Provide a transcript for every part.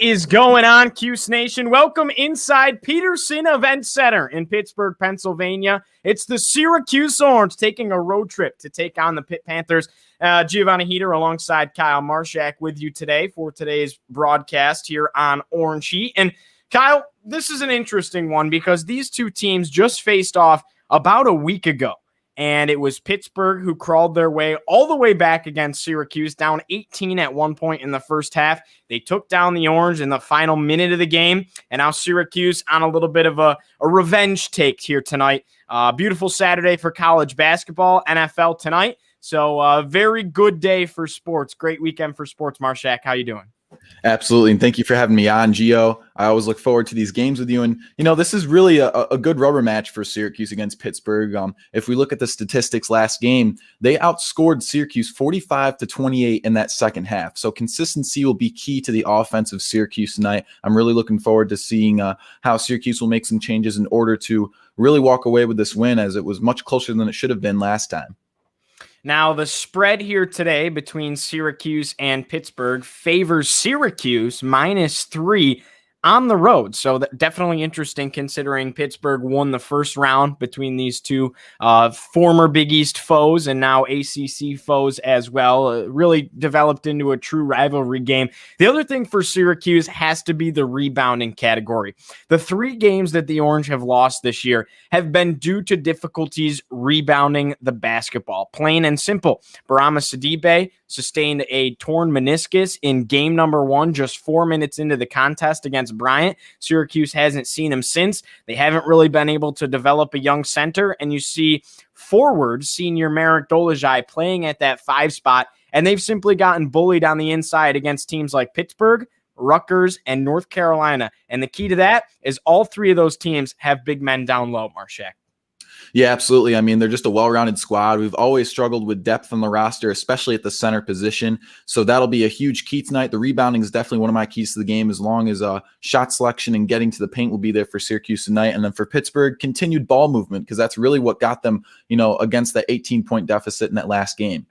is going on, Cuse Nation? Welcome inside Peterson Event Center in Pittsburgh, Pennsylvania. It's the Syracuse Orange taking a road trip to take on the Pitt Panthers. Giovanni Heater alongside Kyle Marchak with you today for today's broadcast here on Orange Heat. And Kyle, this is an interesting one because these two teams just faced off about a week ago. And it was Pittsburgh who crawled their way all the way back against Syracuse, down 18 at one point in the first half. They took down the Orange in the final minute of the game, and now Syracuse on a little bit of a revenge take here tonight. Beautiful Saturday for college basketball, NFL tonight. So very good day for sports. Great weekend for sports. Marchak, how you doing? Absolutely, and thank you for having me on, Gio. I always look forward to these games with you, and this is really a good rubber match for Syracuse against Pittsburgh. If we look at the statistics last game, they outscored Syracuse 45-28 in that second half. So consistency will be key to the offense of Syracuse tonight. I'm really looking forward to seeing how Syracuse will make some changes in order to really walk away with this win, as it was much closer than it should have been last time. Now, the spread here today between Syracuse and Pittsburgh favors Syracuse -3 on the road. So definitely interesting considering Pittsburgh won the first round between these two former Big East foes and now ACC foes as well. Really developed into a true rivalry game. The other thing for Syracuse has to be the rebounding category. The 3 games that the Orange have lost this year have been due to difficulties rebounding the basketball. Plain and simple. Barama Sidibe sustained a torn meniscus in game number 1 just 4 minutes into the contest against Bryant. Syracuse hasn't seen him since. They haven't really been able to develop a young center, and you see forward senior Marchak Dolezaj playing at that 5 spot, and they've simply gotten bullied on the inside against teams like Pittsburgh, Rutgers, and North Carolina. And the key to that is all 3 of those teams have big men down low, Marchak. Yeah, absolutely. I mean, they're just a well-rounded squad. We've always struggled with depth on the roster, especially at the center position. So that'll be a huge key tonight. The rebounding is definitely one of my keys to the game, as long as shot selection and getting to the paint will be there for Syracuse tonight. And then for Pittsburgh, continued ball movement, because that's really what got them, against that 18-point deficit in that last game.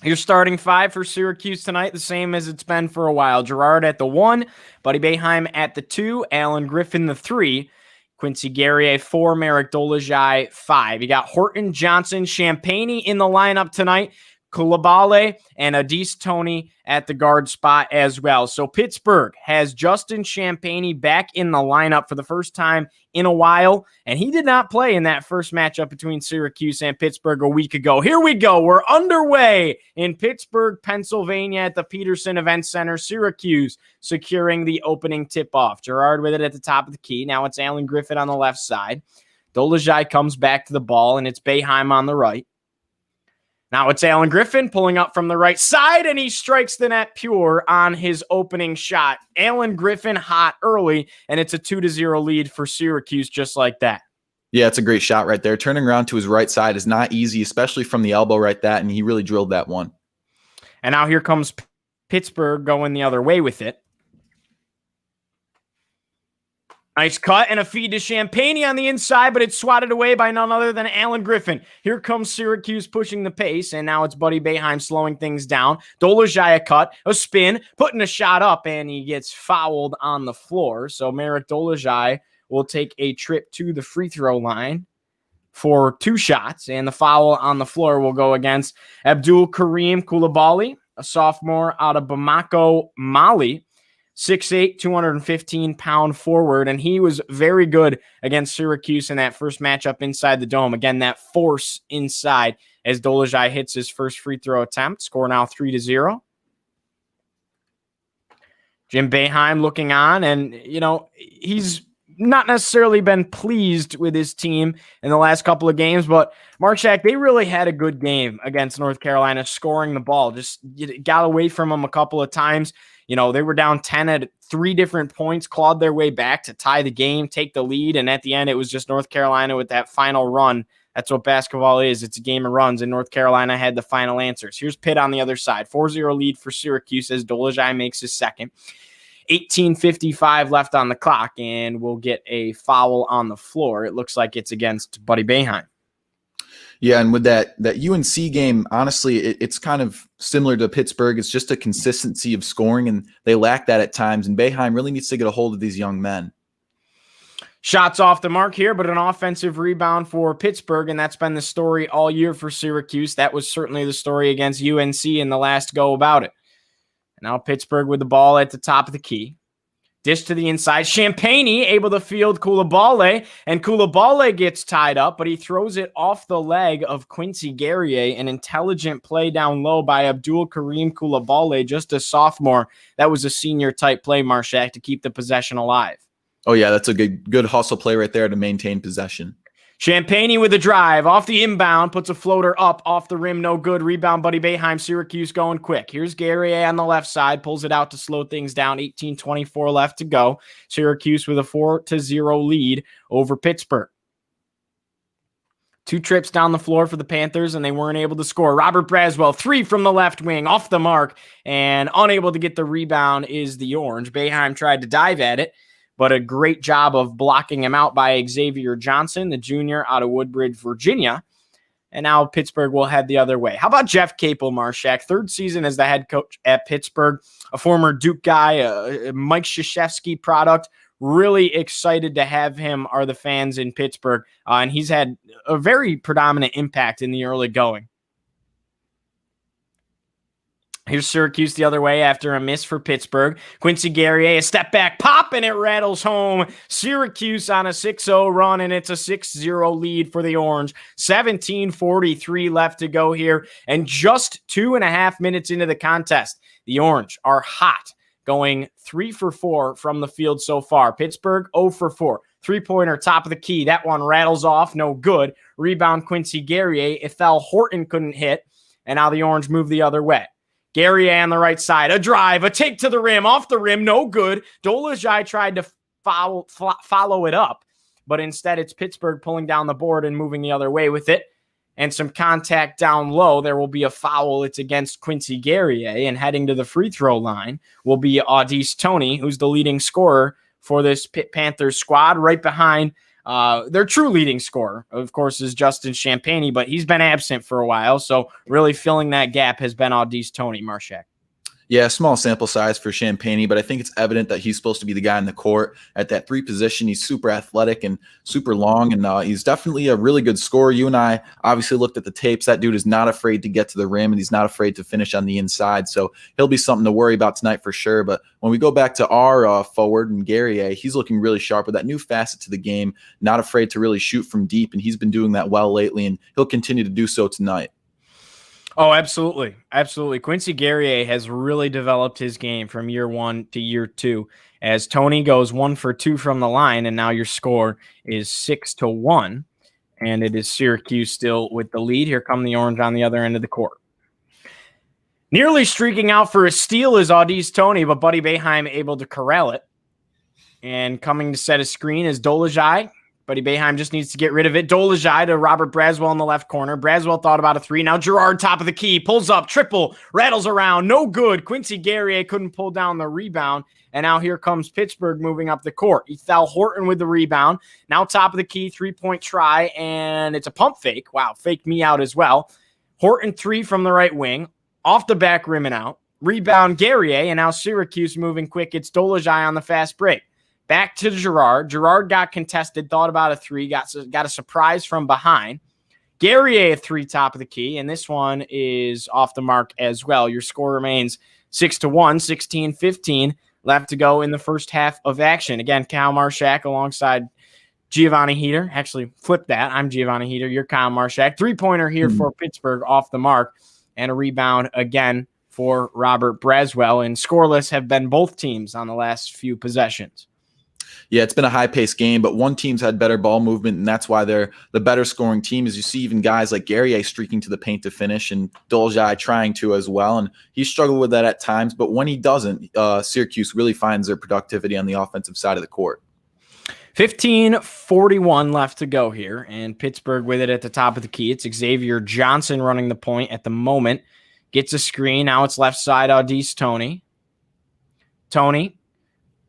Your starting 5 for Syracuse tonight, the same as it's been for a while. Girard at the 1, Buddy Boeheim at the 2, Alan Griffin the 3, Quincy Guerrier 4, Marchak Dolezaj 5. You got Horton, Johnson, Champagnie in the lineup tonight, Coulibaly and Adis Toney at the guard spot as well. So Pittsburgh has Justin Champagnie back in the lineup for the first time in a while, and he did not play in that first matchup between Syracuse and Pittsburgh a week ago. Here we go. We're underway in Pittsburgh, Pennsylvania at the Peterson Event Center. Syracuse securing the opening tip-off. Girard with it at the top of the key. Now it's Alan Griffin on the left side. Dolezaj comes back to the ball, and it's Boeheim on the right. Now it's Alan Griffin pulling up from the right side, and he strikes the net pure on his opening shot. Alan Griffin hot early, and it's a 2-0 lead for Syracuse just like that. Yeah, it's a great shot right there. Turning around to his right side is not easy, especially from the elbow right that, and he really drilled that one. And now here comes Pittsburgh going the other way with it. Nice cut and a feed to Champagnie on the inside, but it's swatted away by none other than Alan Griffin. Here comes Syracuse pushing the pace, and now it's Buddy Boeheim slowing things down. Dolezaj a cut, a spin, putting a shot up, and he gets fouled on the floor. So Marchak Dolezaj will take a trip to the free throw line for 2 shots, and the foul on the floor will go against Abdul Karim Coulibaly, a sophomore out of Bamako, Mali. 6'8", 215-pound forward, and he was very good against Syracuse in that first matchup inside the dome. Again, that force inside as Dolezaj hits his first free throw attempt. Score now 3-0. Jim Boeheim looking on, and, he's not necessarily been pleased with his team in the last couple of games, but Marchak, they really had a good game against North Carolina, scoring the ball. Just got away from them a couple of times. They were down 10 at 3 different points, clawed their way back to tie the game, take the lead, and at the end, it was just North Carolina with that final run. That's what basketball is. It's a game of runs, and North Carolina had the final answers. Here's Pitt on the other side. 4-0 lead for Syracuse as Dolezaj makes his second. 18:55 left on the clock, and we'll get a foul on the floor. It looks like it's against Buddy Boeheim. Yeah, and with that UNC game, honestly, it's kind of similar to Pittsburgh. It's just a consistency of scoring, and they lack that at times. And Boeheim really needs to get a hold of these young men. Shots off the mark here, but an offensive rebound for Pittsburgh, and that's been the story all year for Syracuse. That was certainly the story against UNC in the last go about it. Now Pittsburgh with the ball at the top of the key. Dish to the inside. Champagny able to field Coulibaly, and Coulibaly gets tied up, but he throws it off the leg of Quincy Guerrier. An intelligent play down low by Abdul Karim Coulibaly, just a sophomore. That was a senior-type play, Marchak, to keep the possession alive. Oh, yeah, that's a good hustle play right there to maintain possession. Champagny with a drive off the inbound, puts a floater up off the rim, no good. Rebound, Buddy Boeheim. Syracuse going quick. Here's Guerrier on the left side, pulls it out to slow things down. 18:24 left to go. Syracuse with a 4-0 lead over Pittsburgh. 2 trips down the floor for the Panthers, and they weren't able to score. Robert Braswell, 3 from the left wing, off the mark, and unable to get the rebound is the Orange. Boeheim tried to dive at it, but a great job of blocking him out by Xavier Johnson, the junior out of Woodbridge, Virginia. And now Pittsburgh will head the other way. How about Jeff Capel, Marchak? 3rd season as the head coach at Pittsburgh, a former Duke guy, a Mike Krzyzewski product. Really excited to have him, are the fans in Pittsburgh. And he's had a very predominant impact in the early going. Here's Syracuse the other way after a miss for Pittsburgh. Quincy Guerrier, a step back pop, and it rattles home. Syracuse on a 6-0 run, and it's a 6-0 lead for the Orange. 17:43 left to go here, and just 2.5 minutes into the contest. The Orange are hot, going 3 for 4 from the field so far. Pittsburgh, 0 for 4. 3-pointer, top of the key. That one rattles off, no good. Rebound, Quincy Guerrier. Ethel Horton couldn't hit, and now the Orange move the other way. Guerrier on the right side, a drive, a take to the rim, off the rim, no good. Dolezaj tried to follow it up, but instead it's Pittsburgh pulling down the board and moving the other way with it. And some contact down low. There will be a foul. It's against Quincy Guerrier, and heading to the free throw line will be Audice Toney, who's the leading scorer for this Pitt Panthers squad, right behind their true leading scorer, of course, is Justin Champagny, but he's been absent for a while. So really filling that gap has been Audice Toney, Marchak. Yeah, small sample size for Champagny, but I think it's evident that he's supposed to be the guy in the court at that 3 position. He's super athletic and super long, and he's definitely a really good scorer. You and I obviously looked at the tapes. That dude is not afraid to get to the rim, and he's not afraid to finish on the inside. So he'll be something to worry about tonight for sure. But when we go back to our forward and Guerrier, he's looking really sharp with that new facet to the game, not afraid to really shoot from deep, and he's been doing that well lately, and he'll continue to do so tonight. Oh, absolutely. Absolutely. Quincy Guerrier has really developed his game from year 1 to year 2 as Toney goes 1 for 2 from the line, and now your score is 6-1, and it is Syracuse still with the lead. Here come the Orange on the other end of the court. Nearly streaking out for a steal is Audice Toney, but Buddy Boeheim able to corral it. And coming to set a screen is Dolezaj. Buddy Boeheim just needs to get rid of it. Dolezaj to Robert Braswell in the left corner. Braswell thought about a 3. Now Girard, top of the key, pulls up, triple, rattles around, no good. Quincy Guerrier couldn't pull down the rebound. And now here comes Pittsburgh moving up the court. Ethel Horton with the rebound. Now top of the key, 3-point try, and it's a pump fake. Wow, faked me out as well. Horton 3 from the right wing, off the back rim and out. Rebound Guerrier, and now Syracuse moving quick. It's Dolezaj on the fast break. Back to Girard. Girard got contested, thought about a 3, got a surprise from behind. Guerrier, a 3 top of the key, and this one is off the mark as well. Your score remains 6-1, 16-15 left to go in the first half of action. Again, Kyle Marchak alongside Giovanni Heater. Actually, flip that. I'm Giovanni Heater. You're Kyle Marchak. 3-pointer here for Pittsburgh off the mark, and a rebound again for Robert Braswell. And scoreless have been both teams on the last few possessions. Yeah, it's been a high-paced game, but one team's had better ball movement, and that's why they're the better scoring team. As you see even guys like Guerrier streaking to the paint to finish, and Dolezaj trying to as well, and he struggled with that at times. But when he doesn't, Syracuse really finds their productivity on the offensive side of the court. 15:41 left to go here, and Pittsburgh with it at the top of the key. It's Xavier Johnson running the point at the moment. Gets a screen. Now it's left side, Audice Toney. Toney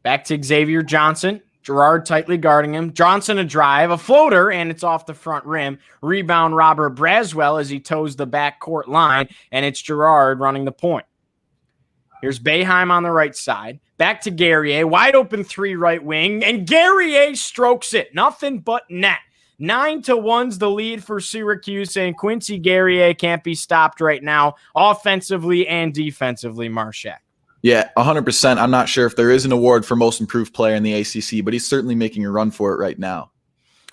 back to Xavier Johnson. Girard tightly guarding him. Johnson a drive, a floater, and it's off the front rim. Rebound Robert Braswell as he toes the backcourt line, and it's Girard running the point. Here's Boeheim on the right side. Back to Guerrier. Wide open three right wing, and Guerrier strokes it. Nothing but net. 9-1's the lead for Syracuse, and Quincy Guerrier can't be stopped right now, offensively and defensively, Marchak. Yeah, 100%. I'm not sure if there is an award for most improved player in the ACC, but he's certainly making a run for it right now.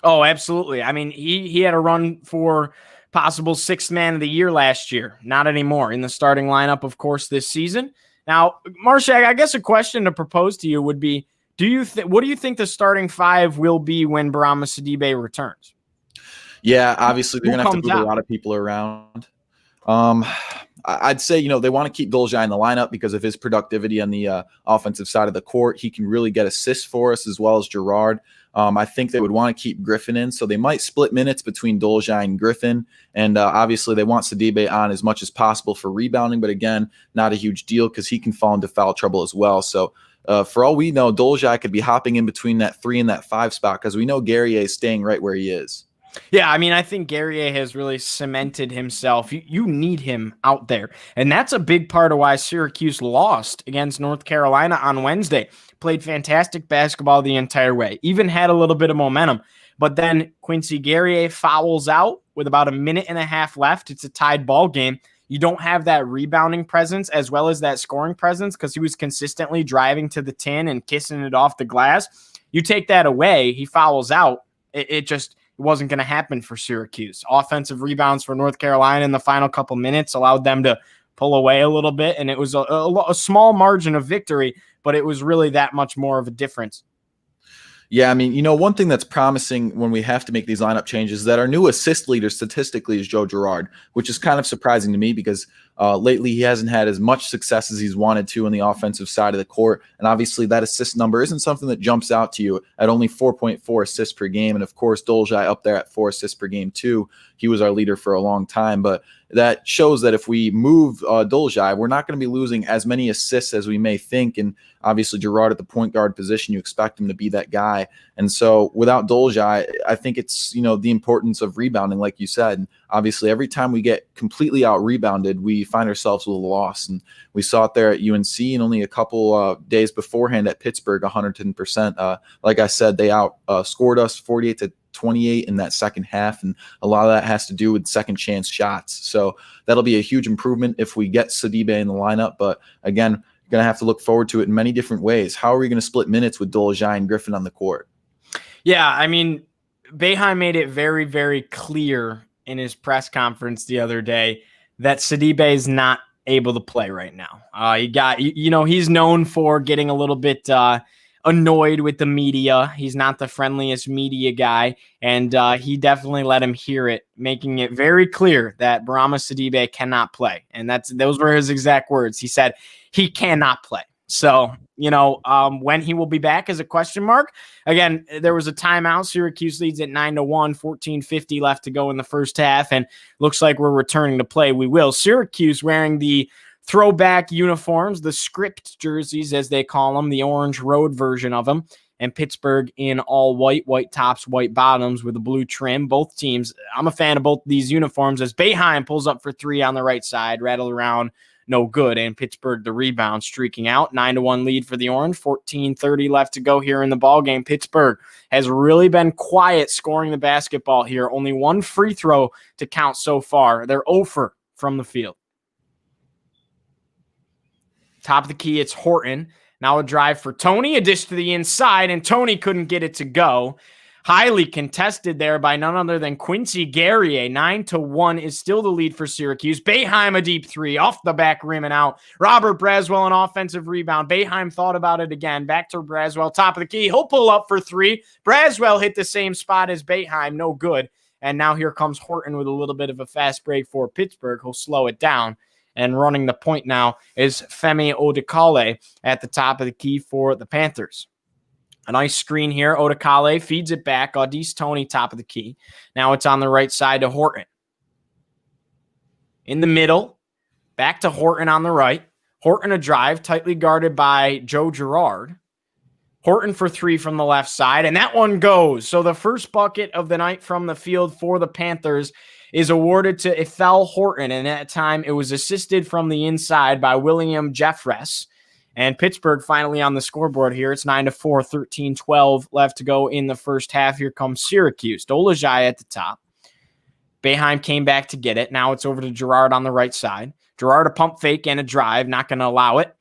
Oh, absolutely. I mean, he had a run for possible sixth man of the year last year. Not anymore in the starting lineup, of course, this season. Now, Marchak, I guess a question to propose to you would be, what do you think the starting five will be when Bourama Sidibe returns? Yeah, obviously they're going to have to move a lot of people around. I'd say, they want to keep Dolzaj in the lineup because of his productivity on the offensive side of the court. He can really get assists for us as well as Girard. I think they would want to keep Griffin in, so they might split minutes between Dolzaj and Griffin. And obviously they want Sidibe on as much as possible for rebounding, but again, not a huge deal because he can fall into foul trouble as well. So for all we know, Dolzaj could be hopping in between that 3 and that 5 spot because we know Guerrier is staying right where he is. Yeah, I mean, I think Guerrier has really cemented himself. You need him out there. And that's a big part of why Syracuse lost against North Carolina on Wednesday. Played fantastic basketball the entire way. Even had a little bit of momentum. But then Quincy Guerrier fouls out with about a minute and a half left. It's a tied ball game. You don't have that rebounding presence as well as that scoring presence because he was consistently driving to the tin and kissing it off the glass. You take that away, he fouls out. It just wasn't going to happen for Syracuse. Offensive rebounds for North Carolina in the final couple minutes allowed them to pull away a little bit, and it was a small margin of victory, but it was really that much more of a difference. Yeah, I mean, one thing that's promising when we have to make these lineup changes is that our new assist leader statistically is Joe Girard, which is kind of surprising to me because lately he hasn't had as much success as he's wanted to on the offensive side of the court. And obviously that assist number isn't something that jumps out to you at only 4.4 assists per game. And of course, Dolzaj up there at 4 assists per game too. He was our leader for a long time, but that shows that if we move Dolzaj, we're not going to be losing as many assists as we may think. And obviously Girard at the point guard position, you expect him to be that guy. And so without Dolzaj, I think it's, the importance of rebounding, like you said. And obviously every time we get completely out rebounded, we find ourselves with a loss. And we saw it there at UNC and only a couple days beforehand at Pittsburgh, 110%. Like I said, they scored us 48-28 in that second half, and a lot of that has to do with second chance shots. So that'll be a huge improvement if we get Sidibe in the lineup. But again, you're going to have to look forward to it in many different ways. How are we going to split minutes with Dolzaj and Griffin on the court? Yeah, I mean, Boeheim made it very, very clear in his press conference the other day that Sidibe is not able to play right now. He's known for getting a little bit annoyed with the media. He's not the friendliest media guy, and he definitely let him hear it, making it very clear that Bourama Sidibe cannot play. And those were his exact words. He said he cannot play. So, when he will be back is a question mark. Again, there was a timeout. Syracuse leads at 9-1, 14:50 left to go in the first half, and looks like we're returning to play. We will. Syracuse wearing the throwback uniforms, the script jerseys, as they call them, the orange road version of them, and Pittsburgh in all white tops, white bottoms with a blue trim. Both teams, I'm a fan of both these uniforms as Boeheim pulls up for 3 on the right side, rattle around, no good, and Pittsburgh the rebound streaking out. 9-1 lead for the Orange, 14:30 left to go here in the ball game. Pittsburgh has really been quiet scoring the basketball here. Only one free throw to count so far. They're 0 from the field. Top of the key, it's Horton. Now a drive for Tony, a dish to the inside, and Tony couldn't get it to go. Highly contested there by none other than Quincy Guerrier. 9-1 is still the lead for Syracuse. Boeheim a deep 3 off the back rim and out. Robert Braswell an offensive rebound. Boeheim thought about it again. Back to Braswell, top of the key. He'll pull up for 3. Braswell hit the same spot as Boeheim, no good. And now here comes Horton with a little bit of a fast break for Pittsburgh. He'll slow it down. And running the point now is Femi Odekale at the top of the key for the Panthers. A nice screen here. Odekale feeds it back. Audice Tony, top of the key. Now it's on the right side to Horton. In the middle, back to Horton on the right. Horton a drive, tightly guarded by Joe Girard. Horton for 3 from the left side, and that one goes. So the first bucket of the night from the field for the Panthers is awarded to Ethel Horton, and at that time it was assisted from the inside by William Jeffress. And Pittsburgh finally on the scoreboard here. It's 9-4, 13-12 left to go in the first half. Here comes Syracuse. Dolezaj at the top. Boeheim came back to get it. Now it's over to Girard on the right side. Girard a pump fake and a drive. Not going to allow it.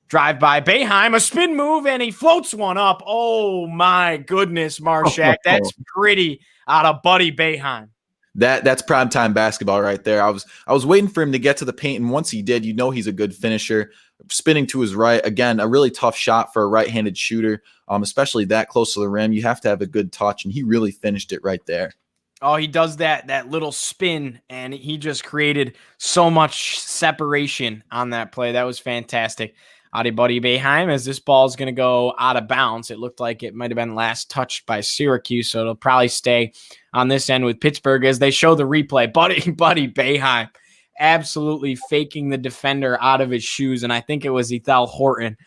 Drive by Boeheim, a spin move, and he floats one up. Oh, my goodness, Marchak. That's pretty out of Buddy Boeheim. That's primetime basketball right there. I was waiting for him to get to the paint, and once he did, you know he's a good finisher. Spinning to his right, again, a really tough shot for a right-handed shooter, especially that close to the rim. You have to have a good touch, and he really finished it right there. Oh, he does that little spin, and he just created so much separation on that play. That was fantastic. Adi Buddy Boeheim, as this ball is going to go out of bounds. It looked like it might have been last touched by Syracuse, so it'll probably stay on this end with Pittsburgh as they show the replay. Buddy Boeheim absolutely faking the defender out of his shoes, and I think it was Ethel Horton.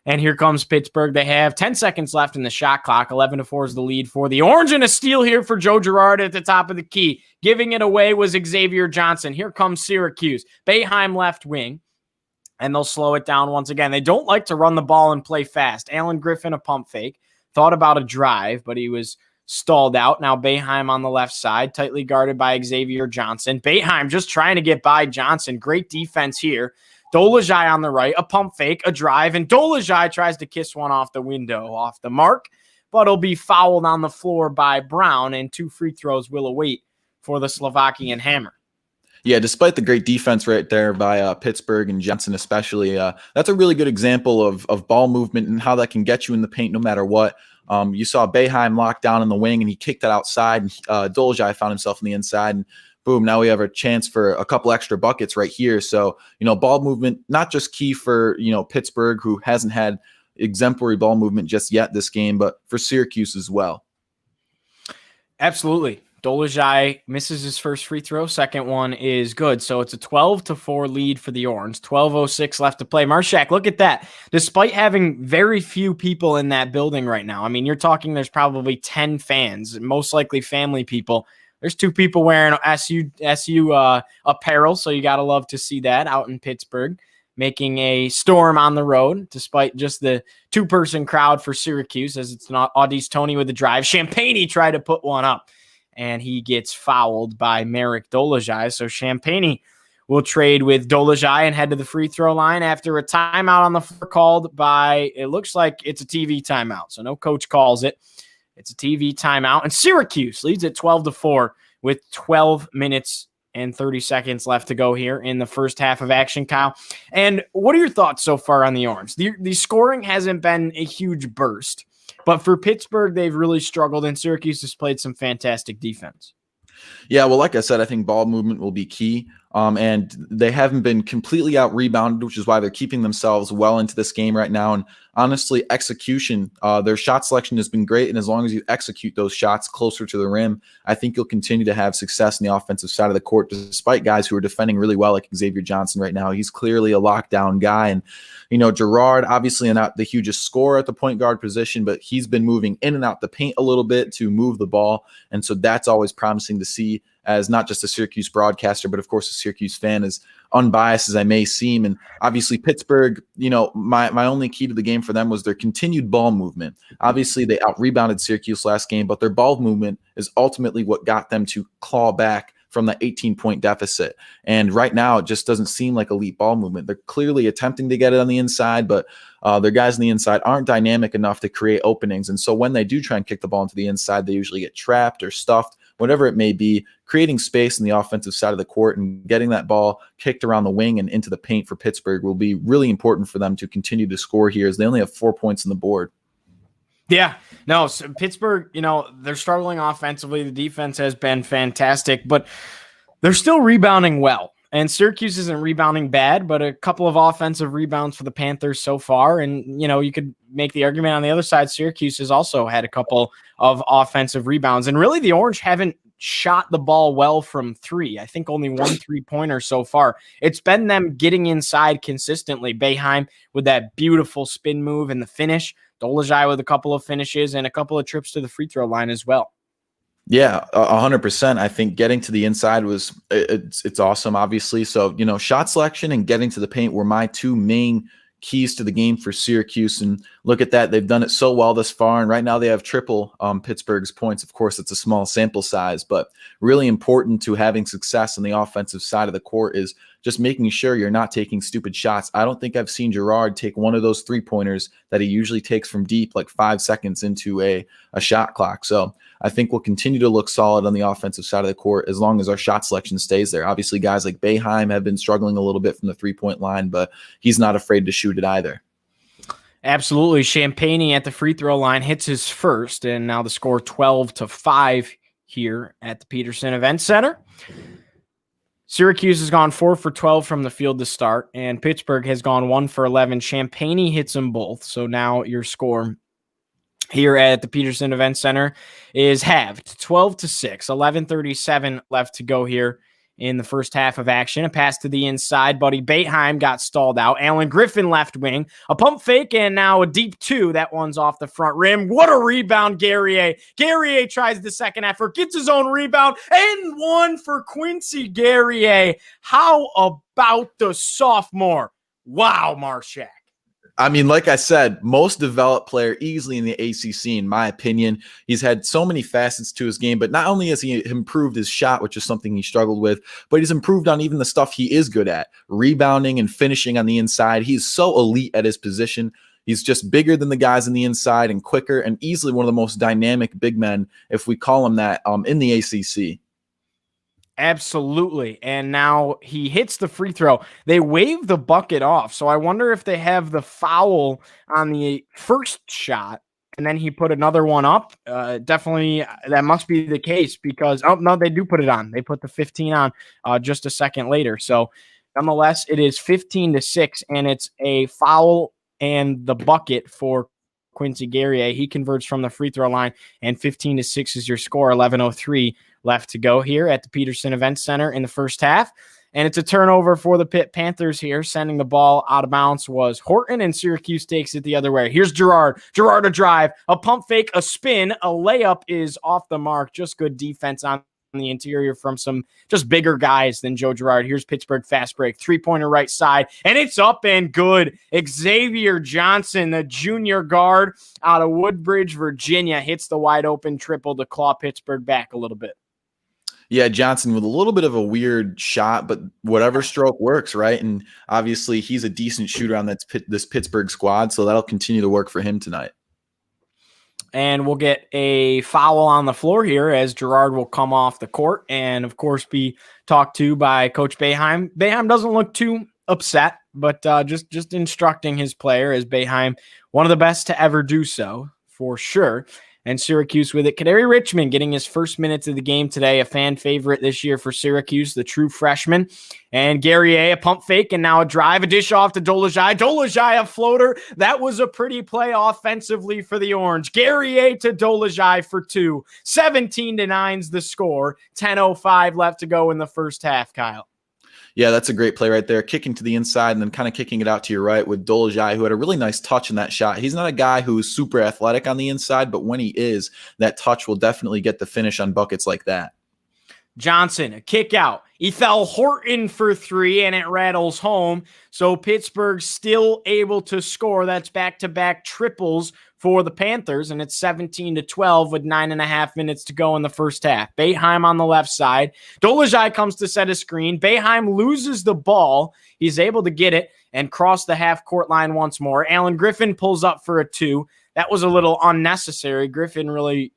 And here comes Pittsburgh. They have 10 seconds left in the shot clock. 11-4 is the lead for the Orange, and a steal here for Joe Girard at the top of the key. Giving it away was Xavier Johnson. Here comes Syracuse. Boeheim left wing. And they'll slow it down once again. They don't like to run the ball and play fast. Alan Griffin, a pump fake. Thought about a drive, but he was stalled out. Now Boeheim on the left side, tightly guarded by Xavier Johnson. Boeheim just trying to get by Johnson. Great defense here. Dolezaj on the right, a pump fake, a drive, and Dolezaj tries to kiss one off the window, off the mark, but he'll be fouled on the floor by Brown, and 2 free throws will await for the Slovakian Hammer. Yeah, despite the great defense right there by Pittsburgh and Johnson especially, that's a really good example of ball movement and how that can get you in the paint no matter what. You saw Boeheim locked down in the wing, and he kicked it outside, and Dolezaj found himself on the inside, and boom, now we have a chance for a couple extra buckets right here. So, ball movement, not just key for, Pittsburgh, who hasn't had exemplary ball movement just yet this game, but for Syracuse as well. Absolutely. Dolezaj misses his first free throw. Second one is good. So it's a 12-4 lead for the Orange. 12:06 left to play. Marchak, look at that. Despite having very few people in that building right now, I mean, you're talking there's probably 10 fans, most likely family people. There's 2 people wearing SU apparel, so you got to love to see that out in Pittsburgh, making a storm on the road, despite just the 2-person crowd for Syracuse, as it's not Audis Tony with the drive. Champagne tried to put one up, and he gets fouled by Merrick Dolezaj. So Champagne will trade with Dolezaj and head to the free throw line after a timeout on the floor called by, it looks like it's a TV timeout. So no coach calls it. It's a TV timeout. And Syracuse leads at 12-4 with 12 minutes and 30 seconds left to go here in the first half of action, Kyle. And what are your thoughts so far on the Orange? The scoring hasn't been a huge burst, but for Pittsburgh, they've really struggled, and Syracuse has played some fantastic defense. Yeah, well, like I said, I think ball movement will be key. And they haven't been completely out-rebounded, which is why they're keeping themselves well into this game right now. And honestly, execution, their shot selection has been great. And as long as you execute those shots closer to the rim, I think you'll continue to have success in the offensive side of the court, despite guys who are defending really well, like Xavier Johnson right now. He's clearly a lockdown guy. And, Girard, obviously not the hugest scorer at the point guard position, but he's been moving in and out the paint a little bit to move the ball. And so that's always promising to see, as not just a Syracuse broadcaster, but of course a Syracuse fan, as unbiased as I may seem. And obviously Pittsburgh, my only key to the game for them was their continued ball movement. Obviously they out-rebounded Syracuse last game, but their ball movement is ultimately what got them to claw back from that 18-point deficit. And right now it just doesn't seem like elite ball movement. They're clearly attempting to get it on the inside, but their guys on the inside aren't dynamic enough to create openings. And so when they do try and kick the ball into the inside, they usually get trapped or stuffed, whatever it may be. Creating space in the offensive side of the court and getting that ball kicked around the wing and into the paint for Pittsburgh will be really important for them to continue to score here, as they only have 4 points on the board. Yeah, no, so Pittsburgh, they're struggling offensively. The defense has been fantastic, but they're still rebounding well. And Syracuse isn't rebounding bad, but a couple of offensive rebounds for the Panthers so far. And, you could make the argument on the other side, Syracuse has also had a couple of offensive rebounds. And really, the Orange haven't shot the ball well from 3. I think only 1 3-pointer so far. It's been them getting inside consistently. Boeheim with that beautiful spin move and the finish. Dolezaj with a couple of finishes and a couple of trips to the free throw line as well. Yeah, 100%. I think getting to the inside it's awesome, obviously. So, shot selection and getting to the paint were my two main keys to the game for Syracuse. And look at that. They've done it so well thus far. And right now they have triple Pittsburgh's points. Of course, it's a small sample size, but really important to having success on the offensive side of the court is just making sure you're not taking stupid shots. I don't think I've seen Girard take one of those 3-pointers that he usually takes from deep, like 5 seconds into a shot clock. So I think we'll continue to look solid on the offensive side of the court as long as our shot selection stays there. Obviously, guys like Boeheim have been struggling a little bit from the 3-point line, but he's not afraid to shoot it either. Absolutely. Champagne at the free throw line hits his first, and now the score 12-5 here at the Peterson Event Center. Syracuse has gone 4 for 12 from the field to start, and Pittsburgh has gone 1 for 11. Champagne hits them both, so now your score here at the Peterson Event Center is halved, 12-6, 11:37 left to go here in the first half of action. A pass to the inside. Buddy Boeheim got stalled out. Alan Griffin left wing. A pump fake and now a deep two. That one's off the front rim. What a rebound, Guerrier. Guerrier tries the second effort, gets his own rebound, and one for Quincy Guerrier. How about the sophomore? Wow, Marchak. I mean, like I said, most developed player easily in the ACC, in my opinion. He's had so many facets to his game, but not only has he improved his shot, which is something he struggled with, but he's improved on even the stuff he is good at, rebounding and finishing on the inside. He's so elite at his position. He's just bigger than the guys on the inside and quicker and easily one of the most dynamic big men, if we call him that, in the ACC. Absolutely. And now he hits the free throw. They wave the bucket off. So I wonder if they have the foul on the first shot and then he put another one up. Definitely that must be the case because, oh, no, they do put it on. They put the 15 on just a second later. So nonetheless, it is 15-6 and it's a foul and the bucket for Quincy Guerrier. He converts from the free throw line and 15-6 is your score. 11:03 left to go here at the Peterson Event Center in the first half. And it's a turnover for the Pitt Panthers here. Sending the ball out of bounds was Horton, and Syracuse takes it the other way. Here's Girard. Girard a drive, a pump fake, a spin, a layup is off the mark. Just good defense on the interior from some just bigger guys than Joe Girard. Here's Pittsburgh fast break. 3-pointer right side, and it's up and good. Xavier Johnson, the junior guard out of Woodbridge, Virginia, hits the wide open triple to claw Pittsburgh back a little bit. Yeah, Johnson with a little bit of a weird shot, but whatever stroke works, right? And obviously he's a decent shooter on this Pittsburgh squad, so that'll continue to work for him tonight. And we'll get a foul on the floor here as Girard will come off the court and, of course, be talked to by Coach Boeheim. Boeheim doesn't look too upset, but just instructing his player as Boeheim, one of the best to ever do so, for sure. And Syracuse with it. Kadary Richmond getting his first minutes of the game today, a fan favorite this year for Syracuse, the true freshman. And Guerrier, a pump fake, and now a drive, a dish off to Dolezaj. Dolezaj, a floater. That was a pretty play offensively for the Orange. Guerrier to Dolezaj for 2. 17-9's the score. 10:05 left to go in the first half, Kyle. Yeah, that's a great play right there. Kicking to the inside and then kind of kicking it out to your right with Dolezaj, who had a really nice touch in that shot. He's not a guy who's super athletic on the inside, but when he is, that touch will definitely get the finish on buckets like that. Johnson, a kick out. Ethel Horton for 3, and it rattles home. So Pittsburgh still able to score. That's back-to-back triples for the Panthers, and it's 17-12 with 9.5 minutes to go in the first half. Boeheim on the left side. Dolezaj comes to set a screen. Boeheim loses the ball. He's able to get it and cross the half-court line once more. Alan Griffin pulls up for a 2. That was a little unnecessary. Griffin really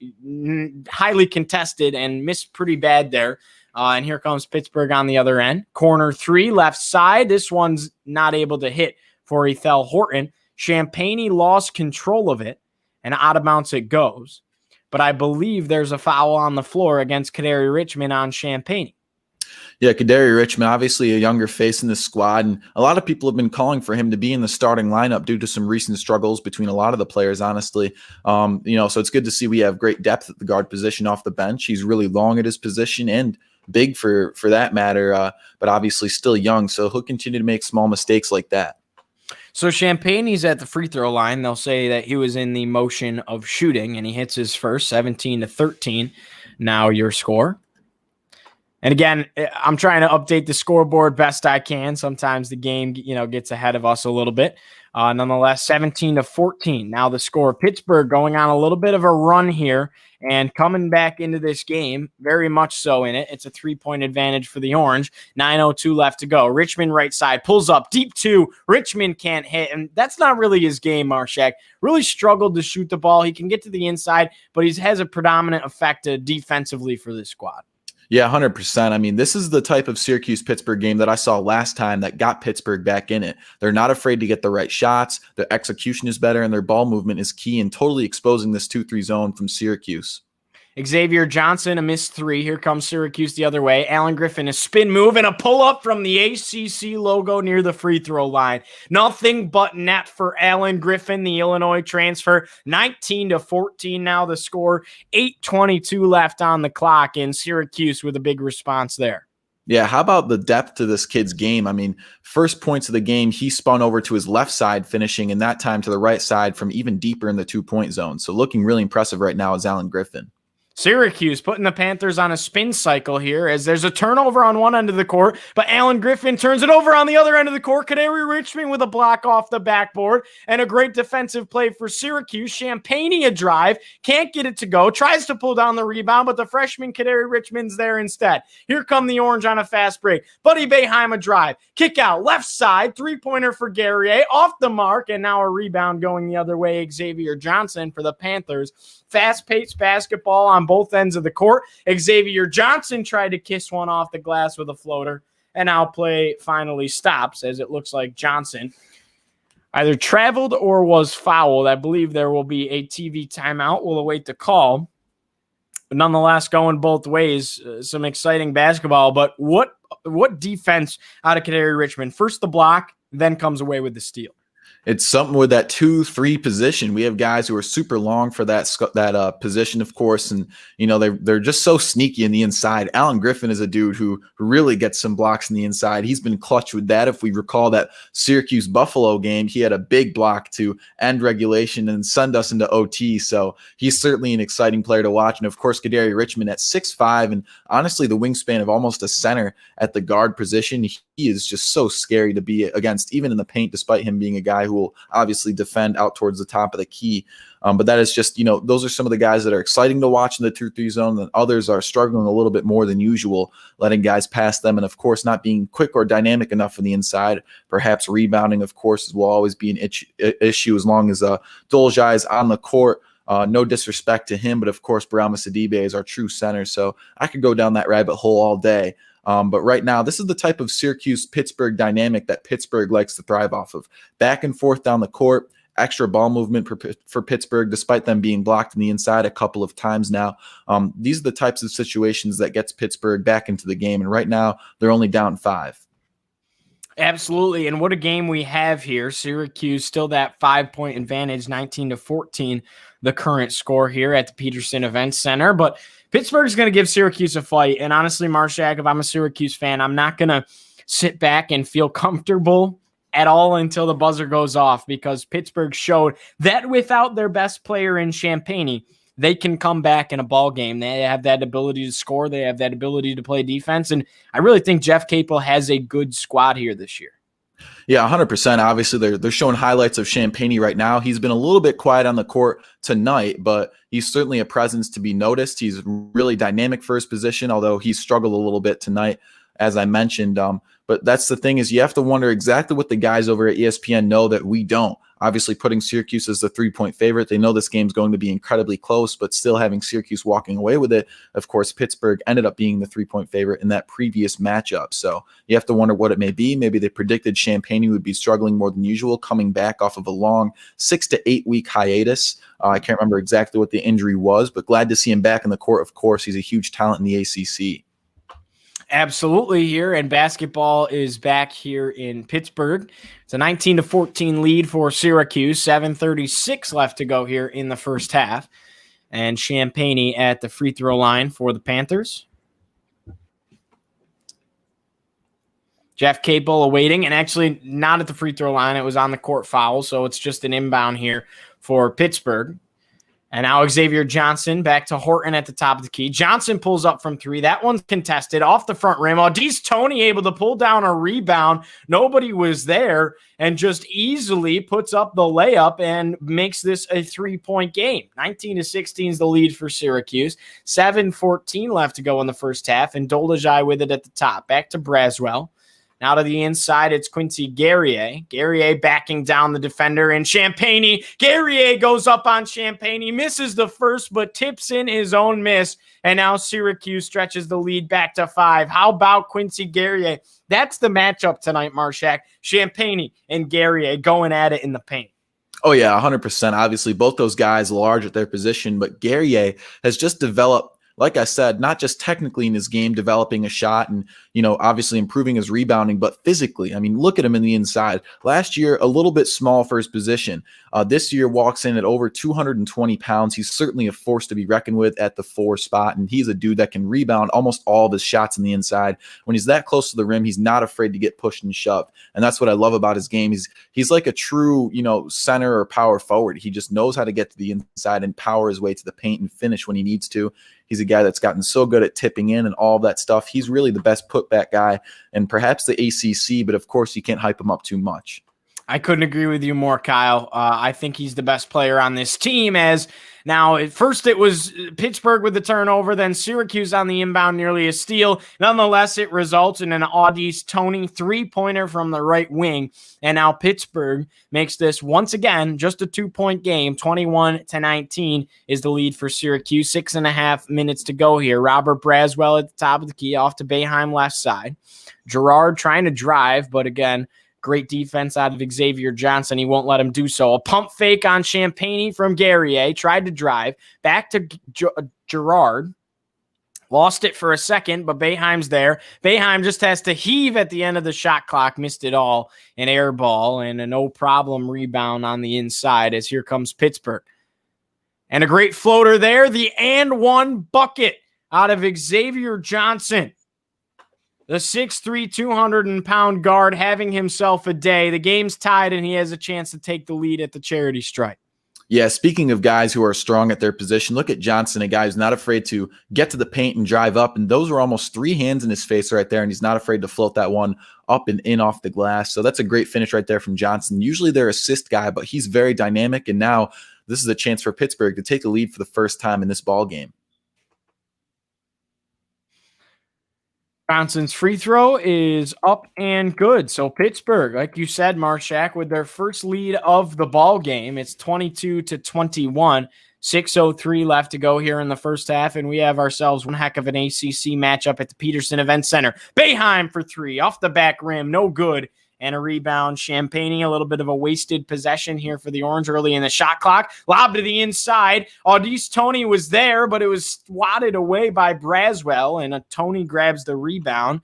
highly contested and missed pretty bad there. And here comes Pittsburgh on the other end. Corner 3, left side. This one's not able to hit for Ethel Horton. Champagne lost control of it, and out of bounds it goes. But I believe there's a foul on the floor against Kadary Richmond on Champagne. Yeah, Kadary Richmond, obviously a younger face in this squad, and a lot of people have been calling for him to be in the starting lineup due to some recent struggles between a lot of the players, honestly. So it's good to see we have great depth at the guard position off the bench. He's really long at his position and big for that matter, but obviously still young, so he'll continue to make small mistakes like that. So Champagne's at the free throw line. They'll say that he was in the motion of shooting, and he hits his first 17-13. Now your score. And again, I'm trying to update the scoreboard best I can. Sometimes the game, gets ahead of us a little bit. Nonetheless, 17-14. Now the score. Pittsburgh going on a little bit of a run here and coming back into this game, very much so in it. It's a 3-point advantage for the Orange. 9:02 left to go. Richmond right side pulls up deep two. Richmond can't hit, and that's not really his game. Marchak really struggled to shoot the ball. He can get to the inside, but he has a predominant effect defensively for this squad. Yeah, 100%. I mean, this is the type of Syracuse-Pittsburgh game that I saw last time that got Pittsburgh back in it. They're not afraid to get the right shots. Their execution is better, and their ball movement is key in totally exposing this 2-3 zone from Syracuse. Xavier Johnson, a missed three. Here comes Syracuse the other way. Allen Griffin, a spin move and a pull-up from the ACC logo near the free throw line. Nothing but net for Allen Griffin, the Illinois transfer. 19-14 now the score. 8:22 left on the clock, and Syracuse with a big response there. Yeah, how about the depth to this kid's game? I mean, first points of the game, he spun over to his left side, finishing in that time to the right side from even deeper in the 2-point zone. So looking really impressive right now is Allen Griffin. Syracuse putting the Panthers on a spin cycle here as there's a turnover on one end of the court, but Allen Griffin turns it over on the other end of the court. Kadary Richmond with a block off the backboard and a great defensive play for Syracuse. Champagne a drive, can't get it to go, tries to pull down the rebound, but the freshman Kadary Richmond's there instead. Here come the Orange on a fast break. Buddy Boeheim a drive, kick out, left side, three-pointer for Guerrier, off the mark, and now a rebound going the other way. Xavier Johnson for the Panthers. Fast-paced basketball on both ends of the court. Xavier Johnson tried to kiss one off the glass with a floater, and now play finally stops as it looks like Johnson either traveled or was fouled. I believe there will be a TV timeout. We'll await the call. But nonetheless, going both ways, some exciting basketball. But what defense out of Kadary Richmond? First the block, then comes away with the steal. It's something with that 2-3 position. We have guys who are super long for that position, of course, and they're just so sneaky in the inside. Allen Griffin is a dude who really gets some blocks in the inside. He's been clutch with that. If we recall that Syracuse Buffalo game, he had a big block to end regulation and send us into OT. So he's certainly an exciting player to watch. And of course, Kadary Richmond at 6'5", and honestly, the wingspan of almost a center at the guard position. He is just so scary to be against, even in the paint, despite him being a guy who will obviously defend out towards the top of the key. But that is just, those are some of the guys that are exciting to watch in the 2-3 zone, and others are struggling a little bit more than usual, letting guys pass them. And of course, not being quick or dynamic enough on the inside. Perhaps rebounding, of course, will always be an issue as long as Dolezaj is on the court. No disrespect to him, but of course, Barama Sidibe is our true center. So I could go down that rabbit hole all day. But right now, this is the type of Syracuse-Pittsburgh dynamic that Pittsburgh likes to thrive off of. Back and forth down the court, extra ball movement for Pittsburgh, despite them being blocked on the inside a couple of times now. These are the types of situations that gets Pittsburgh back into the game. And right now, they're only down 5. Absolutely. And what a game we have here. Syracuse still that 5-point advantage, 19-14, the current score here at the Peterson Event Center. But Pittsburgh's going to give Syracuse a fight. And honestly, Marchak, if I'm a Syracuse fan, I'm not going to sit back and feel comfortable at all until the buzzer goes off, because Pittsburgh showed that without their best player in Champagne, they can come back in a ball game. They have that ability to score. They have that ability to play defense. And I really think Jeff Capel has a good squad here this year. Yeah, 100%. Obviously, they're showing highlights of Champagne right now. He's been a little bit quiet on the court tonight, but he's certainly a presence to be noticed. He's really dynamic for his position, although he struggled a little bit tonight, as I mentioned. But that's the thing, is you have to wonder exactly what the guys over at ESPN know that we don't. Obviously, putting Syracuse as the 3-point favorite. They know this game's going to be incredibly close, but still having Syracuse walking away with it. Of course, Pittsburgh ended up being the 3-point favorite in that previous matchup. So you have to wonder what it may be. Maybe they predicted Champagne would be struggling more than usual, coming back off of a long 6 to 8 week hiatus. I can't remember exactly what the injury was, but glad to see him back in the court. Of course, he's a huge talent in the ACC. Absolutely here, and basketball is back here in Pittsburgh. It's a 19-14 lead for Syracuse, 7:36 left to go here in the first half. And Champagne at the free throw line for the Panthers. Jeff Capel awaiting, and actually not at the free throw line. It was on the court foul, so it's just an inbound here for Pittsburgh. And now Xavier Johnson back to Horton at the top of the key. Johnson pulls up from three. That one's contested off the front rim. Audice Toney able to pull down a rebound. Nobody was there and just easily puts up the layup and makes this a 3-point game. 19-16 is the lead for Syracuse. 7:14 left to go in the first half, and Dolezaj with it at the top. Back to Braswell. Now to the inside, it's Quincy Guerrier. Guerrier backing down the defender, and Champagnie. Guerrier goes up on Champagnie, misses the first, but tips in his own miss. And now Syracuse stretches the lead back to 5. How about Quincy Guerrier? That's the matchup tonight, Marchak. Champagnie and Guerrier going at it in the paint. Oh, yeah, 100%. Obviously, both those guys large at their position, but Guerrier has just developed, like I said, not just technically in his game, developing a shot and, obviously improving his rebounding, but physically. I mean, look at him in the inside. Last year, a little bit small for his position. This year walks in at over 220 pounds. He's certainly a force to be reckoned with at the 4 spot, and he's a dude that can rebound almost all of his shots in the inside. When he's that close to the rim, he's not afraid to get pushed and shoved, and that's what I love about his game. He's like a true, center or power forward. He just knows how to get to the inside and power his way to the paint and finish when he needs to. He's a guy that's gotten so good at tipping in and all that stuff. He's really the best putback guy and perhaps the ACC, but of course you can't hype him up too much. I couldn't agree with you more, Kyle. I think he's the best player on this team. As now, at first it was Pittsburgh with the turnover, then Syracuse on the inbound, nearly a steal. Nonetheless, it results in an Audice Toney 3-pointer from the right wing. And now Pittsburgh makes this once again just a 2-point game. 21-19 is the lead for Syracuse. 6.5 minutes to go here. Robert Braswell at the top of the key, off to Boeheim left side. Gerard trying to drive, but again, great defense out of Xavier Johnson. He won't let him do so. A pump fake on Champagnie from Guerrier. Tried to drive. Back to Gerard. Lost it for a second, but Boeheim's there. Boeheim just has to heave at the end of the shot clock. Missed it all. An air ball and a no-problem rebound on the inside as here comes Pittsburgh. And a great floater there. The and one bucket out of Xavier Johnson. The 6'3", 200-pound guard having himself a day. The game's tied, and he has a chance to take the lead at the charity stripe. Yeah, speaking of guys who are strong at their position, look at Johnson, a guy who's not afraid to get to the paint and drive up. And those were almost 3 hands in his face right there, and he's not afraid to float that one up and in off the glass. So that's a great finish right there from Johnson. Usually their assist guy, but he's very dynamic, and now this is a chance for Pittsburgh to take a lead for the first time in this ball game. Johnson's free throw is up and good. So Pittsburgh, like you said, Marchak, with their first lead of the ball game, it's 22-21. 6:03 left to go here in the first half, and we have ourselves one heck of an ACC matchup at the Peterson Event Center. Boeheim for 3, off the back rim, no good. And a rebound. Champagnie, a little bit of a wasted possession here for the Orange early in the shot clock. Lob to the inside. Audice Toney was there, but it was swatted away by Braswell, and Toney grabs the rebound.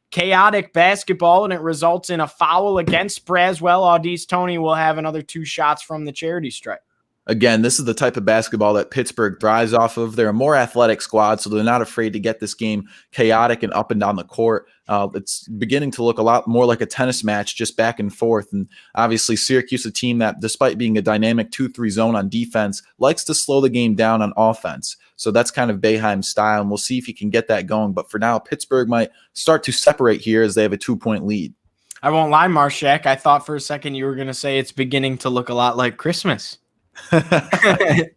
Chaotic basketball, and it results in a foul against Braswell. Audice Toney will have another 2 shots from the charity stripe. Again, this is the type of basketball that Pittsburgh thrives off of. They're a more athletic squad, so they're not afraid to get this game chaotic and up and down the court. It's beginning to look a lot more like a tennis match, just back and forth. And obviously, Syracuse, a team that, despite being a dynamic 2-3 zone on defense, likes to slow the game down on offense. So that's kind of Boeheim's style, and we'll see if he can get that going. But for now, Pittsburgh might start to separate here as they have a 2-point lead. I won't lie, Marchak. I thought for a second you were going to say it's beginning to look a lot like Christmas. Yeah,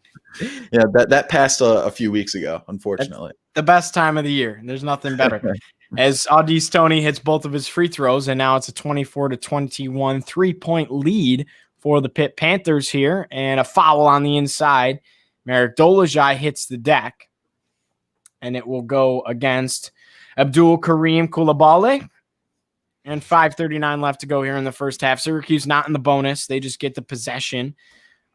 that passed a few weeks ago, unfortunately. That's the best time of the year. There's nothing better. As Audice Toney hits both of his free throws, and now it's a 24-21 3-point lead for the Pitt Panthers here, and a foul on the inside. Marek Dolezaj hits the deck, and it will go against Abdul Karim Coulibaly. And 5:39 left to go here in the first half. Syracuse not in the bonus. They just get the possession.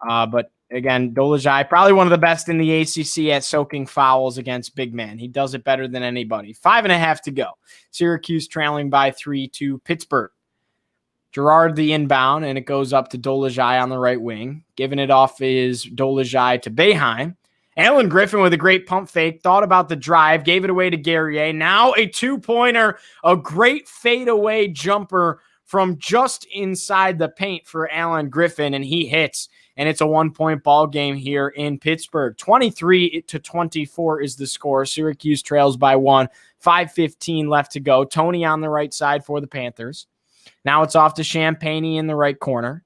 But again, Dolezaj, probably one of the best in the ACC at soaking fouls against big men. He does it better than anybody. 5.5 to go. Syracuse trailing by 3 to Pittsburgh. Gerard the inbound, and it goes up to Dolezaj on the right wing. Giving it off is Dolezaj to Boeheim. Alan Griffin with a great pump fake, thought about the drive, gave it away to Guerrier. Now a two-pointer, a great fadeaway jumper from just inside the paint for Alan Griffin, and he hits. And it's a 1-point ball game here in Pittsburgh. 23-24 is the score. Syracuse trails by 1. 5:15 left to go. Tony on the right side for the Panthers. Now it's off to Champagny in the right corner.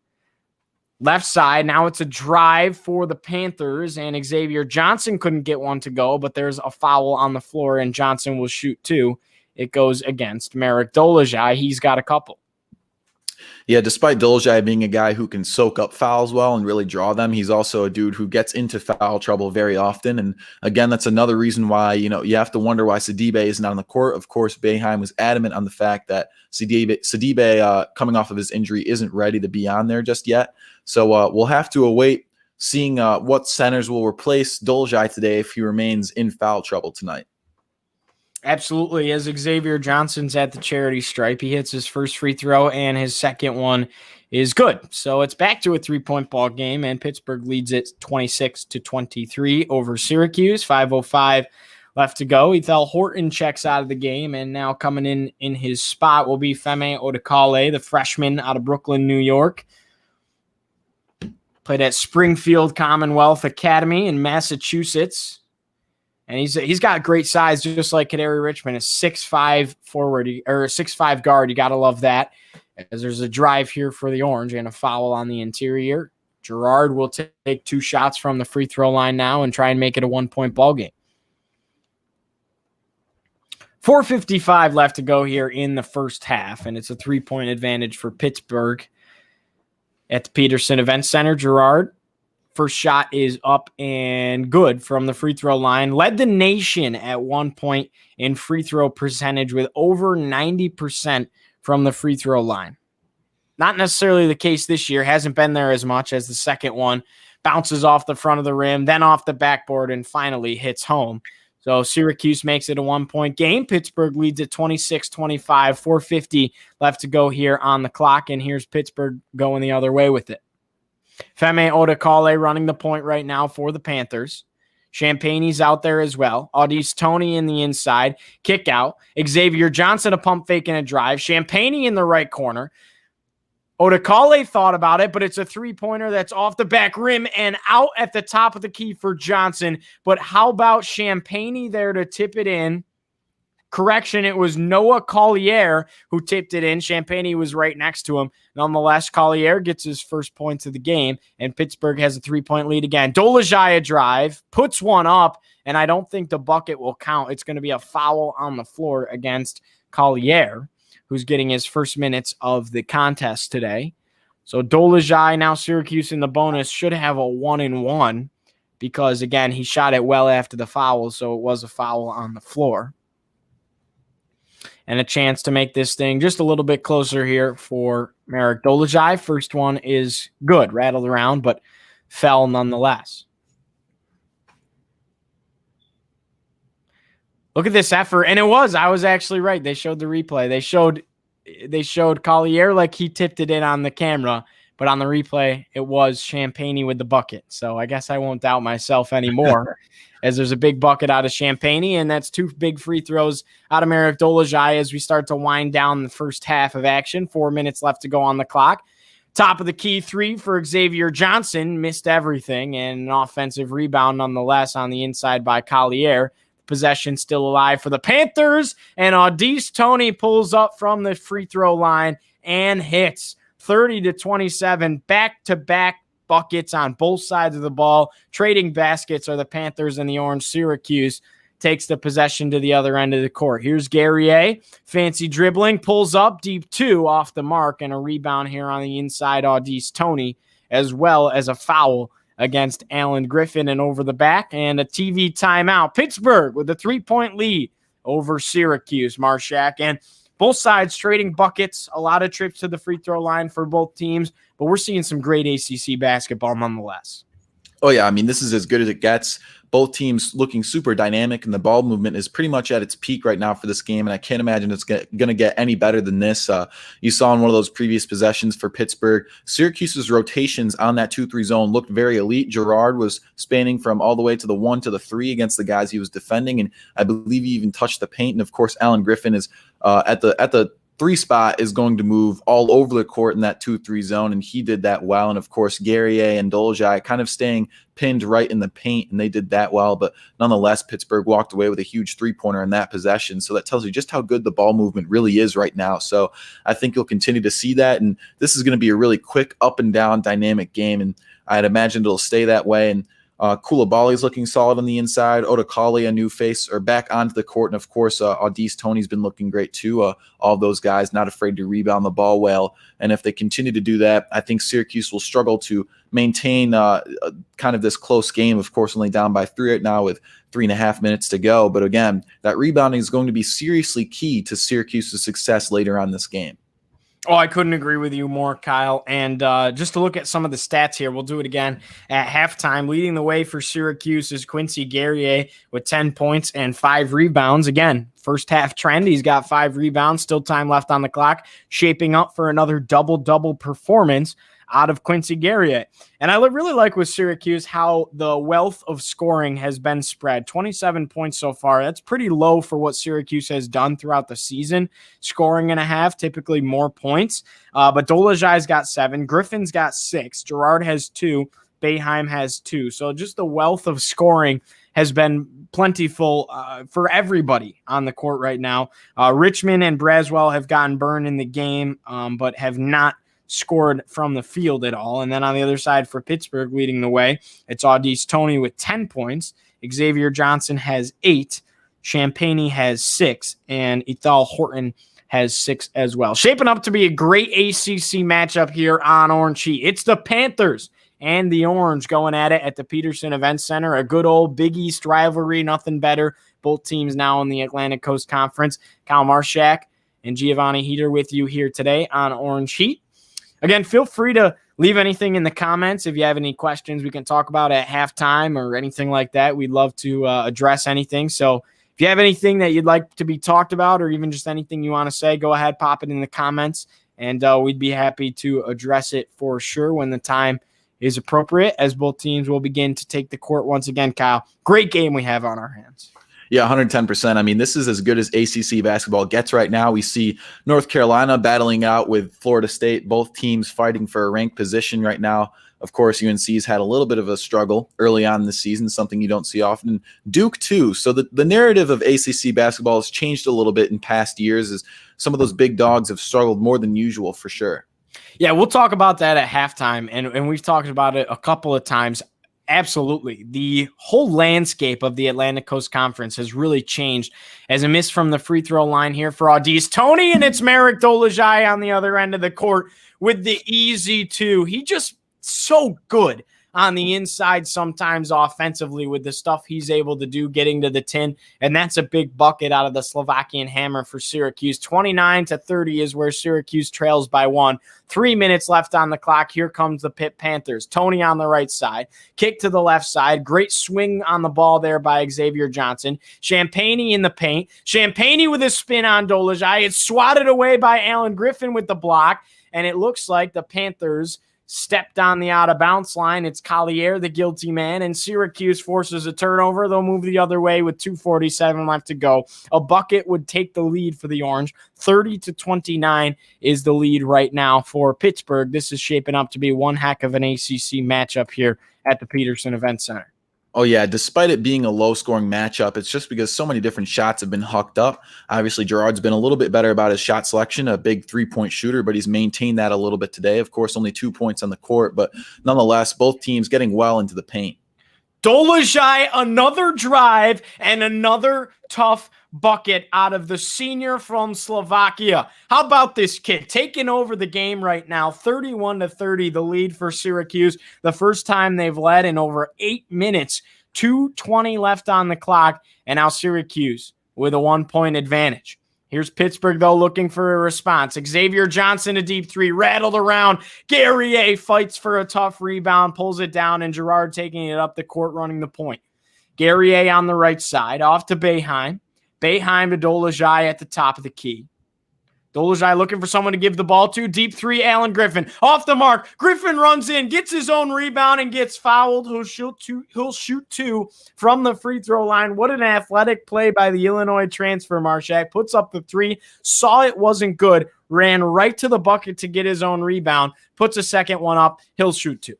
Left side, now it's a drive for the Panthers, and Xavier Johnson couldn't get one to go, but there's a foul on the floor, and Johnson will shoot two. It goes against Marek Dolezaj. He's got a couple. Yeah, despite Dolezaj being a guy who can soak up fouls well and really draw them, he's also a dude who gets into foul trouble very often. And again, that's another reason why, you have to wonder why Sidibe is not on the court. Of course, Boeheim was adamant on the fact that Sidibe coming off of his injury, isn't ready to be on there just yet. So we'll have to await seeing what centers will replace Dolezaj today if he remains in foul trouble tonight. Absolutely. As Xavier Johnson's at the charity stripe, he hits his first free throw, and his second one is good. So it's back to a 3-point ball game, and Pittsburgh leads it 26-23 over Syracuse. 5:05 left to go. Ethel Horton checks out of the game, and now coming in his spot will be Femi Odekale, the freshman out of Brooklyn, New York. Played at Springfield Commonwealth Academy in Massachusetts. And he's got great size, just like Kadari Richmond, a 6'5" forward, or a 6'5" guard. You got to love that. As there's a drive here for the Orange and a foul on the interior. Gerard will take 2 shots from the free throw line now and try and make it a 1-point ball game. 4:55 left to go here in the first half, and it's a 3-point advantage for Pittsburgh at the Peterson Event Center. Gerard, first shot is up and good from the free throw line. Led the nation at one point in free throw percentage with over 90% from the free throw line. Not necessarily the case this year. Hasn't been there as much as the second one. Bounces off the front of the rim, then off the backboard, and finally hits home. So Syracuse makes it a 1-point game. Pittsburgh leads at 26-25. 4:50 left to go here on the clock, and here's Pittsburgh going the other way with it. Femi Odekale running the point right now for the Panthers. Champagny's out there as well. Audice Tony in the inside. Kick out. Xavier Johnson a pump fake and a drive. Champagny in the right corner. Odekale thought about it, but it's a 3-pointer that's off the back rim and out at the top of the key for Johnson. But how about Champagny there to tip it in? Correction, it was Noah Collier who tipped it in. Champagny was right next to him. Nonetheless, Collier gets his first points of the game, and Pittsburgh has a 3-point lead again. Dolezaj a drive, puts one up, and I don't think the bucket will count. It's going to be a foul on the floor against Collier, who's getting his first minutes of the contest today. So Dolezaj, now Syracuse in the bonus, should have a 1-and-1 because, again, he shot it well after the foul, so it was a foul on the floor. And a chance to make this thing just a little bit closer here for Marek Dolezaj. First one is good, rattled around, but fell nonetheless. Look at this effort, and it was. I was actually right. They showed the replay. They showed Collier like he tipped it in on the camera, but on the replay, it was Champagny with the bucket. So I guess I won't doubt myself anymore. As there's a big bucket out of Champagny, and that's 2 big free throws out of Marek Dolezaj as we start to wind down the first half of action. 4 minutes left to go on the clock. Top of the key 3 for Xavier Johnson. Missed everything, and an offensive rebound nonetheless on the inside by Collier. Possession still alive for the Panthers, and Audice Tony pulls up from the free throw line and hits. 30-27, back-to-back buckets on both sides of the ball. Trading baskets are the Panthers and the Orange. Syracuse takes the possession to the other end of the court. Here's Guerrier. Fancy dribbling. Pulls up deep 2 off the mark, and a rebound here on the inside. Audice Tony, as well as a foul against Alan Griffin, and over the back, and a TV timeout. Pittsburgh with a 3-point lead over Syracuse. Marchak, and both sides trading buckets, a lot of trips to the free throw line for both teams, but we're seeing some great ACC basketball nonetheless. Oh, yeah. I mean, this is as good as it gets. both teams looking super dynamic, and the ball movement is pretty much at its peak right now for this game, and I can't imagine it's going to get any better than this. You saw in one of those previous possessions for Pittsburgh, Syracuse's rotations on that 2-3 zone looked very elite. Girard was spanning from all the way to the 1 to the 3 against the guys he was defending, and I believe he even touched the paint. And of course, Alan Griffin is at the 3 spot is going to move all over the court in that 2-3 zone, and he did that well. And of course, Guerrier and Dolezaj kind of staying pinned right in the paint, and they did that well. But nonetheless, Pittsburgh walked away with a huge 3-pointer in that possession. So that tells you just how good the ball movement really is right now. So I think you'll continue to see that, and this is going to be a really quick up and down dynamic game, and I'd imagine it'll stay that way. And Koulibaly's looking solid on the inside. Odekale, a new face, are back onto the court. And, of course, Audice Toney's been looking great too. All those guys not afraid to rebound the ball well. And if they continue to do that, I think Syracuse will struggle to maintain kind of this close game. Of course, only down by 3 right now with 3.5 minutes to go. But, again, that rebounding is going to be seriously key to Syracuse's success later on this game. Oh, I couldn't agree with you more, Kyle. And just to look at some of the stats here, we'll do it again at halftime. Leading the way for Syracuse is Quincy Guerrier with 10 points and 5 rebounds. Again, first half trend, he's got 5 rebounds, still time left on the clock, shaping up for another double-double performance out of Quincy Guerrier. And I really like with Syracuse how the wealth of scoring has been spread. 27 points so far. That's pretty low for what Syracuse has done throughout the season. Scoring and a half, typically more points. But Dolezaj's got 7. Griffin's got 6. Girard has 2. Boeheim has 2. So just the wealth of scoring has been plentiful for everybody on the court right now. Richmond and Braswell have gotten burned in the game, but have not scored from the field at all. And then on the other side for Pittsburgh leading the way, it's Audice Toney with 10 points. Xavier Johnson has 8. Champagny has 6. And Ethel Horton has 6 as well. Shaping up to be a great ACC matchup here on Orange Heat. It's the Panthers and the Orange going at it at the Peterson Event Center. A good old Big East rivalry, nothing better. Both teams now in the Atlantic Coast Conference. Kyle Marchak and Giovanni Heater with you here today on Orange Heat. Again, feel free to leave anything in the comments. If you have any questions we can talk about at halftime or anything like that, we'd love to address anything. So if you have anything that you'd like to be talked about or even just anything you want to say, go ahead, pop it in the comments, and we'd be happy to address it for sure when the time is appropriate, as both teams will begin to take the court once again. Kyle, great game we have on our hands. Yeah, 110%. I mean, this is as good as ACC basketball gets right now. We see North Carolina battling out with Florida State, both teams fighting for a ranked position right now. Of course, UNC's had a little bit of a struggle early on in the season, something you don't see often. Duke, too. So the narrative of ACC basketball has changed a little bit in past years as some of those big dogs have struggled more than usual for sure. Yeah, we'll talk about that at halftime, and we've talked about it a couple of times. Absolutely. The whole landscape of the Atlantic Coast Conference has really changed as a miss from the free throw line here for Audice Toney, and it's Marek Dolezaj on the other end of the court with the easy 2. He just so good on the inside sometimes offensively with the stuff he's able to do getting to the tin, and that's a big bucket out of the Slovakian hammer for Syracuse. 29-30 is where Syracuse trails by 1. 3 minutes left on the clock. Here comes the Pitt Panthers. Toney on the right side, kick to the left side. Great swing on the ball there by Xavier Johnson. Champagny in the paint. Champagny with a spin on Dolezaj. It's swatted away by Alan Griffin with the block, and it looks like the Panthers stepped on the out-of-bounds line. It's Collier, the guilty man, and Syracuse forces a turnover. They'll move the other way with 2:47 left to go. A bucket would take the lead for the Orange. 30-29 is the lead right now for Pittsburgh. This is shaping up to be one heck of an ACC matchup here at the Peterson Event Center. Oh, yeah. Despite it being a low-scoring matchup, it's just because so many different shots have been hucked up. Obviously, Girard's been a little bit better about his shot selection, a big three-point shooter, but he's maintained that a little bit today. Of course, only 2 points on the court, but nonetheless, both teams getting well into the paint. Dolezaj, another drive and another tough bucket out of the senior from Slovakia. How about this kid taking over the game right now? 31-30, the lead for Syracuse. The first time they've led in over 8 minutes. 2:20 left on the clock, and now Syracuse with a 1-point advantage. Here's Pittsburgh, though, looking for a response. Xavier Johnson, a deep 3, rattled around. Guerrier fights for a tough rebound, pulls it down, and Girard taking it up the court, running the point. Guerrier on the right side, off to Boeheim. Boeheim to Dolezaj at the top of the key. Dolezaj looking for someone to give the ball to. Deep three, Alan Griffin. Off the mark. Griffin runs in, gets his own rebound, and gets fouled. He'll shoot two from the free throw line. What an athletic play by the Illinois transfer, Marchak. Puts up the three, saw it wasn't good, ran right to the bucket to get his own rebound, puts a second one up. He'll shoot two.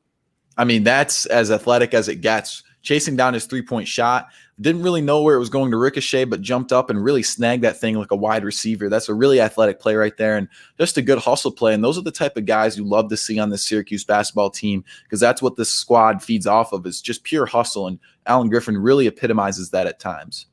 I mean, that's as athletic as it gets. Chasing down his three-point shot. Didn't really know where it was going to ricochet, but jumped up and really snagged that thing like a wide receiver. That's a really athletic play right there, and just a good hustle play. And those are the type of guys you love to see on this Syracuse basketball team, because that's what this squad feeds off of, is just pure hustle. And Alan Griffin really epitomizes that at times.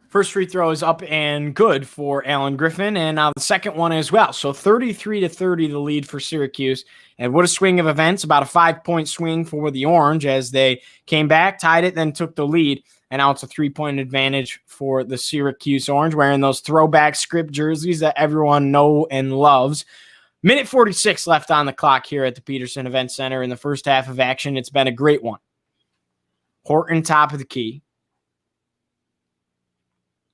First free throw is up and good for Alan Griffin, and now the second one as well. So 33-30, the lead for Syracuse. And what a swing of events, about a 5-point swing for the Orange as they came back, tied it, then took the lead. And now it's a 3-point advantage for the Syracuse Orange, wearing those throwback script jerseys that everyone knows and loves. Minute 46 left on the clock here at the Peterson Event Center in the first half of action. It's been a great one. Horton top of the key.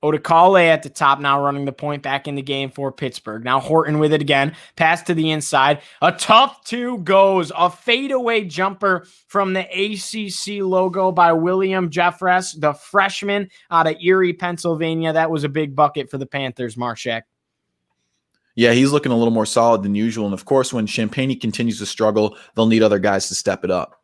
Odekale at the top, now running the point back in the game for Pittsburgh. Now Horton with it again. Pass to the inside. A tough two goes. A fadeaway jumper from the ACC logo by William Jeffress, the freshman out of Erie, Pennsylvania. That was a big bucket for the Panthers, Marchak. Yeah, he's looking a little more solid than usual. And, of course, when Champagne continues to struggle, they'll need other guys to step it up.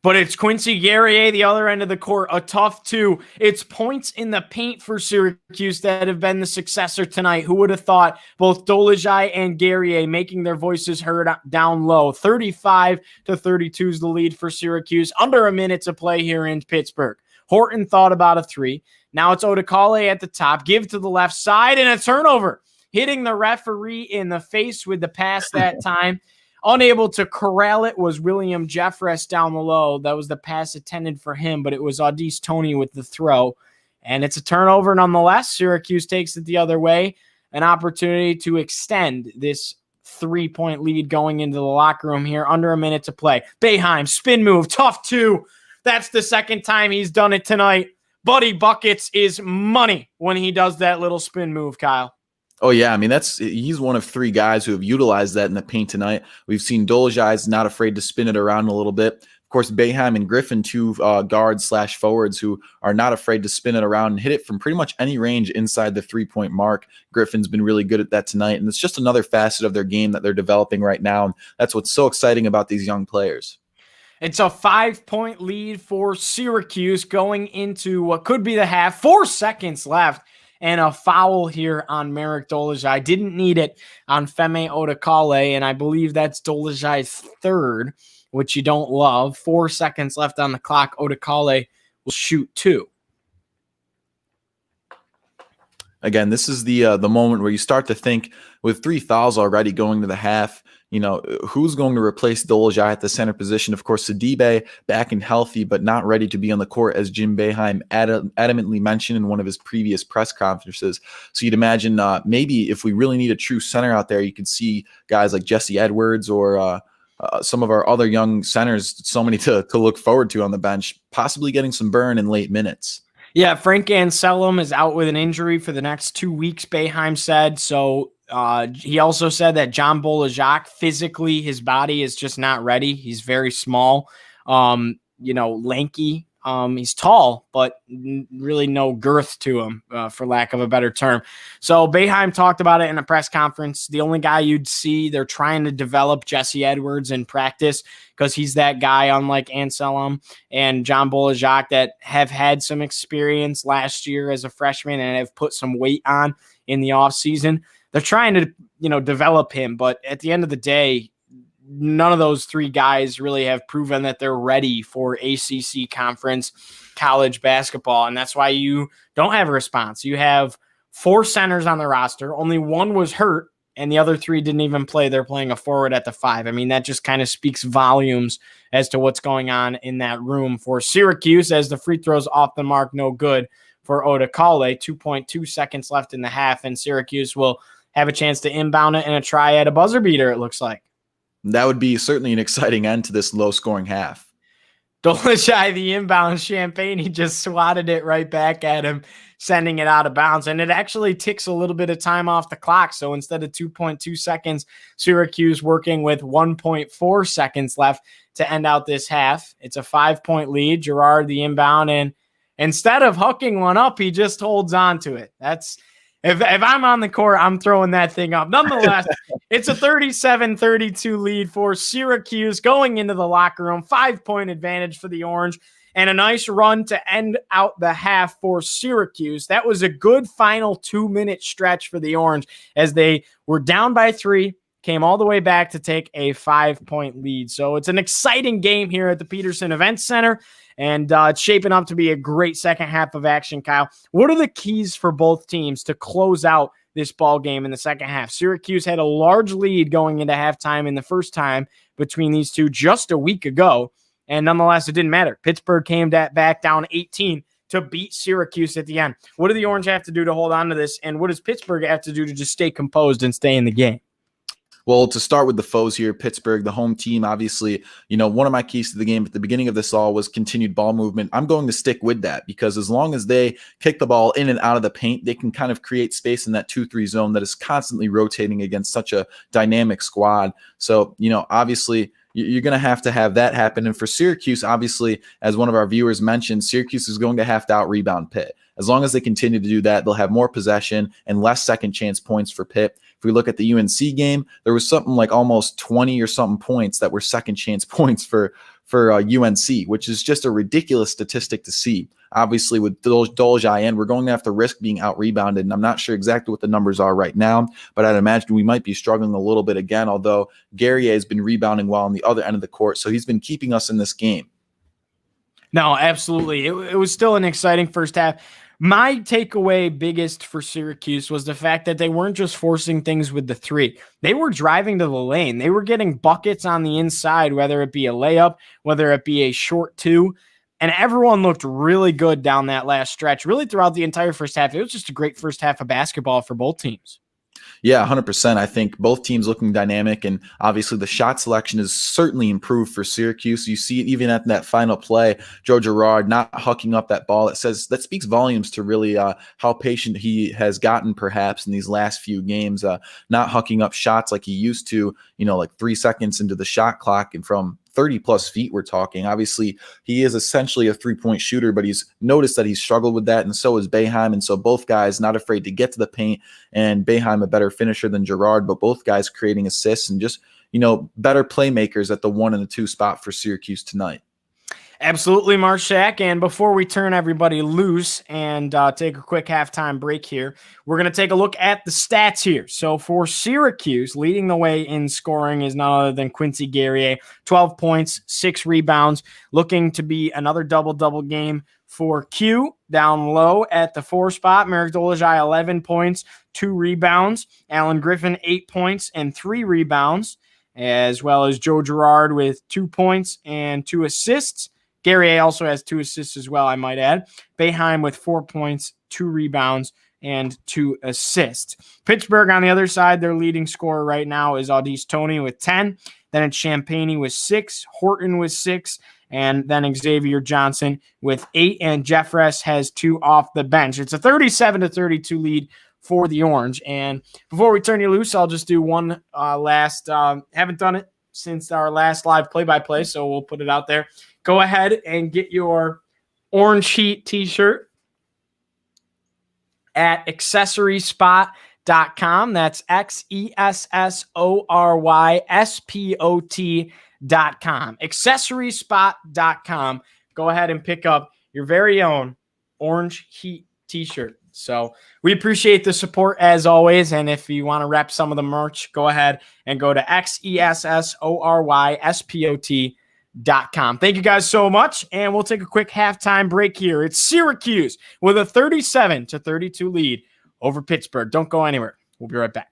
But it's Quincy Guerrier, the other end of the court, a tough two. It's points in the paint for Syracuse that have been the successor tonight. Who would have thought both Dolezaj and Guerrier making their voices heard down low? 35-32 is the lead for Syracuse. Under a minute to play here in Pittsburgh. Horton thought about a three. Now it's Odekale at the top. Give to the left side and a turnover. Hitting the referee in the face with the pass that time. Unable to corral it was William Jeffress down the low. That was the pass intended for him, but it was Audis Toney with the throw. And it's a turnover nonetheless. Syracuse takes it the other way. An opportunity to extend this 3-point lead going into the locker room here. Under a minute to play. Boeheim, spin move, tough two. That's the second time he's done it tonight. Buddy Buckets is money when he does that little spin move, Kyle. Oh, yeah. I mean, he's one of three guys who have utilized that in the paint tonight. We've seen Dolezaj not afraid to spin it around a little bit. Of course, Boeheim and Griffin, two guards/forwards who are not afraid to spin it around and hit it from pretty much any range inside the 3-point mark. Griffin's been really good at that tonight, and it's just another facet of their game that they're developing right now, and that's what's so exciting about these young players. It's a 5-point lead for Syracuse going into what could be the half. 4 seconds left. And a foul here on Merrick Dolezaj. Didn't need it on Femi Odekale, and I believe that's Dolezaj's third, which you don't love. 4 seconds left on the clock. Odekale will shoot two. Again, this is the moment where you start to think, with 3 fouls already going to the half, who's going to replace Dolezaj at the center position? Of course, Sidibe back and healthy, but not ready to be on the court, as Jim Boeheim adamantly mentioned in one of his previous press conferences. So you'd imagine maybe if we really need a true center out there, you could see guys like Jesse Edwards or some of our other young centers, so many to look forward to on the bench, possibly getting some burn in late minutes. Yeah, Frank Anselm is out with an injury for the next 2 weeks, Boeheim said. So he also said that John Bolajak, physically, his body is just not ready. He's very small, lanky. He's tall, but really no girth to him, for lack of a better term. So Boeheim talked about it in a press conference. The only guy you'd see, they're trying to develop Jesse Edwards in practice because he's that guy, unlike Anselm and John Bolajak, that have had some experience last year as a freshman and have put some weight on in the offseason. They're trying to, develop him, but at the end of the day, none of those three guys really have proven that they're ready for ACC conference college basketball, and that's why you don't have a response. You have 4 centers on the roster. Only one was hurt, and the other 3 didn't even play. They're playing a forward at the 5. I mean, that just kind of speaks volumes as to what's going on in that room for Syracuse, as the free throws off the mark, no good for Odekale. 2.2 seconds left in the half, and Syracuse will have a chance to inbound it and a try at a buzzer beater, it looks like. That would be certainly an exciting end to this low-scoring half. Dolishai, the inbound champagne, he just swatted it right back at him, sending it out of bounds. And it actually ticks a little bit of time off the clock. So instead of 2.2 seconds, Syracuse working with 1.4 seconds left to end out this half. It's a 5-point lead. Girard, the inbound, and instead of hooking one up, he just holds on to it. That's if I'm on the court, I'm throwing that thing up. Nonetheless, it's a 37-32 lead for Syracuse going into the locker room. 5-point advantage for the Orange and a nice run to end out the half for Syracuse. That was a good final 2-minute stretch for the Orange as they were down by 3, came all the way back to take a 5-point lead. So it's an exciting game here at the Peterson Events Center. And it's shaping up to be a great second half of action, Kyle. What are the keys for both teams to close out this ball game in the second half? Syracuse had a large lead going into halftime in the first time between these two just a week ago, and nonetheless, it didn't matter. Pittsburgh came back down 18 to beat Syracuse at the end. What do the Orange have to do to hold on to this, and what does Pittsburgh have to do to just stay composed and stay in the game? Well, to start with the foes here, Pittsburgh, the home team, obviously, one of my keys to the game at the beginning of this all was continued ball movement. I'm going to stick with that because as long as they kick the ball in and out of the paint, they can kind of create space in that 2-3 zone that is constantly rotating against such a dynamic squad. So, obviously, you're going to have that happen. And for Syracuse, obviously, as one of our viewers mentioned, Syracuse is going to have to out-rebound Pitt. As long as they continue to do that, they'll have more possession and less second chance points for Pitt. If we look at the UNC game, there was something like almost 20 or something points that were second chance points for UNC, which is just a ridiculous statistic to see. Obviously, with Dolishai in, we're going to have to risk being out-rebounded, and I'm not sure exactly what the numbers are right now, but I'd imagine we might be struggling a little bit again, although Guerrier has been rebounding well on the other end of the court, so he's been keeping us in this game. No, absolutely. It was still an exciting first half. My takeaway biggest for Syracuse was the fact that they weren't just forcing things with the 3. They were driving to the lane. They were getting buckets on the inside, whether it be a layup, whether it be a short 2. And everyone looked really good down that last stretch, really throughout the entire first half. It was just a great first half of basketball for both teams. Yeah, 100%. I think both teams looking dynamic, and obviously the shot selection is certainly improved for Syracuse. You see it even at that final play, Joe Girard not hucking up that ball. That speaks volumes to really how patient he has gotten perhaps in these last few games, not hucking up shots like he used to, like 3 seconds into the shot clock and from 30 plus feet we're talking. Obviously, he is essentially a 3-point shooter, but he's noticed that he's struggled with that, and so is Boeheim. And so both guys not afraid to get to the paint, and Boeheim a better finisher than Girard, but both guys creating assists and just, better playmakers at the 1 and the 2 spot for Syracuse tonight. Absolutely, Marchak. And before we turn everybody loose and take a quick halftime break here, we're going to take a look at the stats here. So for Syracuse, leading the way in scoring is none other than Quincy Guerrier, 12 points, 6 rebounds, looking to be another double-double game for Q. Down low at the 4 spot, Marek Dolishai, 11 points, 2 rebounds. Alan Griffin, 8 points and 3 rebounds, as well as Joe Girard with 2 points and 2 assists. Guerrier also has 2 assists as well, I might add. Boeheim with 4 points, 2 rebounds, and 2 assists. Pittsburgh on the other side, their leading scorer right now is Audice Toney with 10. Then it's Champagny with 6, Horton with 6, and then Xavier Johnson with 8, and Jeffress has 2 off the bench. It's a 37-32 lead for the Orange. And before we turn you loose, I'll just do one last, haven't done it since our last live play-by-play, so we'll put it out there. Go ahead and get your Orange Heat t-shirt at accessoryspot.com. That's XESSORYSPOT.com. Accessoryspot.com. Go ahead and pick up your very own Orange Heat t-shirt. So we appreciate the support as always. And if you want to rep some of the merch, go ahead and go to XESSORYSPOT.com. Thank you guys so much, and we'll take a quick halftime break here. It's Syracuse with a 37-32 lead over Pittsburgh. Don't go anywhere. We'll be right back.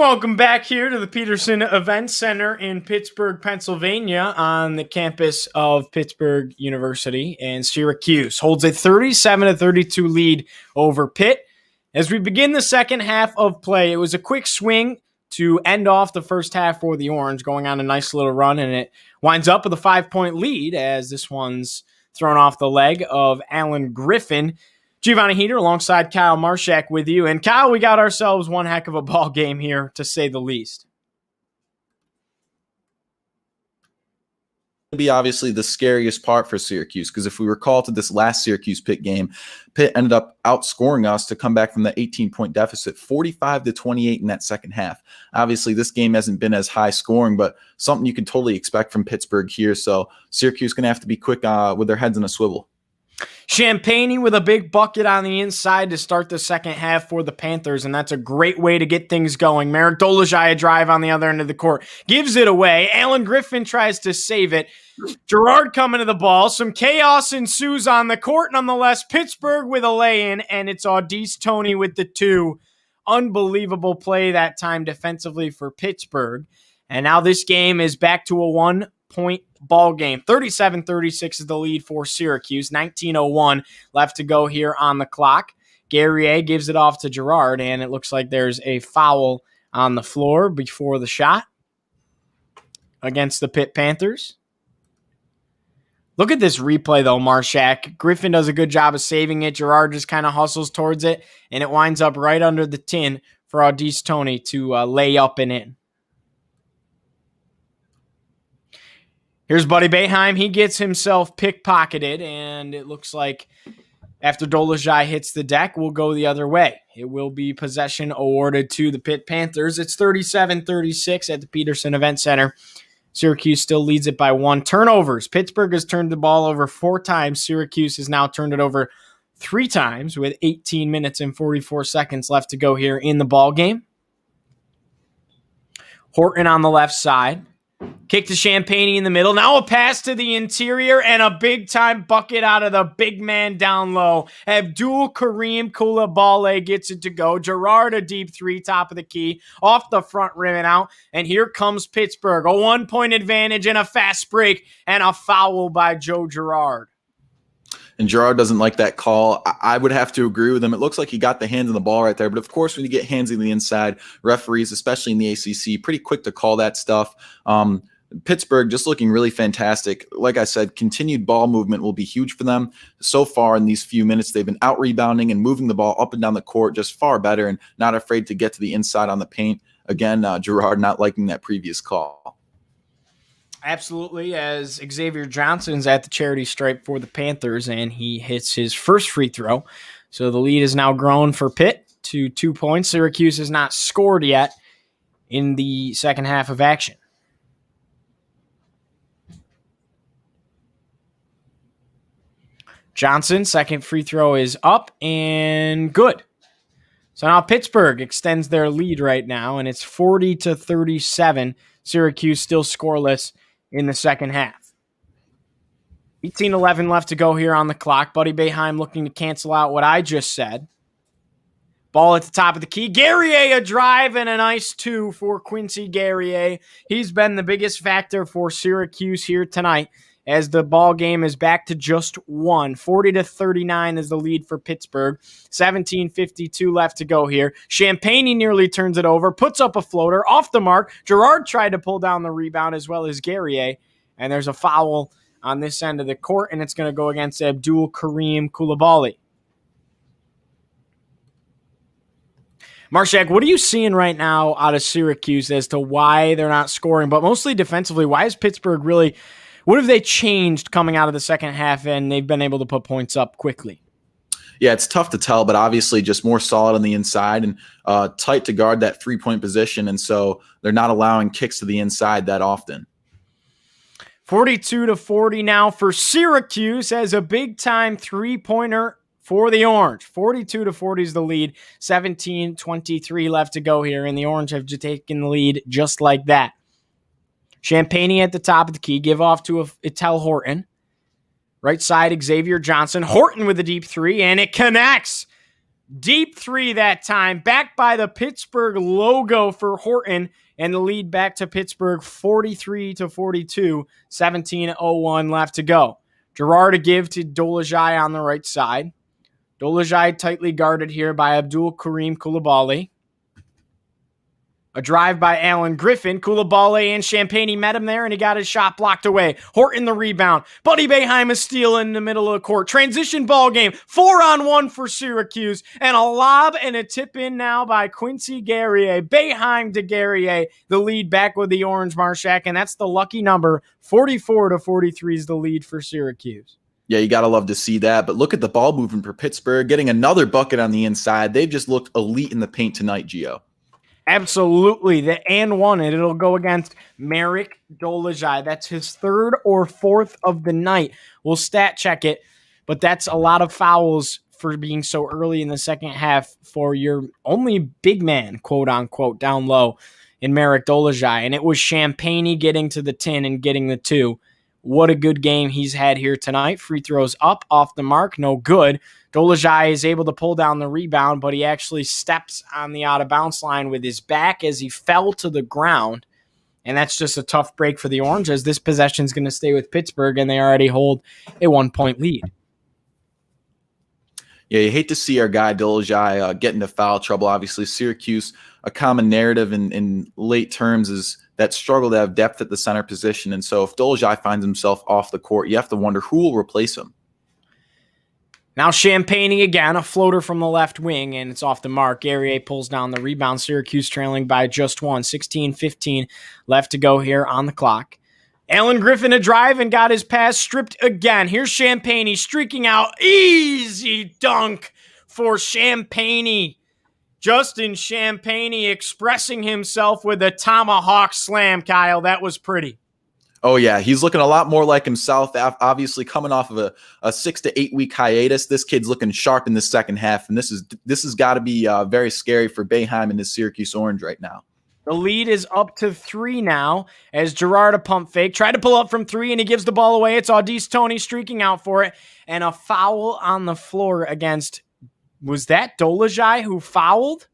welcome back here to the Peterson Event Center in Pittsburgh, Pennsylvania, on the campus of Pittsburgh University. And Syracuse holds a 37-32 lead over Pitt. As we begin the second half of play, it was a quick swing to end off the first half for the Orange, going on a nice little run, and it winds up with a 5-point lead as this one's thrown off the leg of Alan Griffin. Giovanni Heater alongside Kyle Marchak with you. And Kyle, we got ourselves one heck of a ball game here, to say the least. Be obviously the scariest part for Syracuse, because if we recall to this last Syracuse-Pitt game, Pitt ended up outscoring us to come back from the 18-point deficit 45-28 in that second half. Obviously, this game hasn't been as high scoring, but something you can totally expect from Pittsburgh here. So Syracuse going to have to be quick with their heads in a swivel. Champagne with a big bucket on the inside to start the second half for the Panthers, and that's a great way to get things going. Merrick Dolezaj, a drive on the other end of the court, gives it away. Alan Griffin tries to save it. Girard coming to the ball. Some chaos ensues on the court. Nonetheless, Pittsburgh with a lay-in, and it's Audice Toney with the two. Unbelievable play that time defensively for Pittsburgh. And now this game is back to a one-point ball game. 37-36 is the lead for Syracuse. 19:01 left to go here on the clock. Guerrier gives it off to Girard, and it looks like there's a foul on the floor before the shot against the Pitt Panthers. Look at this replay, though, Marchak. Griffin does a good job of saving it. Girard just kind of hustles towards it, and it winds up right under the tin for Audice Toney to lay up and in. Here's Buddy Boeheim. He gets himself pickpocketed, and it looks like after Dolezaj hits the deck, we'll go the other way. It will be possession awarded to the Pitt Panthers. It's 37-36 at the Peterson Event Center. Syracuse still leads it by 1. Turnovers. Pittsburgh has turned the ball over 4 times. Syracuse has now turned it over 3 times with 18 minutes and 44 seconds left to go here in the ball game. Horton on the left side. Kick to Champagne in the middle. Now a pass to the interior and a big-time bucket out of the big man down low. Abdul Kareem Koulibaly gets it to go. Girard a deep 3, top of the key, off the front rim and out. And here comes Pittsburgh. A 1-point advantage and a fast break and a foul by Joe Girard. And Girard doesn't like that call. I would have to agree with him. It looks like he got the hands on the ball right there. But, of course, when you get hands on the inside, referees, especially in the ACC, pretty quick to call that stuff. Pittsburgh just looking really fantastic. Like I said, continued ball movement will be huge for them. So far in these few minutes, they've been out-rebounding and moving the ball up and down the court just far better and not afraid to get to the inside on the paint. Again, Girard not liking that previous call. Absolutely, as Xavier Johnson's at the charity stripe for the Panthers, and he hits his first free throw. So the lead is now grown for Pitt to 2 points. Syracuse has not scored yet in the second half of action. Johnson, second free throw is up and good. So now Pittsburgh extends their lead right now, and it's 40-37. Syracuse still scoreless in the second half. 18:11 left to go here on the clock. Buddy Boeheim looking to cancel out what I just said. Ball at the top of the key. Guerrier a drive and a nice 2 for Quincy Guerrier. He's been the biggest factor for Syracuse here tonight as the ball game is back to just 1. 40-39 is the lead for Pittsburgh. 17:52 left to go here. Champagne nearly turns it over, puts up a floater off the mark. Girard tried to pull down the rebound as well as Guerrier, and there's a foul on this end of the court, and it's going to go against Abdul Kareem Koulibaly. Marchak, what are you seeing right now out of Syracuse as to why they're not scoring, but mostly defensively? Why is Pittsburgh really... What have they changed coming out of the second half and they've been able to put points up quickly? Yeah, it's tough to tell, but obviously just more solid on the inside and tight to guard that three-point position, and so they're not allowing kicks to the inside that often. 42-40 now for Syracuse as a big-time three-pointer for the Orange. 42-40 is the lead. 17:23 left to go here, and the Orange have just taken the lead just like that. Champagne at the top of the key. Give off to Itel Horton. Right side, Xavier Johnson. Horton with a deep 3, and it connects. Deep three that time, backed by the Pittsburgh logo for Horton, and the lead back to Pittsburgh 43-42, 17:01 left to go. Girard to give to Dolajai on the right side. Dolajai tightly guarded here by Abdul Karim Koulibaly. A drive by Alan Griffin. Koulibaly and Champagne met him there, and he got his shot blocked away. Horton the rebound. Buddy Boeheim is stealing in the middle of the court. Transition ball game. 4-on-1 for Syracuse. And a lob and a tip in now by Quincy Guerrier. Boeheim to Guerrier. The lead back with the orange Marchak, and that's the lucky number. 44-43 is the lead for Syracuse. Yeah, you got to love to see that. But look at the ball movement for Pittsburgh, getting another bucket on the inside. They've just looked elite in the paint tonight, Gio. Absolutely. The and one, and it'll go against Merrick Dolajai. That's his third or fourth of the night. We'll stat check it, but that's a lot of fouls for being so early in the second half for your only big man, quote unquote, down low in Merrick Dolajai. And it was Champagne getting to the 10 and getting the 2. What a good game he's had here tonight. Free throws up, off the mark, no good. Dolajai is able to pull down the rebound, but he actually steps on the out-of-bounds line with his back as he fell to the ground. And that's just a tough break for the Orange, as this possession is going to stay with Pittsburgh, and they already hold a 1-point lead. Yeah, you hate to see our guy Dolajai get into foul trouble. Obviously, Syracuse, a common narrative in late terms is that struggle to have depth at the center position. And so if Dolajai finds himself off the court, you have to wonder who will replace him. Now Champagne again, a floater from the left wing, and it's off the mark. Guerrier pulls down the rebound. Syracuse trailing by just one. 16-15 left to go here on the clock. Alan Griffin a drive and got his pass stripped again. Here's Champagne streaking out. Easy dunk for Champagne. Justin Champagne expressing himself with a tomahawk slam, Kyle. That was pretty. Oh, yeah. He's looking a lot more like himself, obviously coming off of a 6 to 8 week hiatus. This kid's looking sharp in the second half, and this has got to be very scary for Boeheim and his Syracuse Orange right now. The lead is up to 3 now as Girard a pump fake. Tried to pull up from 3, and he gives the ball away. It's Audice Tony streaking out for it, and a foul on the floor against, was that Dolajai who fouled?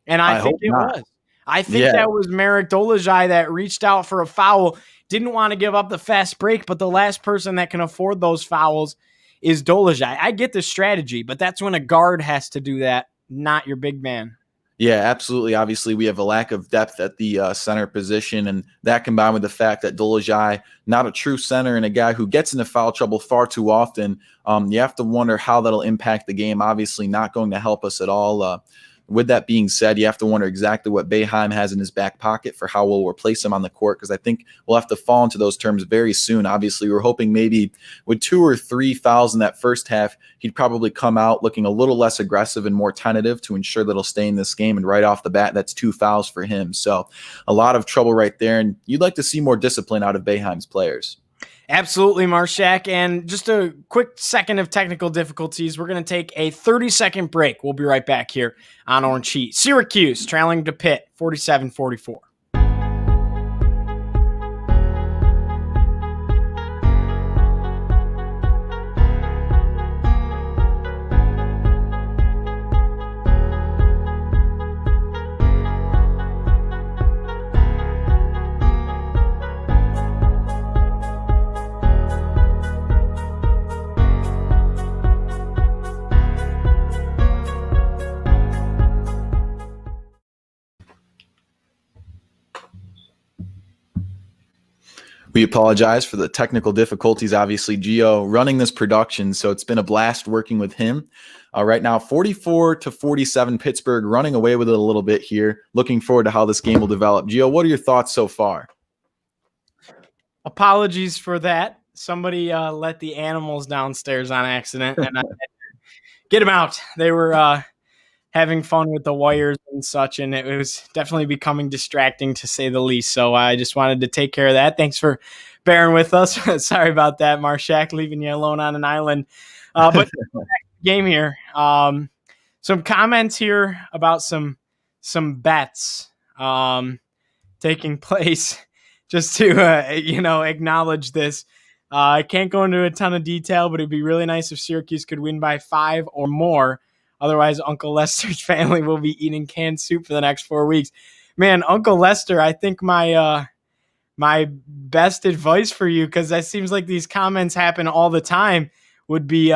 And I think it was. I think that was Merrick Dolajai that reached out for a foul, didn't want to give up the fast break, but the last person that can afford those fouls is Dolajai. I get the strategy, but that's when a guard has to do that, not your big man. Yeah, absolutely. Obviously, we have a lack of depth at the center position, and that combined with the fact that Dolajai, not a true center and a guy who gets into foul trouble far too often, you have to wonder how that'll impact the game. Obviously, not going to help us at all. With that being said, you have to wonder exactly what Boeheim has in his back pocket for how we'll replace him on the court, because I think we'll have to fall into those terms very soon. Obviously, we're hoping maybe with 2 or 3 fouls in that first half, he'd probably come out looking a little less aggressive and more tentative to ensure that he'll stay in this game. And right off the bat, that's 2 fouls for him. So a lot of trouble right there. And you'd like to see more discipline out of Boeheim's players. Absolutely, Marchak. And just a quick second of technical difficulties. We're going to take a 30-second break. We'll be right back here on Orange Heat. Syracuse trailing to Pitt, 47-44. We apologize for the technical difficulties. Obviously, Gio running this production, so it's been a blast working with him. Right now, 44-47, Pittsburgh running away with it a little bit here. Looking forward to how this game will develop. Gio, what are your thoughts so far? Apologies for that. Somebody let the animals downstairs on accident, and I had to get them out. They were having fun with the wires and such, and it was definitely becoming distracting to say the least. So I just wanted to take care of that. Thanks for bearing with us. Sorry about that, Marchak, leaving you alone on an island. But game here. Some comments here about some bets taking place. Just to acknowledge this. I can't go into a ton of detail, but it'd be really nice if Syracuse could win by 5 or more. Otherwise, Uncle Lester's family will be eating canned soup for the next 4 weeks. Man, Uncle Lester, I think my best advice for you, because that seems like these comments happen all the time, would be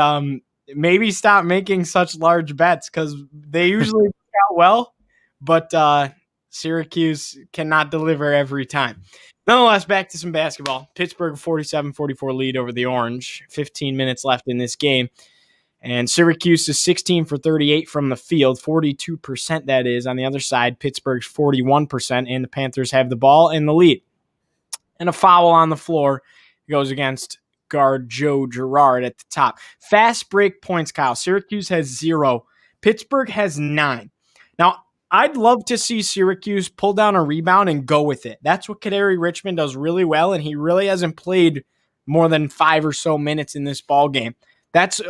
maybe stop making such large bets, because they usually work out well, but Syracuse cannot deliver every time. Nonetheless, back to some basketball. Pittsburgh 47-44 lead over the Orange. 15 minutes left in this game. And Syracuse is 16 for 38 from the field, 42% that is. On the other side, Pittsburgh's 41%, and the Panthers have the ball in the lead. And a foul on the floor goes against guard Joe Girard at the top. Fast break points, Kyle. Syracuse has 0. Pittsburgh has 9. Now, I'd love to see Syracuse pull down a rebound and go with it. That's what Kadary Richmond does really well, and he really hasn't played more than 5 or so minutes in this ball game. That's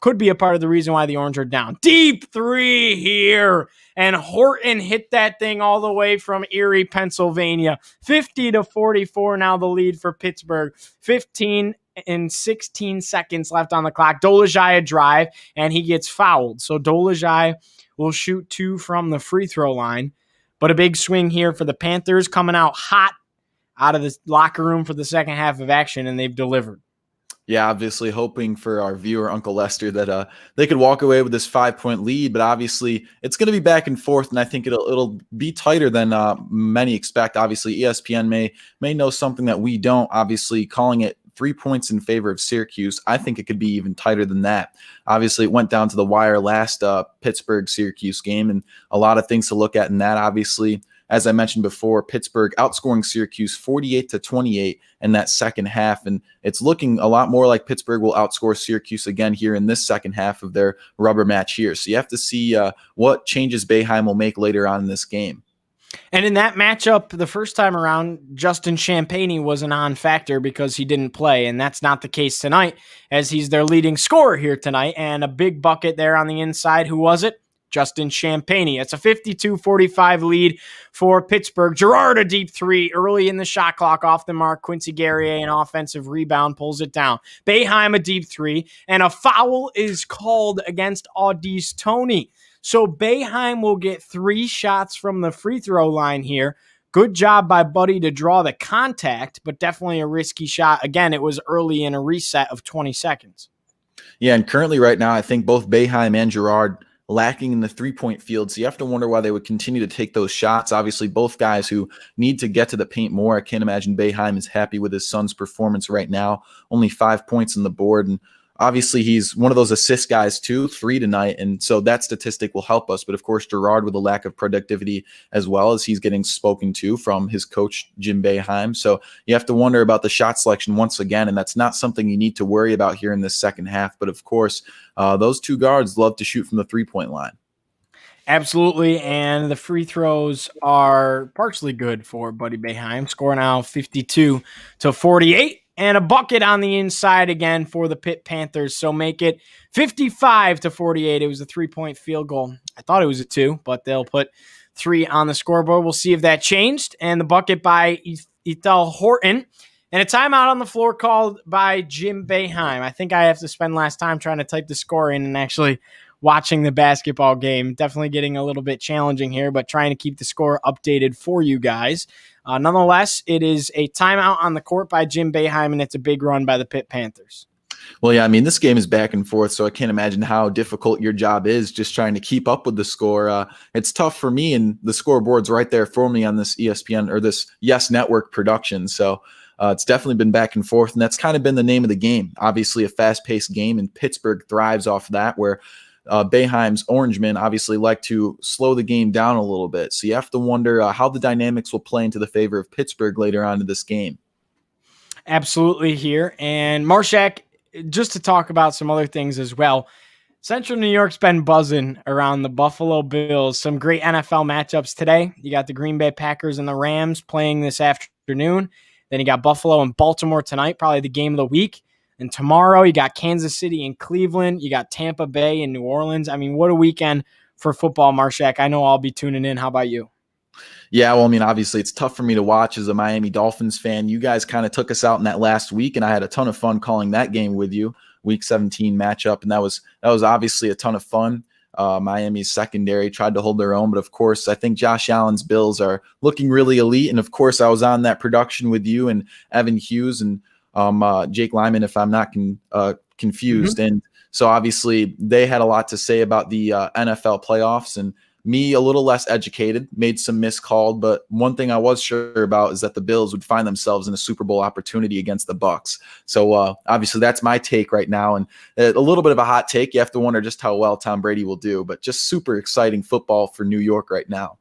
could be a part of the reason why the Orange are down. Deep three here, and Horton hit that thing all the way from Erie, Pennsylvania. 50-44 now the lead for Pittsburgh. 15 and 16 seconds left on the clock. Dolezaj a drive, and he gets fouled. So Dolezaj will shoot 2 from the free throw line. But a big swing here for the Panthers, coming out hot out of the locker room for the second half of action, and they've delivered. Yeah, obviously hoping for our viewer, Uncle Lester, that they could walk away with this 5-point lead. But obviously, it's going to be back and forth, and I think it'll be tighter than many expect. Obviously, ESPN may know something that we don't. Obviously, calling it 3 points in favor of Syracuse. I think it could be even tighter than that. Obviously, it went down to the wire last Pittsburgh-Syracuse game, and a lot of things to look at in that. Obviously, as I mentioned before, Pittsburgh outscoring Syracuse 48-28 in that second half, and it's looking a lot more like Pittsburgh will outscore Syracuse again here in this second half of their rubber match here. So you have to see what changes Boeheim will make later on in this game. And in that matchup, the first time around, Justin Champagnie was a non-factor because he didn't play, and that's not the case tonight, as he's their leading scorer here tonight, and a big bucket there on the inside. Who was it? Justin Champagnie. It's a 52-45 lead for Pittsburgh. Girard a deep three early in the shot clock off the mark. Quincy Guerrier, an offensive rebound, pulls it down. Boeheim a deep three, and a foul is called against Au'Diese Toney. So Boeheim will get 3 shots from the free throw line here. Good job by Buddy to draw the contact, but definitely a risky shot. Again, it was early in a reset of 20 seconds. Yeah, and currently right now, I think both Boeheim and Girard lacking in the three-point field. So you have to wonder why they would continue to take those shots. Obviously, both guys who need to get to the paint more. I can't imagine Boeheim is happy with his son's performance right now. Only 5 points on the board. And obviously, he's one of those assist guys too, 3 tonight. And so that statistic will help us. But of course, Girard with a lack of productivity as well, as he's getting spoken to from his coach, Jim Boeheim. So you have to wonder about the shot selection once again. And that's not something you need to worry about here in this second half. But of course, those 2 guards love to shoot from the 3-point line. Absolutely, and the free throws are partially good for Buddy Boeheim. Score now 52-48, and a bucket on the inside again for the Pitt Panthers. So make it 55-48. It was a 3-point field goal. I thought it was a 2, but they'll put 3 on the scoreboard. We'll see if that changed. And the bucket by Ethel Horton. And a timeout on the floor called by Jim Boeheim. I think I have to spend last time trying to type the score in and actually watching the basketball game. Definitely getting a little bit challenging here, but trying to keep the score updated for you guys. Nonetheless, it is a timeout on the court by Jim Boeheim, and it's a big run by the Pitt Panthers. Well, yeah, I mean, this game is back and forth, so I can't imagine how difficult your job is just trying to keep up with the score. It's tough for me, and the scoreboard's right there for me on this ESPN or this Yes Network production. So it's definitely been back and forth, and that's kind of been the name of the game. Obviously, a fast-paced game, and Pittsburgh thrives off of that, where Boeheim's Orangemen obviously like to slow the game down a little bit. So you have to wonder how the dynamics will play into the favor of Pittsburgh later on in this game. Absolutely here. And Marchak, just to talk about some other things as well, Central New York's been buzzing around the Buffalo Bills. Some great NFL matchups today. You got the Green Bay Packers and the Rams playing this afternoon. Then you got Buffalo and Baltimore tonight, probably the game of the week. And tomorrow you got Kansas City and Cleveland. You got Tampa Bay and New Orleans. I mean, what a weekend for football, Marchak. I know I'll be tuning in. How about you? Yeah, well, I mean, obviously it's tough for me to watch as a Miami Dolphins fan. You guys kind of took us out in that last week, and I had a ton of fun calling that game with you, Week 17 matchup, and that was obviously a ton of fun. Miami's secondary tried to hold their own, but of course, I think Josh Allen's Bills are looking really elite. And of course, I was on that production with you and Evan Hughes and Jake Lyman, if I'm not confused. And so obviously, they had a lot to say about the NFL playoffs, and me, a little less educated, made some miscalled, but one thing I was sure about is that the Bills would find themselves in a Super Bowl opportunity against the Bucs. So obviously that's my take right now, and a little bit of a hot take. You have to wonder just how well Tom Brady will do, but just super exciting football for New York right now.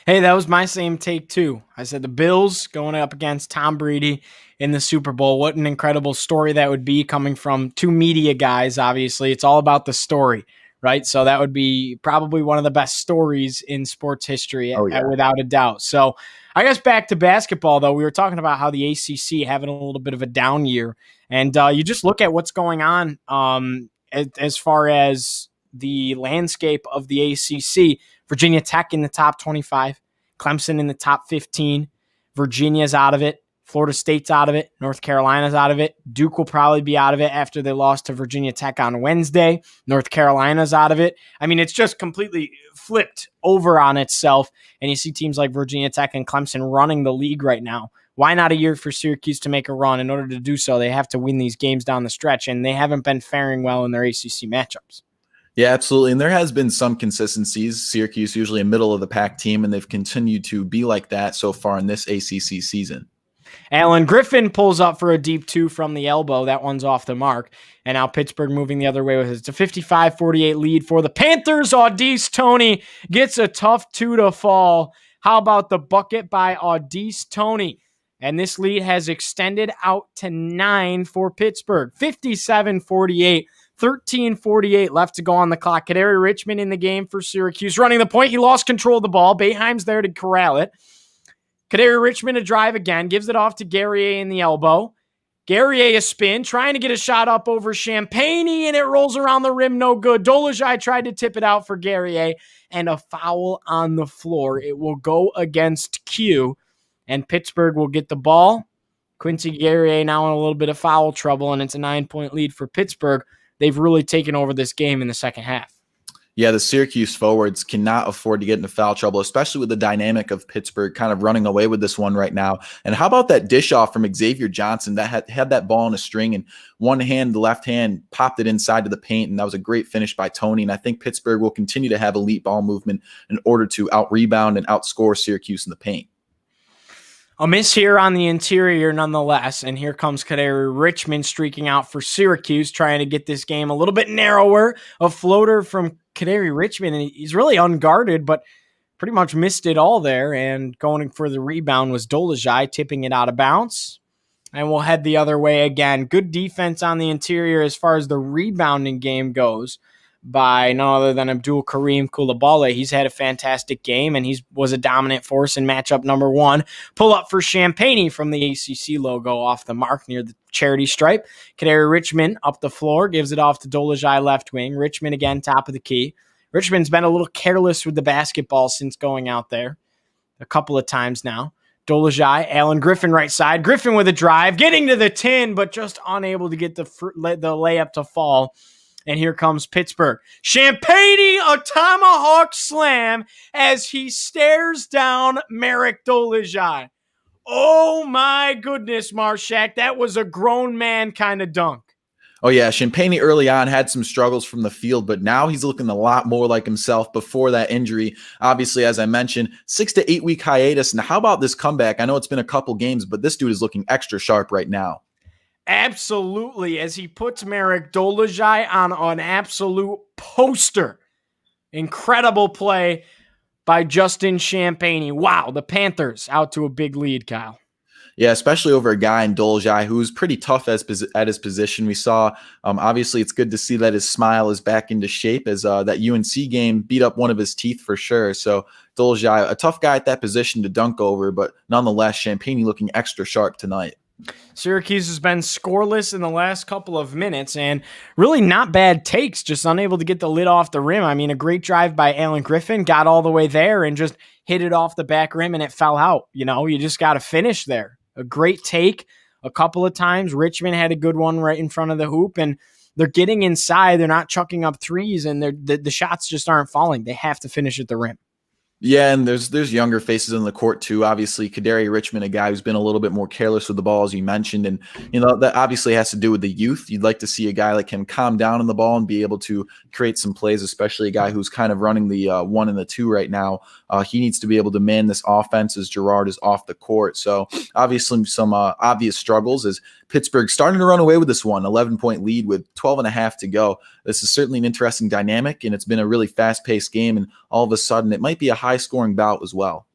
Hey, that was my same take too. I said the Bills going up against Tom Brady in the Super Bowl. What an incredible story that would be coming from two media guys, obviously. It's all about the story, right? So that would be probably one of the best stories in sports history, without a doubt. So I guess back to basketball, though. We were talking about how the ACC having a little bit of a down year. And you just look at what's going on as far as the landscape of the ACC. Virginia Tech in the top 25, Clemson in the top 15, Virginia's out of it, Florida State's out of it, North Carolina's out of it, Duke will probably be out of it after they lost to Virginia Tech on Wednesday, North Carolina's out of it. I mean, it's just completely flipped over on itself, and you see teams like Virginia Tech and Clemson running the league right now. Why not a year for Syracuse to make a run? In order to do so, they have to win these games down the stretch, and they haven't been faring well in their ACC matchups. Yeah, absolutely. And there has been some consistencies. Syracuse usually a middle of the pack team, and they've continued to be like that so far in this ACC season. Alan Griffin pulls up for a deep two from the elbow. That one's off the mark. And now Pittsburgh moving the other way with it. It's a 55-48 lead for the Panthers. Audice Toney gets a tough two to fall. How about the bucket by Audice Toney? And this lead has extended out to 9 for Pittsburgh. 57-48. 13:48 left to go on the clock. Kadary Richmond in the game for Syracuse. Running the point, he lost control of the ball. Boeheim's there to corral it. Kadary Richmond a drive again. Gives it off to Guerrier in the elbow. Guerrier a spin, trying to get a shot up over Champagne, and it rolls around the rim, no good. Dolezaj tried to tip it out for Guerrier, and a foul on the floor. It will go against Q, and Pittsburgh will get the ball. Quincy Guerrier now in a little bit of foul trouble, and it's a 9-point lead for Pittsburgh. They've really taken over this game in the second half. Yeah, the Syracuse forwards cannot afford to get into foul trouble, especially with the dynamic of Pittsburgh kind of running away with this one right now. And how about that dish off from Xavier Johnson that had that ball in a string, and one hand, the left hand, popped it inside to the paint, and that was a great finish by Toney. And I think Pittsburgh will continue to have elite ball movement in order to out-rebound and outscore Syracuse in the paint. A miss here on the interior nonetheless, and here comes Kadary Richmond streaking out for Syracuse, trying to get this game a little bit narrower. A floater from Kadary Richmond, and he's really unguarded, but pretty much missed it all there, and going for the rebound was Dolezaj, tipping it out of bounds. And we'll head the other way again. Good defense on the interior as far as the rebounding game goes by none other than Abdul Kareem Coulibaly. He's had a fantastic game, and he was a dominant force in matchup number 1. Pull up for Champagne from the ACC logo off the mark near the charity stripe. Kadary Richmond up the floor, gives it off to Dolezaj left wing. Richmond again, top of the key. Richmond's been a little careless with the basketball since going out there a couple of times now. Dolezaj, Alan Griffin right side. Griffin with a drive, getting to the 10, but just unable to get the layup to fall. And here comes Pittsburgh. Champagne, a tomahawk slam as he stares down Marek Dolezaj. Oh my goodness, Marchak. That was a grown man kind of dunk. Oh yeah, Champagne early on had some struggles from the field, but now he's looking a lot more like himself before that injury. Obviously, as I mentioned, 6 to 8 week hiatus. And how about this comeback? I know it's been a couple games, but this dude is looking extra sharp right now. Absolutely, as he puts Marek Dolezaj on an absolute poster. Incredible play by Justin Champagne. Wow, the Panthers out to a big lead, Kyle. Yeah, especially over a guy in Dolezaj who's pretty tough at his position. We saw, obviously, it's good to see that his smile is back into shape as that UNC game beat up one of his teeth for sure. So Dolezaj, a tough guy at that position to dunk over, but nonetheless, Champagne looking extra sharp tonight. Syracuse has been scoreless in the last couple of minutes, and really not bad takes, just unable to get the lid off the rim. I mean, a great drive by Alan Griffin, got all the way there and just hit it off the back rim, and it fell out. You know, you just got to finish there. A great take a couple of times. Richmond had a good one right in front of the hoop, and they're getting inside. They're not chucking up threes, and the shots just aren't falling. They have to finish at the rim. Yeah, and there's younger faces in the court too. Obviously, Kadari Richmond, a guy who's been a little bit more careless with the ball, as you mentioned, and that obviously has to do with the youth. You'd like to see a guy like him calm down on the ball and be able to create some plays, especially a guy who's kind of running the 1 and the 2 right now. He needs to be able to man this offense as Girard is off the court. So obviously, some obvious struggles as Pittsburgh starting to run away with this one, 11-point lead with 12 and a half to go. This is certainly an interesting dynamic, and it's been a really fast-paced game, and all of a sudden it might be a high-scoring bout as well.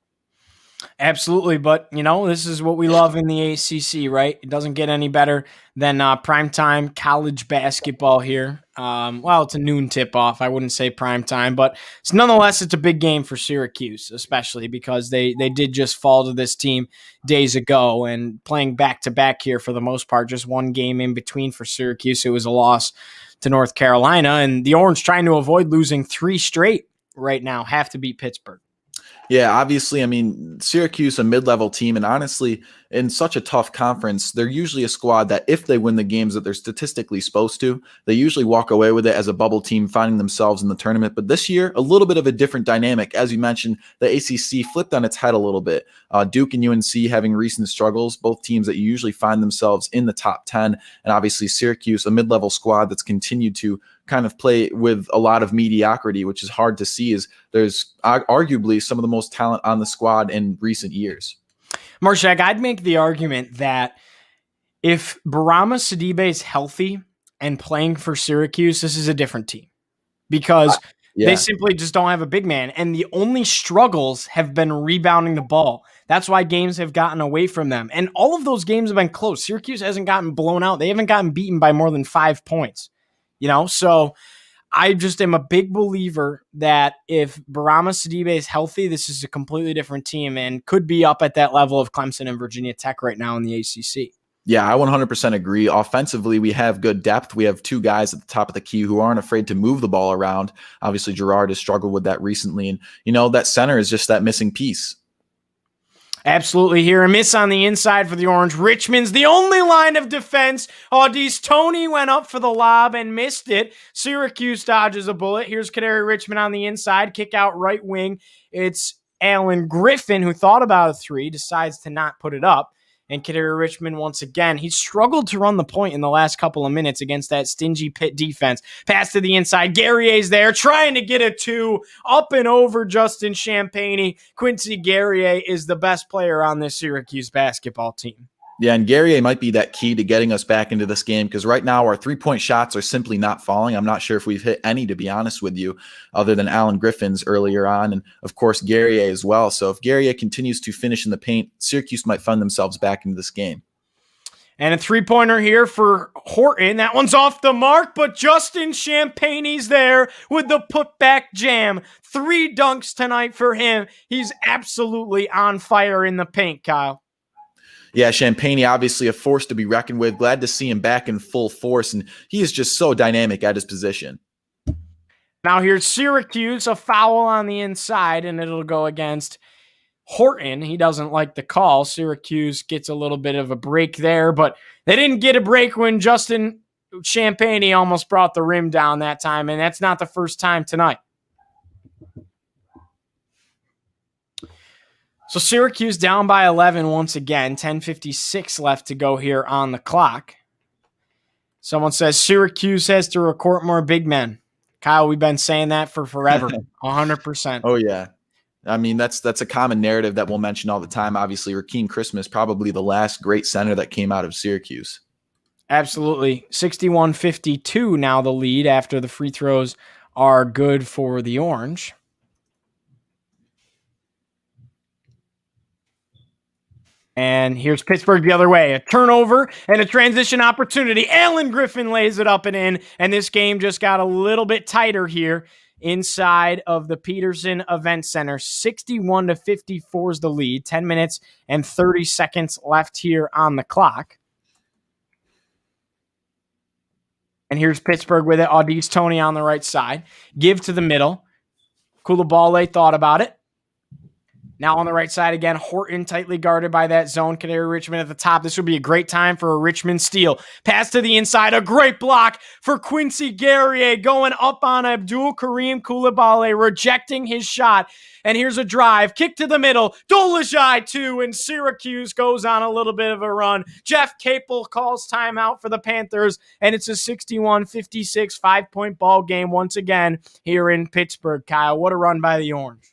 Absolutely, but this is what we love in the ACC, right? It doesn't get any better than primetime college basketball here. Well, it's a noon tip-off. I wouldn't say primetime, but nonetheless, it's a big game for Syracuse, especially because they did just fall to this team days ago and playing back-to-back here for the most part, just one game in between for Syracuse. It was a loss to North Carolina, and the Orange trying to avoid losing 3 straight right now, have to beat Pittsburgh. Yeah, obviously, I mean, Syracuse, a mid-level team, and honestly, in such a tough conference, they're usually a squad that if they win the games that they're statistically supposed to, they usually walk away with it as a bubble team, finding themselves in the tournament. But this year, a little bit of a different dynamic. As you mentioned, the ACC flipped on its head a little bit. Duke and UNC having recent struggles, both teams that usually find themselves in the top 10. And obviously, Syracuse, a mid-level squad that's continued to kind of play with a lot of mediocrity, which is hard to see, as there's arguably some of the most talent on the squad in recent years. Marchak, I'd make the argument that if Barama Sidibe is healthy and playing for Syracuse, this is a different team because they simply just don't have a big man. And the only struggles have been rebounding the ball. That's why games have gotten away from them. And all of those games have been close. Syracuse hasn't gotten blown out. They haven't gotten beaten by more than 5 points. So I just am a big believer that if Barama Sidibe is healthy, this is a completely different team and could be up at that level of Clemson and Virginia Tech right now in the ACC. Yeah, I 100% agree. Offensively, we have good depth. We have 2 guys at the top of the key who aren't afraid to move the ball around. Obviously, Girard has struggled with that recently. And, that center is just that missing piece. Absolutely here. A miss on the inside for the Orange. Richmond's the only line of defense. Tony went up for the lob and missed it. Syracuse dodges a bullet. Here's Kadari Richmond on the inside. Kick out right wing. It's Alan Griffin who thought about a 3, decides to not put it up. And Kadari Richmond, once again, he struggled to run the point in the last couple of minutes against that stingy Pitt defense. Pass to the inside. Guerrier's there trying to get a 2 up and over Justin Champagnie. Quincy Guerrier is the best player on this Syracuse basketball team. Yeah, and Guerrier might be that key to getting us back into this game because right now our 3-point shots are simply not falling. I'm not sure if we've hit any, to be honest with you, other than Alan Griffin's earlier on, and of course Guerrier as well. So if Guerrier continues to finish in the paint, Syracuse might find themselves back into this game. And a 3-pointer here for Horton. That one's off the mark, but Justin Champagnie's there with the putback jam. 3 dunks tonight for him. He's absolutely on fire in the paint, Kyle. Yeah, Champagnie, obviously a force to be reckoned with. Glad to see him back in full force, and he is just so dynamic at his position. Now here's Syracuse, a foul on the inside, and it'll go against Horton. He doesn't like the call. Syracuse gets a little bit of a break there, but they didn't get a break when Justin Champagnie almost brought the rim down that time, and that's not the first time tonight. So Syracuse down by 11 once again, 10:56 left to go here on the clock. Someone says Syracuse has to recruit more big men. Kyle, we've been saying that for forever, 100%. Oh, yeah. I mean, that's a common narrative that we'll mention all the time. Obviously, Rakeem Christmas, probably the last great center that came out of Syracuse. Absolutely. 61-52 now the lead after the free throws are good for the Orange. And here's Pittsburgh the other way. A turnover and a transition opportunity. Alan Griffin lays it up and in, and this game just got a little bit tighter here inside of the Peterson Event Center. 61-54 is the lead. 10 minutes and 30 seconds left here on the clock. And here's Pittsburgh with it. Tony on the right side. Give to the middle. Coulibaly thought about it. Now on the right side again, Horton tightly guarded by that zone. Kadary Richmond at the top. This would be a great time for a Richmond steal. Pass to the inside. A great block for Quincy Guerrier going up on Abdul Kareem Koulibaly, rejecting his shot. And here's a drive. Kick to the middle. Dolezaj 2, and Syracuse goes on a little bit of a run. Jeff Capel calls timeout for the Panthers, and it's a 61-56 5-point ball game once again here in Pittsburgh. Kyle, what a run by the Orange.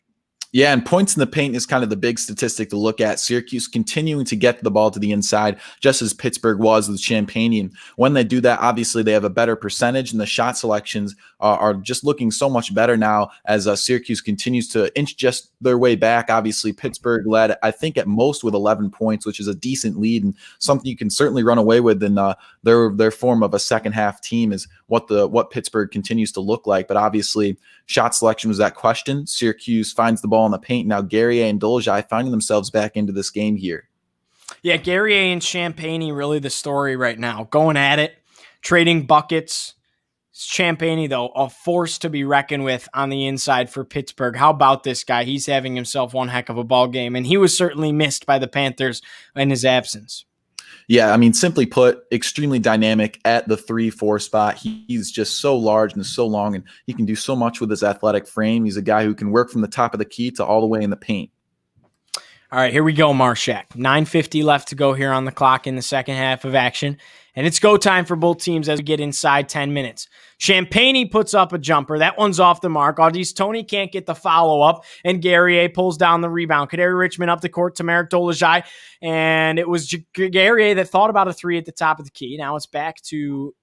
Yeah, and points in the paint is kind of the big statistic to look at. Syracuse continuing to get the ball to the inside, just as Pittsburgh was with Champaign. And when they do that, obviously they have a better percentage, and the shot selections are just looking so much better now as Syracuse continues to inch just their way back. Obviously, Pittsburgh led, I think, at most with 11 points, which is a decent lead and something you can certainly run away with in their form of a second-half team is what Pittsburgh continues to look like. But obviously, shot selection was that question. Syracuse finds the ball in the paint. Now Guerrier and Dolezaj finding themselves back into this game here. Yeah, Guerrier and Champaign really the story right now. Going at it, trading buckets. Champaign, though, a force to be reckoned with on the inside for Pittsburgh. How about this guy? He's having himself one heck of a ball game, and he was certainly missed by the Panthers in his absence. Yeah, I mean, simply put, extremely dynamic at the 3-4 spot. He's just so large and so long, and he can do so much with his athletic frame. He's a guy who can work from the top of the key to all the way in the paint. All right, here we go, Marchak. 9:50 left to go here on the clock in the second half of action. And it's go time for both teams as we get inside 10 minutes. Champaign puts up a jumper. That one's off the mark. Audi's Tony can't get the follow-up, and Guerrier pulls down the rebound. Kadary Richmond up the court to Marek Dolezaj, and it was Guerrier that thought about a three at the top of the key. Now it's back to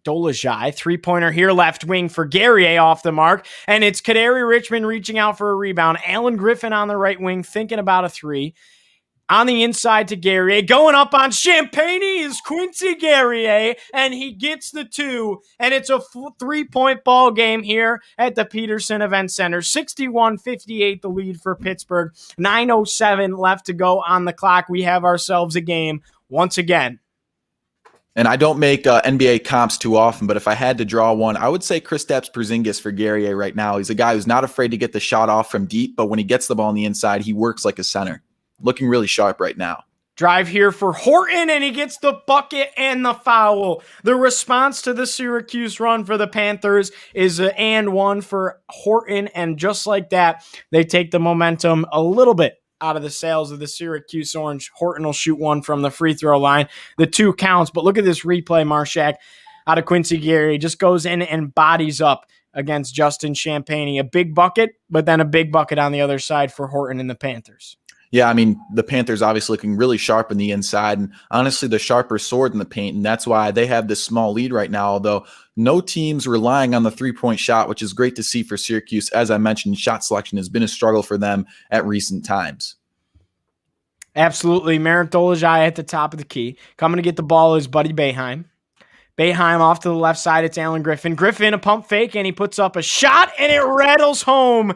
Dolezaj. Three-pointer here, left wing for Guerrier off the mark, and it's Kadary Richmond reaching out for a rebound. Alan Griffin on the right wing thinking about a three. On the inside to Guerrier. Going up on Champaign is Quincy Guerrier, and he gets the two. And it's a 3-point ball game here at the Peterson Event Center. 61-58 the lead for Pittsburgh. 9:07 left to go on the clock. We have ourselves a game once again. And I don't make NBA comps too often, but if I had to draw one, I would say Kristaps Porzingis for Guerrier right now. He's a guy who's not afraid to get the shot off from deep, but when he gets the ball on the inside, he works like a center. Looking really sharp right now. Drive here for Horton, and he gets the bucket and the foul. The response to the Syracuse run for the Panthers is an and one for Horton, and just like that, they take the momentum a little bit out of the sails of the Syracuse Orange. Horton will shoot one from the free throw line. The two counts, but look at this replay, Marchak, out of Quincy Guerrier. Just goes in and bodies up against Justin Champaign. A big bucket, but then a big bucket on the other side for Horton and the Panthers. Yeah, I mean, the Panthers obviously looking really sharp in the inside, and honestly, the sharper sword in the paint, and that's why they have this small lead right now, although no team's relying on the three-point shot, which is great to see for Syracuse. As I mentioned, shot selection has been a struggle for them at recent times. Absolutely. Marek Dolezaj at the top of the key. Coming to get the ball is Buddy Boeheim. Boeheim off to the left side, it's Alan Griffin. Griffin, a pump fake, and he puts up a shot, and it rattles home.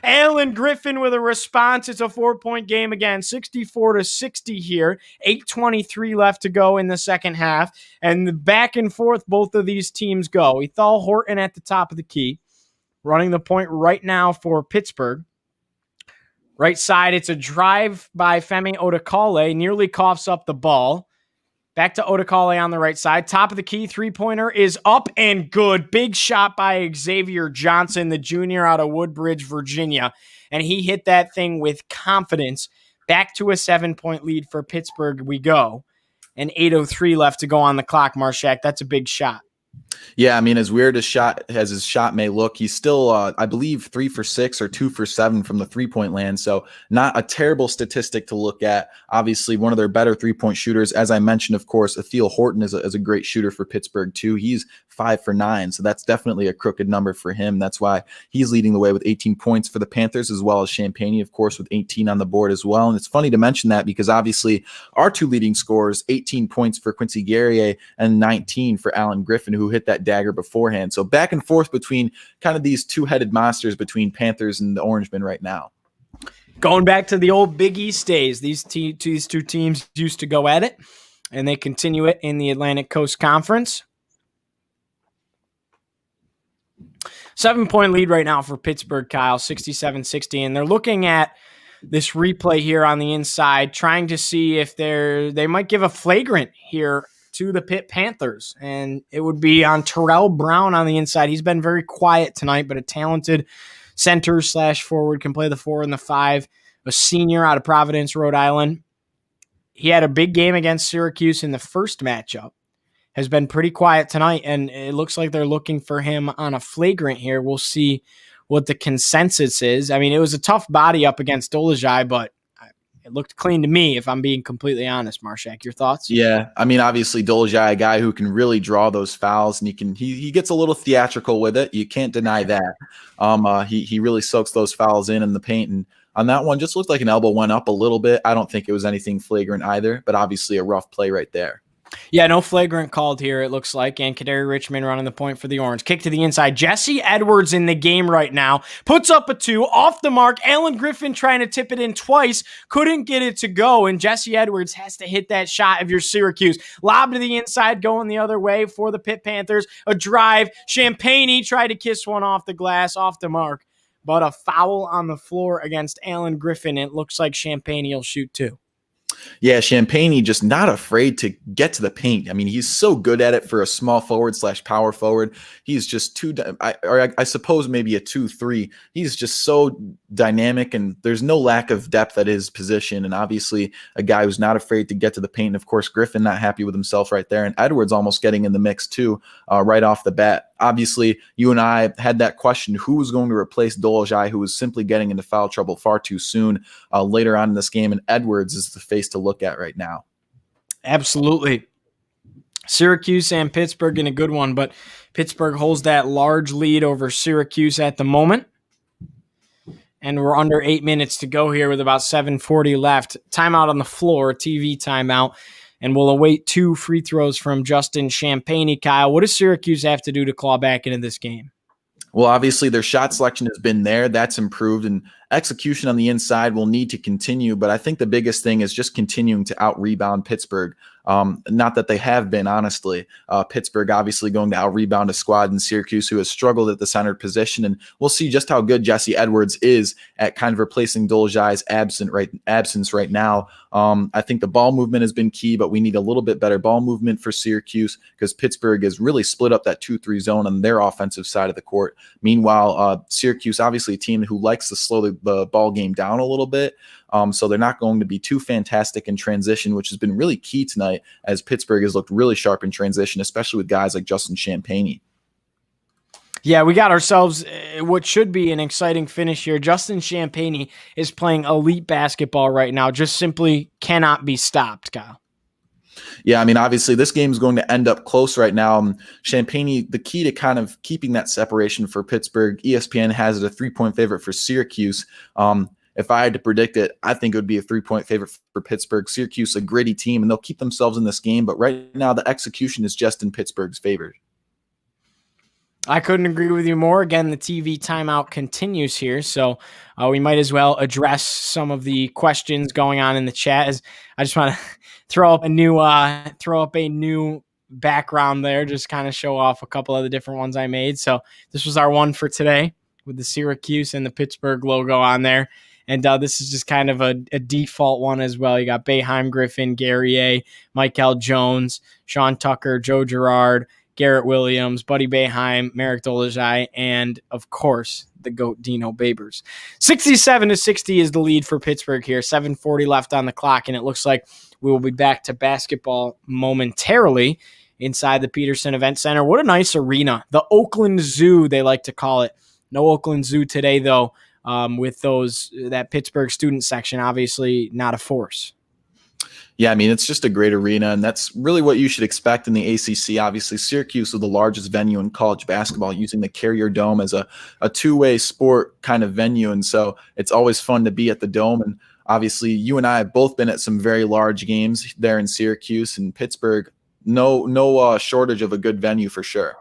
Alan Griffin with a response. It's a 4-point game again, 64-60 here. 8:23 left to go in the second half. And the back and forth both of these teams go. Ethel Horton at the top of the key, running the point right now for Pittsburgh. Right side, it's a drive by Femi Odekale, nearly coughs up the ball. Back to Odekale on the right side. Top of the key, three-pointer is up and good. Big shot by Xavier Johnson, the junior out of Woodbridge, Virginia. And he hit that thing with confidence. Back to a 7-point lead for Pittsburgh we go. And 8:03 left to go on the clock, Marchak. That's a big shot. Yeah, I mean, as weird as his shot may look, he's still, I believe, 3 for 6 or 2 for 7 from the three-point land. So not a terrible statistic to look at. Obviously, one of their better three-point shooters. As I mentioned, of course, Ethel Horton is a great shooter for Pittsburgh, too. He's 5 for 9, so that's definitely a crooked number for him. That's why he's leading the way with 18 points for the Panthers, as well as Champaign, of course, with 18 on the board as well. And it's funny to mention that because obviously our two leading scorers, 18 points for Quincy Guerrier and 19 for Alan Griffin, who hit that dagger beforehand. So back and forth between kind of these two-headed monsters between Panthers and the Orangemen right now. Going back to the old Big East days, these two teams used to go at it, and they continue it in the Atlantic Coast Conference. 7-point lead right now for Pittsburgh, Kyle, 67-60, and they're looking at this replay here on the inside, trying to see if they might give a flagrant here to the Pitt Panthers, and it would be on Terrell Brown on the inside. He's been very quiet tonight, but a talented center / forward, can play the 4 and the 5, a senior out of Providence, Rhode Island. He had a big game against Syracuse in the first matchup, has been pretty quiet tonight, and it looks like they're looking for him on a flagrant here. We'll see what the consensus is. I mean, it was a tough body up against Dolezaj, but it looked clean to me, if I'm being completely honest. Marchak, your thoughts? Yeah, I mean, obviously Dolezaj, a guy who can really draw those fouls, and he gets a little theatrical with it. You can't deny that. He really soaks those fouls in the paint, and on that one, just looked like an elbow went up a little bit. I don't think it was anything flagrant either, but obviously a rough play right there. Yeah, no flagrant called here, it looks like. And Kadari Richmond running the point for the Orange. Kick to the inside. Jesse Edwards in the game right now. Puts up a 2. Off the mark. Alan Griffin trying to tip it in twice. Couldn't get it to go. And Jesse Edwards has to hit that shot if you're Syracuse. Lob to the inside, going the other way for the Pitt Panthers. A drive. Champagne tried to kiss one off the glass, off the mark. But a foul on the floor against Alan Griffin. It looks like Champagne will shoot 2. Yeah, Champagne just not afraid to get to the paint. I mean, he's so good at it for a small forward / power forward. He's just I suppose maybe a 2-3. He's just so dynamic, and there's no lack of depth at his position. And obviously a guy who's not afraid to get to the paint. And of course, Griffin not happy with himself right there. And Edwards almost getting in the mix too, right off the bat. Obviously, you and I had that question, who was going to replace Dolezaj, who was simply getting into foul trouble far too soon later on in this game, and Edwards is the face to look at right now. Absolutely. Syracuse and Pittsburgh in a good one, but Pittsburgh holds that large lead over Syracuse at the moment. And we're under 8 minutes to go here with about 7:40 left. Timeout on the floor, TV timeout. And we'll await 2 free throws from Justin Champagne. Kyle, what does Syracuse have to do to claw back into this game? Well, obviously their shot selection has been there. That's improved, and execution on the inside will need to continue. But I think the biggest thing is just continuing to out-rebound Pittsburgh. Not that they have been, honestly. Pittsburgh obviously going to out-rebound a squad in Syracuse who has struggled at the center position, and we'll see just how good Jesse Edwards is at kind of replacing Dolezaj's absence right now. I think the ball movement has been key, but we need a little bit better ball movement for Syracuse because Pittsburgh has really split up that 2-3 zone on their offensive side of the court. Meanwhile, Syracuse, obviously a team who likes to slow the ball game down a little bit. So they're not going to be too fantastic in transition, which has been really key tonight as Pittsburgh has looked really sharp in transition, especially with guys like Justin Champagne. Yeah, we got ourselves what should be an exciting finish here. Justin Champagne is playing elite basketball right now, just simply cannot be stopped, Kyle. Yeah, I mean, obviously this game is going to end up close right now. Champagne, the key to kind of keeping that separation for Pittsburgh, ESPN has it a 3-point favorite for Syracuse. If I had to predict it, I think it would be a 3-point favorite for Pittsburgh. Syracuse, a gritty team, and they'll keep themselves in this game. But right now, the execution is just in Pittsburgh's favor. I couldn't agree with you more. Again, the TV timeout continues here, so we might as well address some of the questions going on in the chat. As I just want to throw up a new background there, just kind of show off a couple of the different ones I made. So this was our one for today with the Syracuse and the Pittsburgh logo on there. And this is just kind of a default one as well. You got Boeheim, Griffin, Gary A., Michael Jones, Sean Tucker, Joe Girard, Garrett Williams, Buddy Boeheim, Merrick Dolezaj, and, of course, the GOAT Dino Babers. 67-60 is the lead for Pittsburgh here. 7:40 left on the clock, and it looks like we will be back to basketball momentarily inside the Peterson Event Center. What a nice arena. The Oakland Zoo, they like to call it. No Oakland Zoo today, though. With that Pittsburgh student section, obviously not a force. Yeah, I mean, it's just a great arena, and that's really what you should expect in the ACC. Obviously, Syracuse is the largest venue in college basketball, using the Carrier Dome as a two-way sport kind of venue, and so it's always fun to be at the Dome. And obviously, you and I have both been at some very large games there in Syracuse and Pittsburgh. No shortage of a good venue for sure.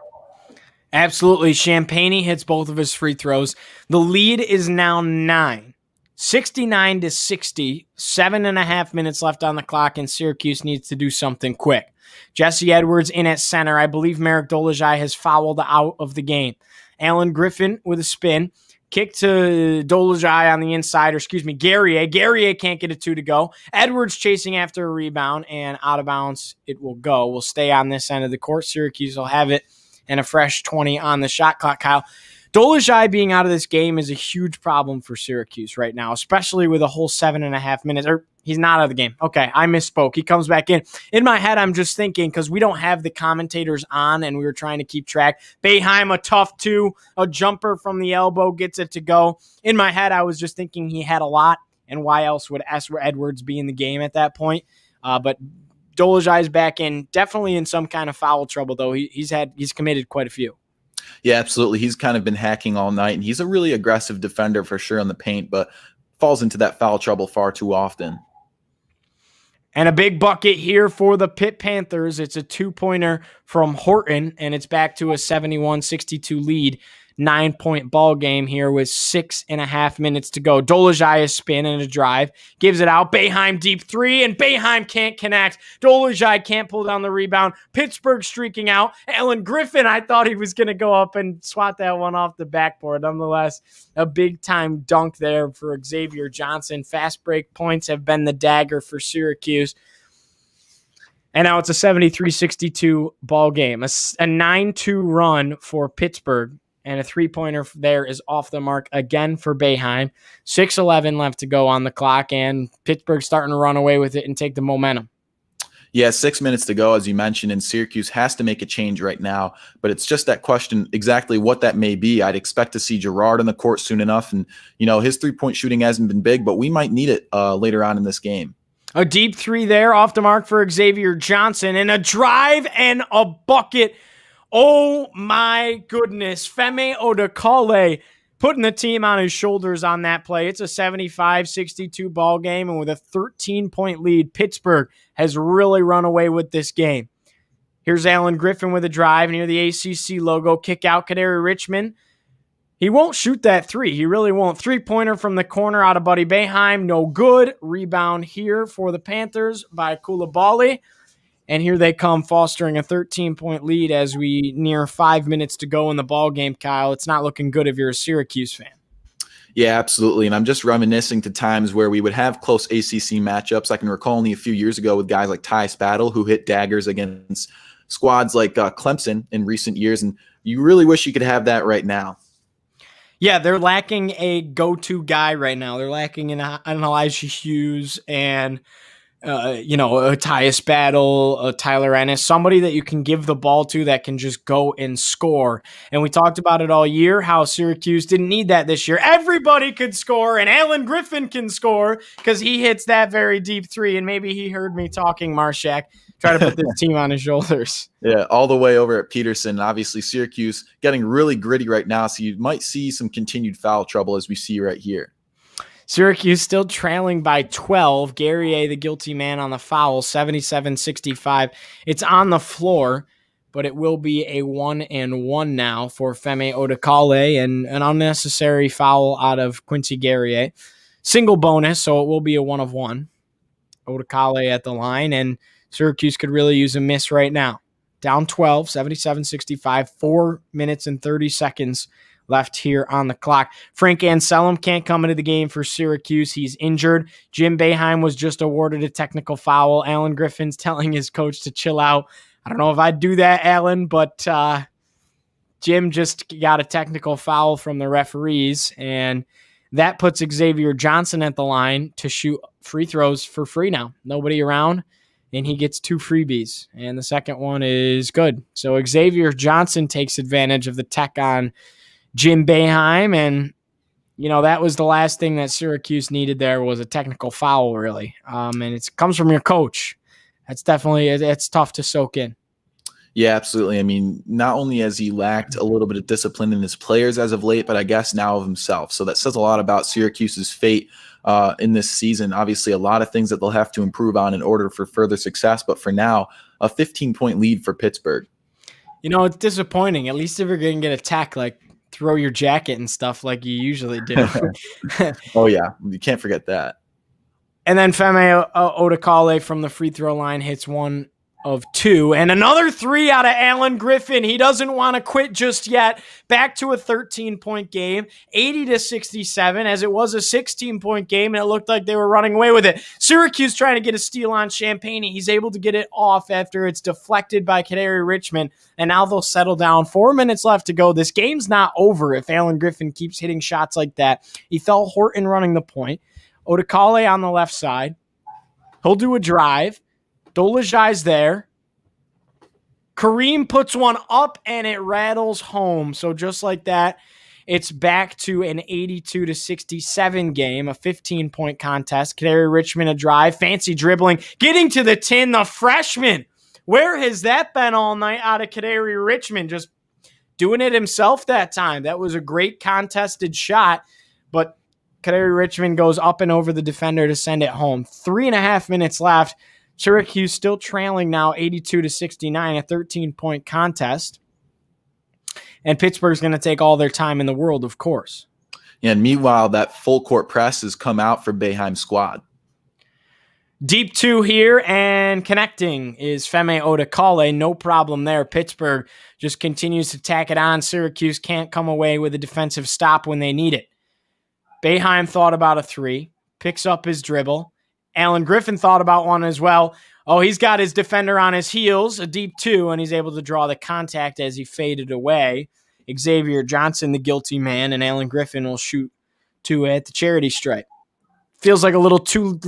Absolutely. Champagne hits both of his free throws. The lead is now 9. 69-60, 7.5 minutes left on the clock, and Syracuse needs to do something quick. Jesse Edwards in at center. I believe Merrick Dolezaj has fouled out of the game. Alan Griffin with a spin. Kick to Dolajai on the inside, or excuse me, Guerrier. Guerrier can't get a 2 to go. Edwards chasing after a rebound, and out of bounds it will go. We'll stay on this end of the court. Syracuse will have it, and a fresh 20 on the shot clock, Kyle. Dolajai being out of this game is a huge problem for Syracuse right now, especially with a whole 7.5 minutes. Or he's not out of the game. Okay, I misspoke. He comes back in. In my head, I'm just thinking, because we don't have the commentators on and we were trying to keep track. Boeheim, a tough 2, a jumper from the elbow, gets it to go. In my head, I was just thinking he had a lot, and why else would Edwards be in the game at that point? But Dolajai's back in, definitely in some kind of foul trouble, though. He's committed quite a few. Yeah, absolutely. He's kind of been hacking all night, and he's a really aggressive defender for sure in the paint, but falls into that foul trouble far too often. And a big bucket here for the Pitt Panthers. It's a 2-pointer from Horton, and it's back to a 71-62 lead. 9-point ball game here with 6.5 minutes to go. Dolajai is spin and a drive. Gives it out. Boeheim deep 3, and Boeheim can't connect. Dolajai can't pull down the rebound. Pittsburgh streaking out. Alan Griffin, I thought he was going to go up and swat that one off the backboard. Nonetheless, a big-time dunk there for Xavier Johnson. Fast break points have been the dagger for Syracuse. And now it's a 73-62 ball game. A 9-2 run for Pittsburgh. And a 3-pointer there is off the mark again for Boeheim. 6:11 left to go on the clock, and Pittsburgh's starting to run away with it and take the momentum. Yeah, 6 minutes to go, as you mentioned, and Syracuse has to make a change right now. But it's just that question exactly what that may be. I'd expect to see Girard on the court soon enough. And, his three-point shooting hasn't been big, but we might need it later on in this game. A deep 3 there off the mark for Xavier Johnson, and a drive and a bucket. Oh my goodness. Femi Odekale putting the team on his shoulders on that play. It's a 75-62 ball game, and with a 13-point lead, Pittsburgh has really run away with this game. Here's Alan Griffin with a drive near the ACC logo. Kick out Kadari Richmond. He won't shoot that 3. He really won't. 3-pointer from the corner out of Buddy Boeheim. No good. Rebound here for the Panthers by Coulibaly. And here they come, fostering a 13-point lead as we near 5 minutes to go in the ball game, Kyle. It's not looking good if you're a Syracuse fan. Yeah, absolutely. And I'm just reminiscing to times where we would have close ACC matchups. I can recall only a few years ago with guys like Tyus Battle, who hit daggers against squads like Clemson in recent years. And you really wish you could have that right now. Yeah, they're lacking a go-to guy right now. They're lacking an Elijah Hughes and a Tyus Battle, a Tyler Ennis, somebody that you can give the ball to that can just go and score. And we talked about it all year, how Syracuse didn't need that this year. Everybody could score, and Alan Griffin can score because he hits that very deep 3, and maybe he heard me talking, Marchak, try to put this team on his shoulders. Yeah, all the way over at Peterson. Obviously, Syracuse getting really gritty right now, so you might see some continued foul trouble as we see right here. Syracuse still trailing by 12. Guerrier, the guilty man on the foul, 77-65. It's on the floor, but it will be a 1-and-1 now for Femi Odekale, and an unnecessary foul out of Quincy Guerrier. Single bonus, so it will be a 1-of-1. Odekale at the line, and Syracuse could really use a miss right now. Down 12, 77-65, 4 minutes and 30 seconds left here on the clock. Frank Anselm can't come into the game for Syracuse. He's injured. Jim Boeheim was just awarded a technical foul. Alan Griffin's telling his coach to chill out. I don't know if I'd do that, Alan, but Jim just got a technical foul from the referees, and that puts Xavier Johnson at the line to shoot free throws for free now. Nobody around, and he gets 2 freebies, and the second one is good. So Xavier Johnson takes advantage of the tech on Jim Boeheim, and that was the last thing that Syracuse needed. There was a technical foul, really, and it comes from your coach. That's definitely, it's tough to soak in. Yeah, absolutely. I mean, not only has he lacked a little bit of discipline in his players as of late, but I guess now of himself. So that says a lot about Syracuse's fate in this season. Obviously, a lot of things that they'll have to improve on in order for further success. But for now, a 15-point lead for Pittsburgh. It's disappointing. At least if you're going to get a tech, like throw your jacket and stuff like you usually do. Oh, yeah. You can't forget that. And then Femi Odekale from the free throw line hits one of 2, and another 3 out of Alan Griffin. He doesn't want to quit just yet. Back to a 13-point game, 80-67, as it was a 16-point game, and it looked like they were running away with it. Syracuse trying to get a steal on Champaign. He's able to get it off after it's deflected by Kadary Richmond, and now they'll settle down. 4 minutes left to go. This game's not over if Alan Griffin keeps hitting shots like that. He fell Horton running the point. Odekale on the left side. He'll do a drive. Dolajai's there. Kareem puts one up and it rattles home. So just like that, it's back to an 82-67 game, a 15-point contest. Kadary Richmond a drive, fancy dribbling, getting to the tin. The freshman, where has that been all night out of Kadary Richmond? Just doing it himself that time. That was a great contested shot, but Kadary Richmond goes up and over the defender to send it home. 3.5 minutes left. Syracuse still trailing now 82-69, a 13-point contest. And Pittsburgh's going to take all their time in the world, of course. Yeah, and meanwhile, that full court press has come out for Boeheim's squad. Deep 2 here, and connecting is Femi Odekale. No problem there. Pittsburgh just continues to tack it on. Syracuse can't come away with a defensive stop when they need it. Boeheim thought about a 3, picks up his dribble. Alan Griffin thought about one as well. Oh, he's got his defender on his heels, a deep 2, and he's able to draw the contact as he faded away. Xavier Johnson, the guilty man, and Alan Griffin will shoot 2 at the charity stripe. Feels like a little too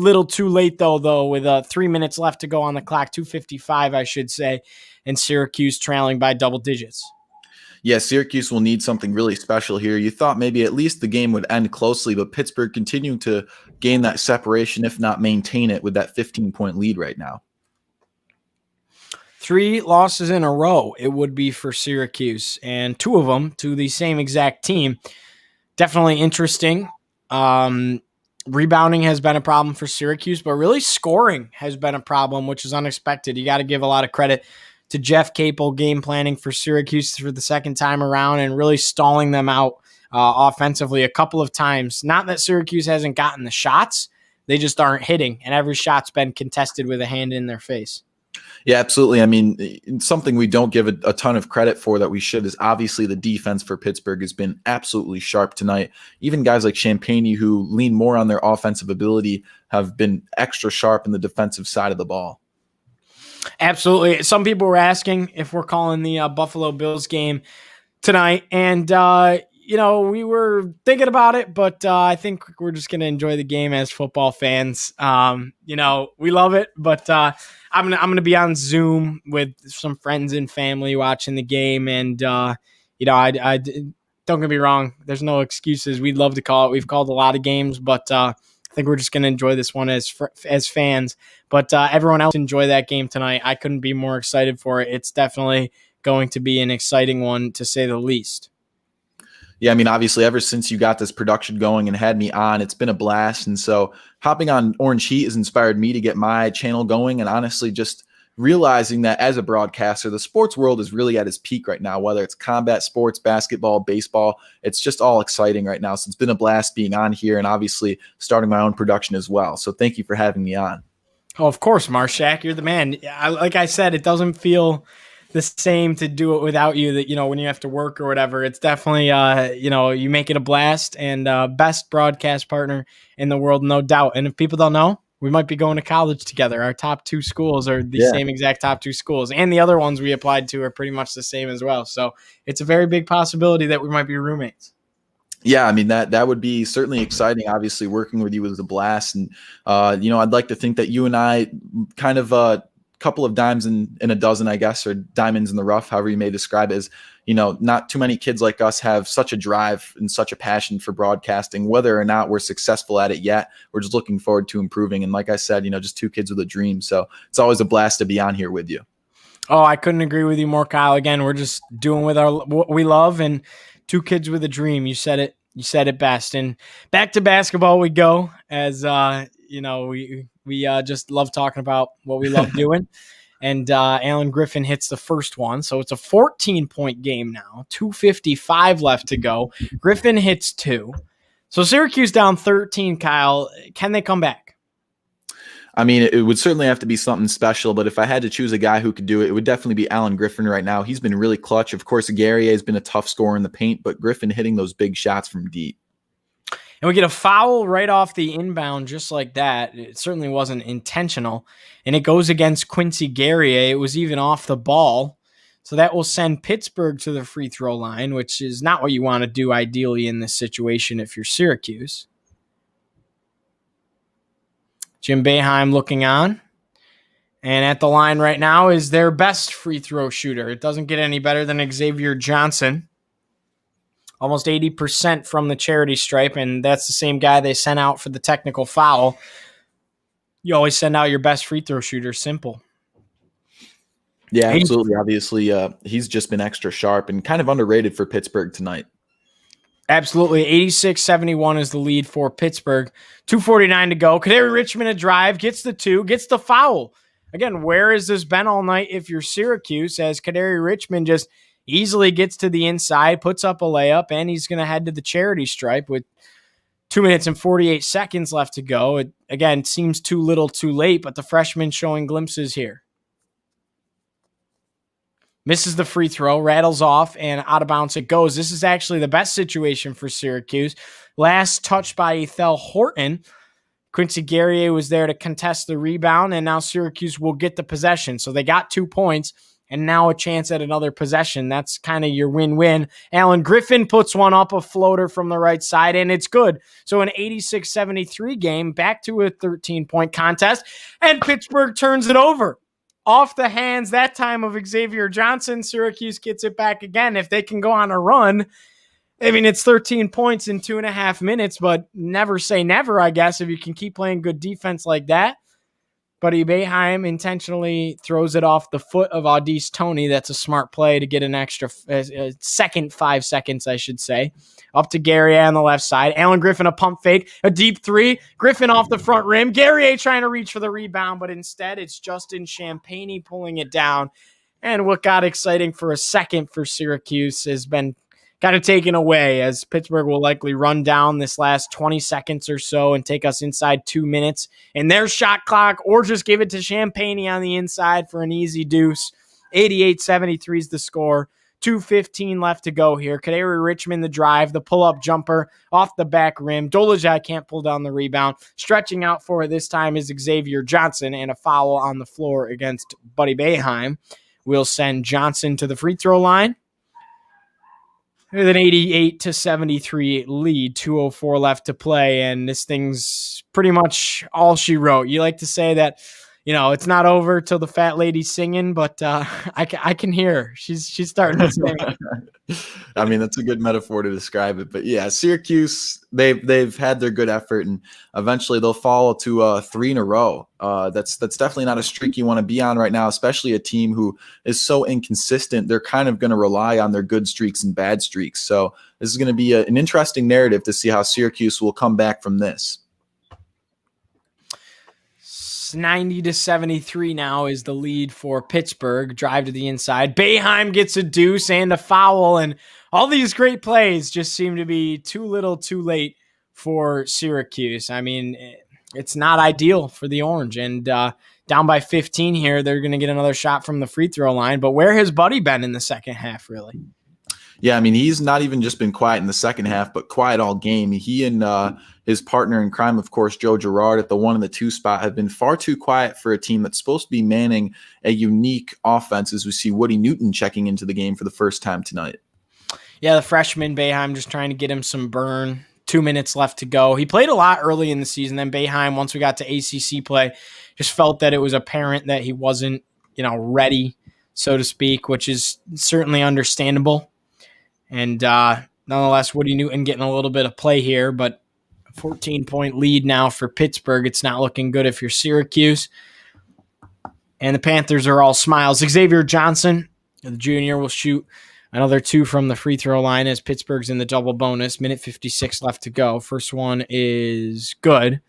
late, though, with 3 minutes left to go on the clock, 2:55, I should say, and Syracuse trailing by double digits. Yeah, Syracuse will need something really special here. You thought maybe at least the game would end closely, but Pittsburgh continuing to gain that separation, if not maintain it, with that 15-point lead right now. 3 losses in a row it would be for Syracuse, and 2 of them to the same exact team. Definitely interesting. Rebounding has been a problem for Syracuse, but really scoring has been a problem, which is unexpected. You got to give a lot of credit to Jeff Capel game planning for Syracuse for the second time around and really stalling them out offensively a couple of times. Not that Syracuse hasn't gotten the shots, they just aren't hitting, and every shot's been contested with a hand in their face. Yeah, absolutely. I mean, something we don't give a ton of credit for that we should is obviously the defense for Pittsburgh has been absolutely sharp tonight. Even guys like Champaign, who lean more on their offensive ability, have been extra sharp in the defensive side of the ball. Absolutely. Some people were asking if we're calling the Buffalo Bills game tonight, and we were thinking about it, but I think we're just going to enjoy the game as football fans. We love it, but I'm gonna be on Zoom with some friends and family watching the game, and I don't get me wrong, there's no excuses. We'd love to call it. We've called a lot of games, but I think we're just going to enjoy this one as fans. But everyone else enjoy that game tonight. I couldn't be more excited for it. It's definitely going to be an exciting one, to say the least. Yeah, I mean, obviously, ever since you got this production going and had me on, it's been a blast. And so hopping on Orange Heat has inspired me to get my channel going, and honestly just realizing that as a broadcaster, the sports world is really at its peak right now, whether it's combat sports, basketball, baseball. It's just all exciting right now. So it's been a blast being on here and obviously starting my own production as well. So thank you for having me on. Oh, of course, Marchak, you're the man. Like I said, it doesn't feel the same to do it without you, that, when you have to work or whatever. It's definitely, you make it a blast, and best broadcast partner in the world, no doubt. And if people don't know, we might be going to college together. Our top 2 schools are the same exact top 2 schools, and the other ones we applied to are pretty much the same as well. So it's a very big possibility that we might be roommates. Yeah, I mean, that would be certainly exciting. Obviously, working with you was a blast. And, I'd like to think that you and I kind of couple of dimes in a dozen, I guess, or diamonds in the rough, however you may describe it, is, not too many kids like us have such a drive and such a passion for broadcasting. Whether or not we're successful at it yet, we're just looking forward to improving. And like I said, just 2 kids with a dream. So it's always a blast to be on here with you. Oh, I couldn't agree with you more, Kyle. Again, we're just doing what we love, and 2 kids with a dream. You said it best. And back to basketball we go, as we just love talking about what we love doing. And Alan Griffin hits the first one. So it's a 14-point game now. 2:55 left to go. Griffin hits 2. So Syracuse down 13, Kyle. Can they come back? I mean, it would certainly have to be something special, but if I had to choose a guy who could do it, it would definitely be Alan Griffin right now. He's been really clutch. Of course, Guerrier has been a tough scorer in the paint, but Griffin hitting those big shots from deep. And we get a foul right off the inbound just like that. It certainly wasn't intentional. And it goes against Quincy Guerrier. It was even off the ball. So that will send Pittsburgh to the free throw line, which is not what you want to do ideally in this situation if you're Syracuse. Jim Boeheim looking on. And at the line right now is their best free throw shooter. It doesn't get any better than Xavier Johnson. Almost 80% from the charity stripe, and that's the same guy they sent out for the technical foul. You always send out your best free throw shooter. Simple. Yeah, absolutely. Obviously, he's just been extra sharp and kind of underrated for Pittsburgh tonight. Absolutely. 86-71 is the lead for Pittsburgh. 2:49 to go. Kadary Richmond a drive, gets the two, gets the foul. Again, where has this been all night if you're Syracuse, as Kadary Richmond just easily gets to the inside, puts up a layup, and he's going to head to the charity stripe with 2 minutes and 48 seconds left to go. It, again, seems too little too late, but the freshman showing glimpses here. Misses the free throw, rattles off, and out of bounds it goes. This is actually the best situation for Syracuse. Last touch by Ethel Horton. Quincy Guerrier was there to contest the rebound, and now Syracuse will get the possession. So they got 2 points, and now a chance at another possession. That's kind of your win-win. Alan Griffin puts one up, a floater from the right side, and it's good. So an 86-73 game, back to a 13-point contest, and Pittsburgh turns it over. Off the hands that time of Xavier Johnson. Syracuse gets it back again. If they can go on a run, I mean, it's 13 points in 2.5 minutes, but never say never, I guess, if you can keep playing good defense like that. Buddy Boeheim intentionally throws it off the foot of Audice Toney. That's a smart play to get an extra second 5 seconds, I should say. Up to Guerrier on the left side. Alan Griffin, a pump fake, a deep three. Griffin off the front rim. Guerrier trying to reach for the rebound, but instead it's Justin Champagnie pulling it down. And what got exciting for a second for Syracuse has been kind of taken away, as Pittsburgh will likely run down this last 20 seconds or so and take us inside 2 minutes in their shot clock, or just give it to Champagnie on the inside for an easy deuce. 88-73 is the score. 2:15 left to go here. Kadary Richmond the drive, the pull-up jumper off the back rim. Dolajai can't pull down the rebound. Stretching out for it this time is Xavier Johnson, and a foul on the floor against Buddy Boeheim will send Johnson to the free throw line. With an 88-73 lead, 2:04 left to play, and this thing's pretty much all she wrote. You like to say that, you know, it's not over till the fat lady's singing, but I can hear her. She's starting to sing. I mean, that's a good metaphor to describe it. But yeah, Syracuse, they've had their good effort, and eventually they'll fall to 3 in a row. That's definitely not a streak you want to be on right now, especially a team who is so inconsistent. They're kind of going to rely on their good streaks and bad streaks. So this is going to be an interesting narrative to see how Syracuse will come back from this. 90-73 now is the lead for Pittsburgh. Drive to the inside. Boeheim gets a deuce and a foul, and all these great plays just seem to be too little too late for Syracuse. I mean, it's not ideal for the Orange, and down by 15 here, they're going to get another shot from the free throw line, but where has Buddy been in the second half, really? Yeah, I mean, he's not even just been quiet in the second half, but quiet all game. He and his partner in crime, of course, Joe Girard, at the 1 and the 2 spot, have been far too quiet for a team that's supposed to be manning a unique offense, as we see Woody Newton checking into the game for the first time tonight. Yeah, the freshman Boeheim just trying to get him some burn. 2 minutes left to go. He played a lot early in the season. Then Boeheim, once we got to ACC play, just felt that it was apparent that he wasn't, ready, so to speak, which is certainly understandable. And nonetheless, Woody Newton getting a little bit of play here, but a 14-point lead now for Pittsburgh. It's not looking good if you're Syracuse. And the Panthers are all smiles. Xavier Johnson, the junior, will shoot another 2 from the free throw line as Pittsburgh's in the double bonus. Minute 56 left to go. First one is good.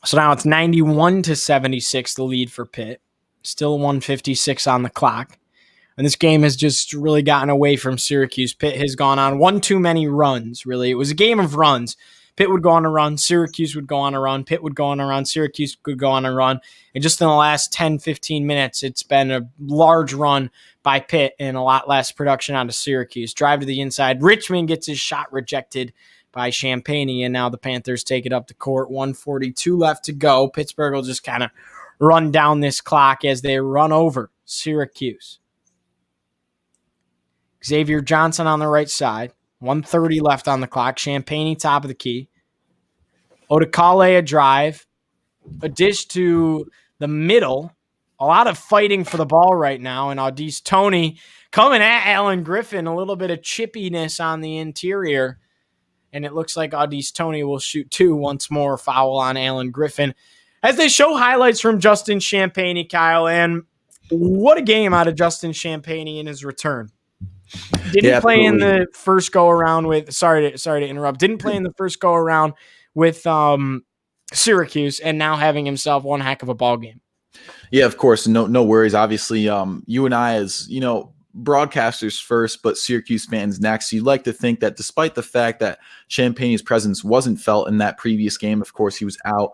So now it's 91-76, the lead for Pitt. Still 1:56 on the clock. And this game has just really gotten away from Syracuse. Pitt has gone on one too many runs, really. It was a game of runs. Pitt would go on a run, Syracuse would go on a run, Pitt would go on a run, Syracuse could go on a run. And just in the last 10, 15 minutes, it's been a large run by Pitt and a lot less production out of Syracuse. Drive to the inside. Richmond gets his shot rejected by Champagne, and now the Panthers take it up to court. 1:42 left to go. Pittsburgh will just kind of run down this clock as they run over Syracuse. Xavier Johnson on the right side. 1:30 left on the clock. Champagne top of the key. Odekale a drive. A dish to the middle. A lot of fighting for the ball right now. And Audice Toney coming at Alan Griffin. A little bit of chippiness on the interior. And it looks like Audice Toney will shoot two once more. Foul on Alan Griffin. As they show highlights from Justin Champagne, Kyle. And what a game out of Justin Champagne in his return. Didn't play in the first go around with sorry to interrupt. Didn't play in the first go around with Syracuse, and now having himself one heck of a ball game. Yeah, of course. No worries. Obviously, you and I, as broadcasters first, but Syracuse fans next. You'd like to think that despite the fact that Champagne's presence wasn't felt in that previous game, of course he was out,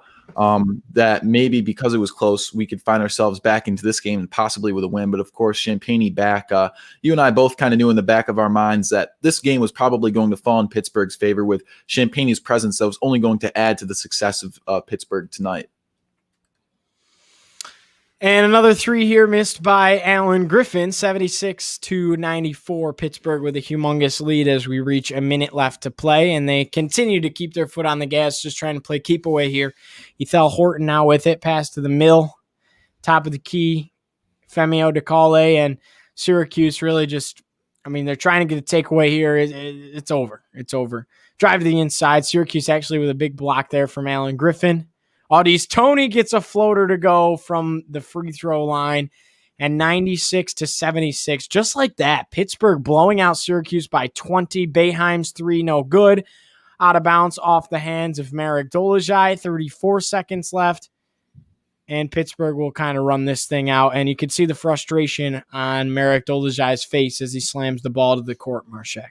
that maybe because it was close, we could find ourselves back into this game and possibly with a win. But of course, Champagne back. You and I both kind of knew in the back of our minds that this game was probably going to fall in Pittsburgh's favor with Champagne's presence that was only going to add to the success of Pittsburgh tonight. And another three here missed by Alan Griffin, 76-94. Pittsburgh with a humongous lead as we reach a minute left to play, and they continue to keep their foot on the gas, just trying to play keep away here. Ethel Horton now with it, pass to the mill, top of the key, Femi Odekale, and Syracuse really just, they're trying to get a takeaway here. It's over. It's over. Drive to the inside. Syracuse actually with a big block there from Alan Griffin. Audice Toney gets a floater to go from the free throw line, and 96-76. Just like that, Pittsburgh blowing out Syracuse by 20. Boeheim's three, no good. Out of bounds off the hands of Marek Dolezaj. 34 seconds left, and Pittsburgh will kind of run this thing out. And you can see the frustration on Marek Dolezaj's face as he slams the ball to the court, Marchak.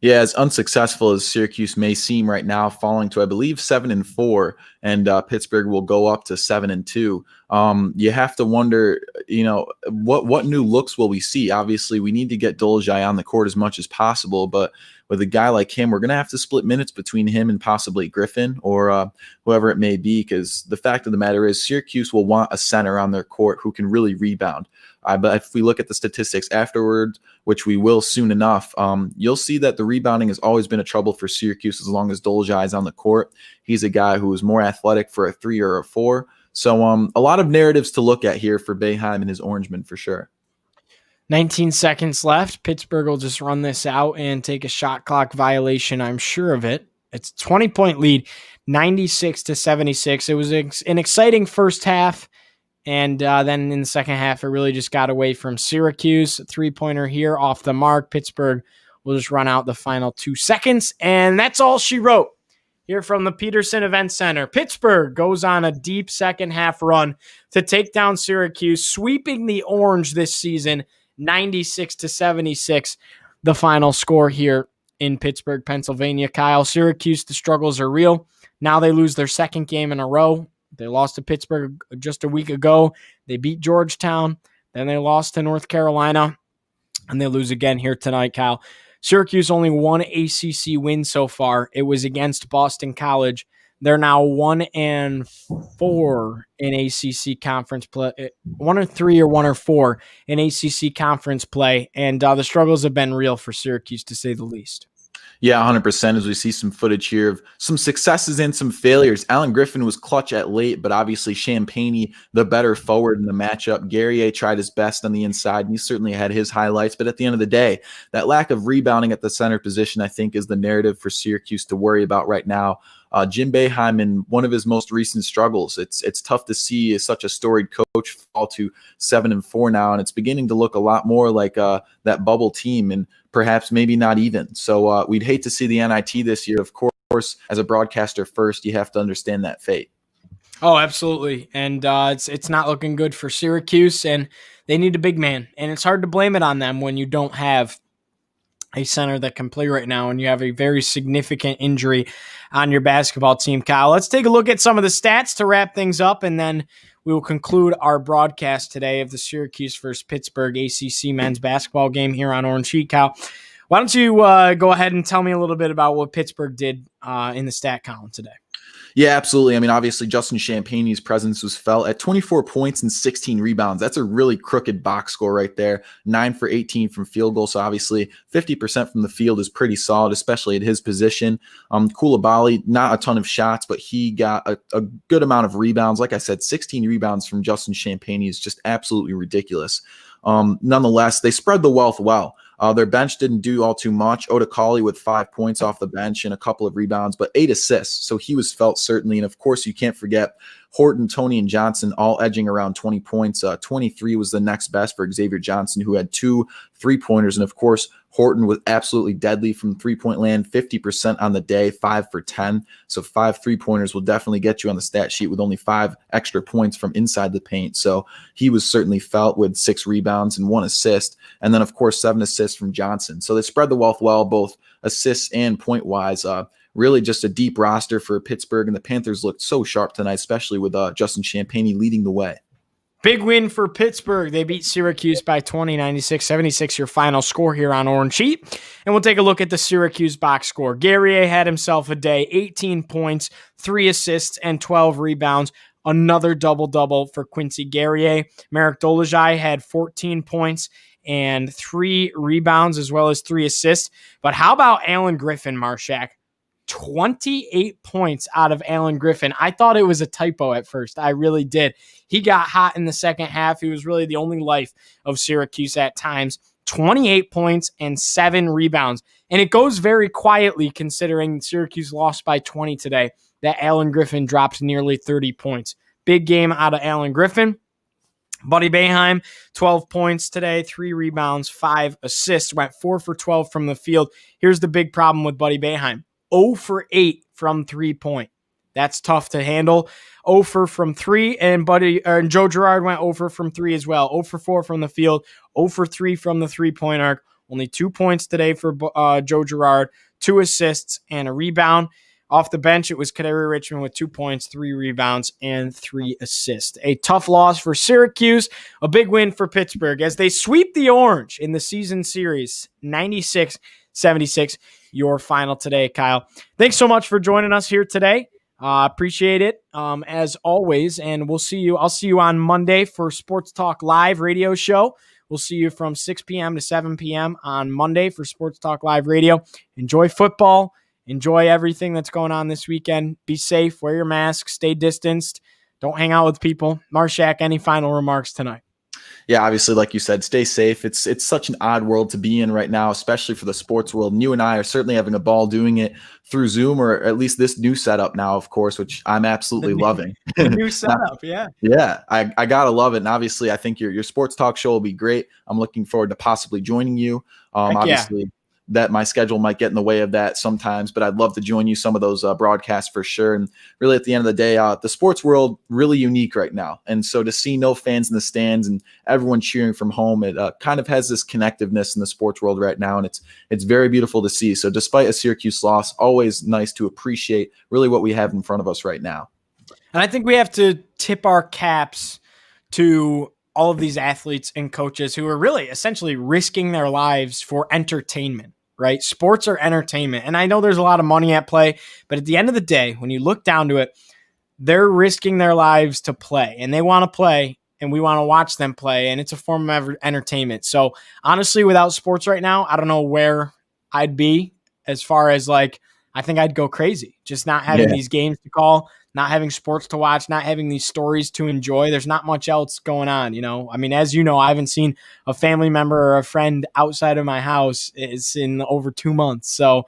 Yeah, as unsuccessful as Syracuse may seem right now, falling to, I believe, 7-4, and Pittsburgh will go up to 7-2. You have to wonder, what new looks will we see? Obviously, we need to get Dolezaj on the court as much as possible, but with a guy like him, we're going to have to split minutes between him and possibly Griffin or whoever it may be, because the fact of the matter is Syracuse will want a center on their court who can really rebound. But if we look at the statistics afterwards, which we will soon enough, you'll see that the rebounding has always been a trouble for Syracuse as long as Dolezaj is on the court. He's a guy who is more athletic for a 3 or a 4. So a lot of narratives to look at here for Boeheim and his Orangemen for sure. 19 seconds left. Pittsburgh will just run this out and take a shot clock violation. I'm sure of it. It's a 20-point lead, 96-76. It was an exciting first half. And then in the second half, it really just got away from Syracuse. A three-pointer here off the mark. Pittsburgh will just run out the final 2 seconds. And that's all she wrote here from the Peterson Event Center. Pittsburgh goes on a deep second half run to take down Syracuse, sweeping the Orange this season, 96-76. The final score here in Pittsburgh, Pennsylvania. Kyle, Syracuse, the struggles are real. Now they lose their second game in a row. They lost to Pittsburgh just a week ago. They beat Georgetown. Then they lost to North Carolina. And they lose again here tonight, Kyle. Syracuse only one ACC win so far. It was against Boston College. They're now 1-4 in ACC conference play. 1-3 or 1-4 in ACC conference play. And the struggles have been real for Syracuse, to say the least. Yeah, 100%, as we see some footage here of some successes and some failures. Alan Griffin was clutch at late, but obviously Champagne, the better forward in the matchup. Guerrier tried his best on the inside, and he certainly had his highlights. But at the end of the day, that lack of rebounding at the center position, I think, is the narrative for Syracuse to worry about right now. Jim Boeheim, in one of his most recent struggles, it's tough to see such a storied coach fall to 7-4 now, and it's beginning to look a lot more like that bubble team, and perhaps maybe not even. So we'd hate to see the NIT this year. Of course, as a broadcaster first, you have to understand that fate. Oh, absolutely, and it's not looking good for Syracuse, and they need a big man, and it's hard to blame it on them when you don't have a center that can play right now, and you have a very significant injury on your basketball team, Kyle. Let's take a look at some of the stats to wrap things up, and then we will conclude our broadcast today of the Syracuse versus Pittsburgh ACC men's basketball game here on Orange Heat. Kyle, why don't you go ahead and tell me a little bit about what Pittsburgh did in the stat column today? Yeah, absolutely. I mean, obviously, Justin Champagne's presence was felt at 24 points and 16 rebounds. That's a really crooked box score right there. 9 for 18 from field goal. So obviously, 50% from the field is pretty solid, especially at his position. Coulibaly, not a ton of shots, but he got a good amount of rebounds. Like I said, 16 rebounds from Justin Champagne is just absolutely ridiculous. Nonetheless, they spread the wealth well. Their bench didn't do all too much. Odakali with 5 points off the bench and a couple of rebounds, but 8 assists. So he was felt certainly. And of course, you can't forget Horton, Tony, and Johnson all edging around 20 points. 23 was the next best for Xavier Johnson, who had 2 3-pointers. And of course, Horton was absolutely deadly from three-point land, 50% on the day, 5 for 10. So 5 3-pointers will definitely get you on the stat sheet with only 5 extra points from inside the paint. So he was certainly felt with 6 rebounds and 1 assist. And then, of course, 7 assists from Johnson. So they spread the wealth well, both assists and point-wise. Really just a deep roster for Pittsburgh, and the Panthers looked so sharp tonight, especially with Justin Champagne leading the way. Big win for Pittsburgh. They beat Syracuse by 20, 96-76, your final score here on Orange Heat. And we'll take a look at the Syracuse box score. Guerrier had himself a day, 18 points, 3 assists, and 12 rebounds. Another double-double for Quincy Guerrier. Marek Dolezaj had 14 points and 3 rebounds as well as 3 assists. But how about Alan Griffin, Marchak? 28 points out of Alan Griffin. I thought it was a typo at first. I really did. He got hot in the second half. He was really the only life of Syracuse at times. 28 points and 7 rebounds. And it goes very quietly considering Syracuse lost by 20 today, that Alan Griffin dropped nearly 30 points. Big game out of Alan Griffin. Buddy Boeheim, 12 points today, 3 rebounds, 5 assists, went 4 for 12 from the field. Here's the big problem with Buddy Boeheim. 0 for 8 from 3-point. That's tough to handle. 0 for from 3, and Joe Girard went 0 for from 3 as well. 0 for 4 from the field, 0 for 3 from the 3-point arc. Only 2 points today for Joe Girard, 2 assists and a rebound. Off the bench, it was Kadary Richmond with 2 points, 3 rebounds, and 3 assists. A tough loss for Syracuse, a big win for Pittsburgh as they sweep the Orange in the season series, 96-76. Your final today, Kyle. Thanks so much for joining us here today. Appreciate it as always, and we'll see you. I'll see you on Monday for Sports Talk Live radio show. We'll see you from 6 p.m. to 7 p.m. on Monday for Sports Talk Live radio. Enjoy football. Enjoy everything that's going on this weekend. Be safe. Wear your mask. Stay distanced. Don't hang out with people. Marchak, any final remarks tonight? Yeah, obviously, like you said, stay safe. It's such an odd world to be in right now, especially for the sports world. And you and I are certainly having a ball doing it through Zoom, or at least this new setup now, of course, which I'm absolutely loving. New setup, yeah. Yeah, I gotta love it. And obviously, I think your sports talk show will be great. I'm looking forward to possibly joining you. Obviously, that my schedule might get in the way of that sometimes, but I'd love to join you some of those broadcasts for sure. And really at the end of the day, the sports world really unique right now. And so to see no fans in the stands and everyone cheering from home, it kind of has this connectiveness in the sports world right now. And it's very beautiful to see. So despite a Syracuse loss, always nice to appreciate really what we have in front of us right now. And I think we have to tip our caps to all of these athletes and coaches who are really essentially risking their lives for entertainment. Right? Sports are entertainment. And I know there's a lot of money at play, but at the end of the day, when you look down to it, they're risking their lives to play, and they want to play, and we want to watch them play, and it's a form of entertainment. So honestly, without sports right now, I don't know where I'd be as far as like, I think I'd go crazy just not having these games to call, not having sports to watch, not having these stories to enjoy. There's not much else going on, you know? I mean, as you know, I haven't seen a family member or a friend outside of my house in over 2 months. So,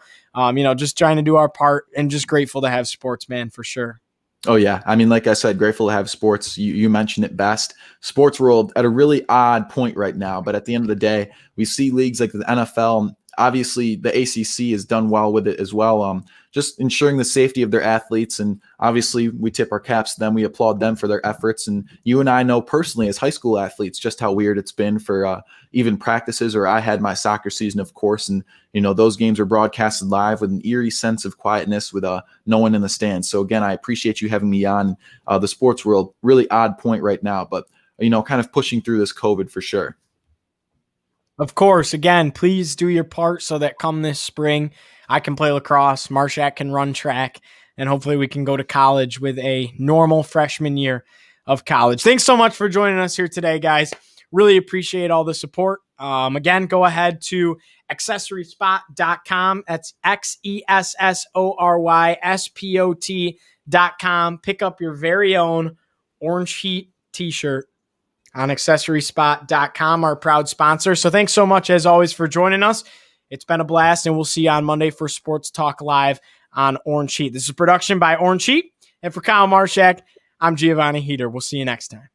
just trying to do our part and just grateful to have sports, man, for sure. Oh, yeah. I mean, like I said, grateful to have sports. You mentioned it best. Sports world at a really odd point right now. But at the end of the day, we see leagues like the NFL. obviously the ACC has done well with it as well. Just ensuring the safety of their athletes. And obviously we tip our caps to them. We applaud them for their efforts. And you and I know personally as high school athletes just how weird it's been for even practices, or I had my soccer season, of course. And, those games are broadcasted live with an eerie sense of quietness with no one in the stands. So again, I appreciate you having me on the sports world. Really odd point right now, but, kind of pushing through this COVID for sure. Of course, again, please do your part so that come this spring, I can play lacrosse, Marchak can run track, and hopefully we can go to college with a normal freshman year of college. Thanks so much for joining us here today, guys. Really appreciate all the support. Again, go ahead to accessoryspot.com. That's XESSORYSPOT.com. Pick up your very own Orange Heat t-shirt on accessoryspot.com, our proud sponsor. So thanks so much, as always, for joining us. It's been a blast, and we'll see you on Monday for Sports Talk Live on Orange Heat. This is a production by Orange Heat, and for Kyle Marchak, I'm Giovanni Heater. We'll see you next time.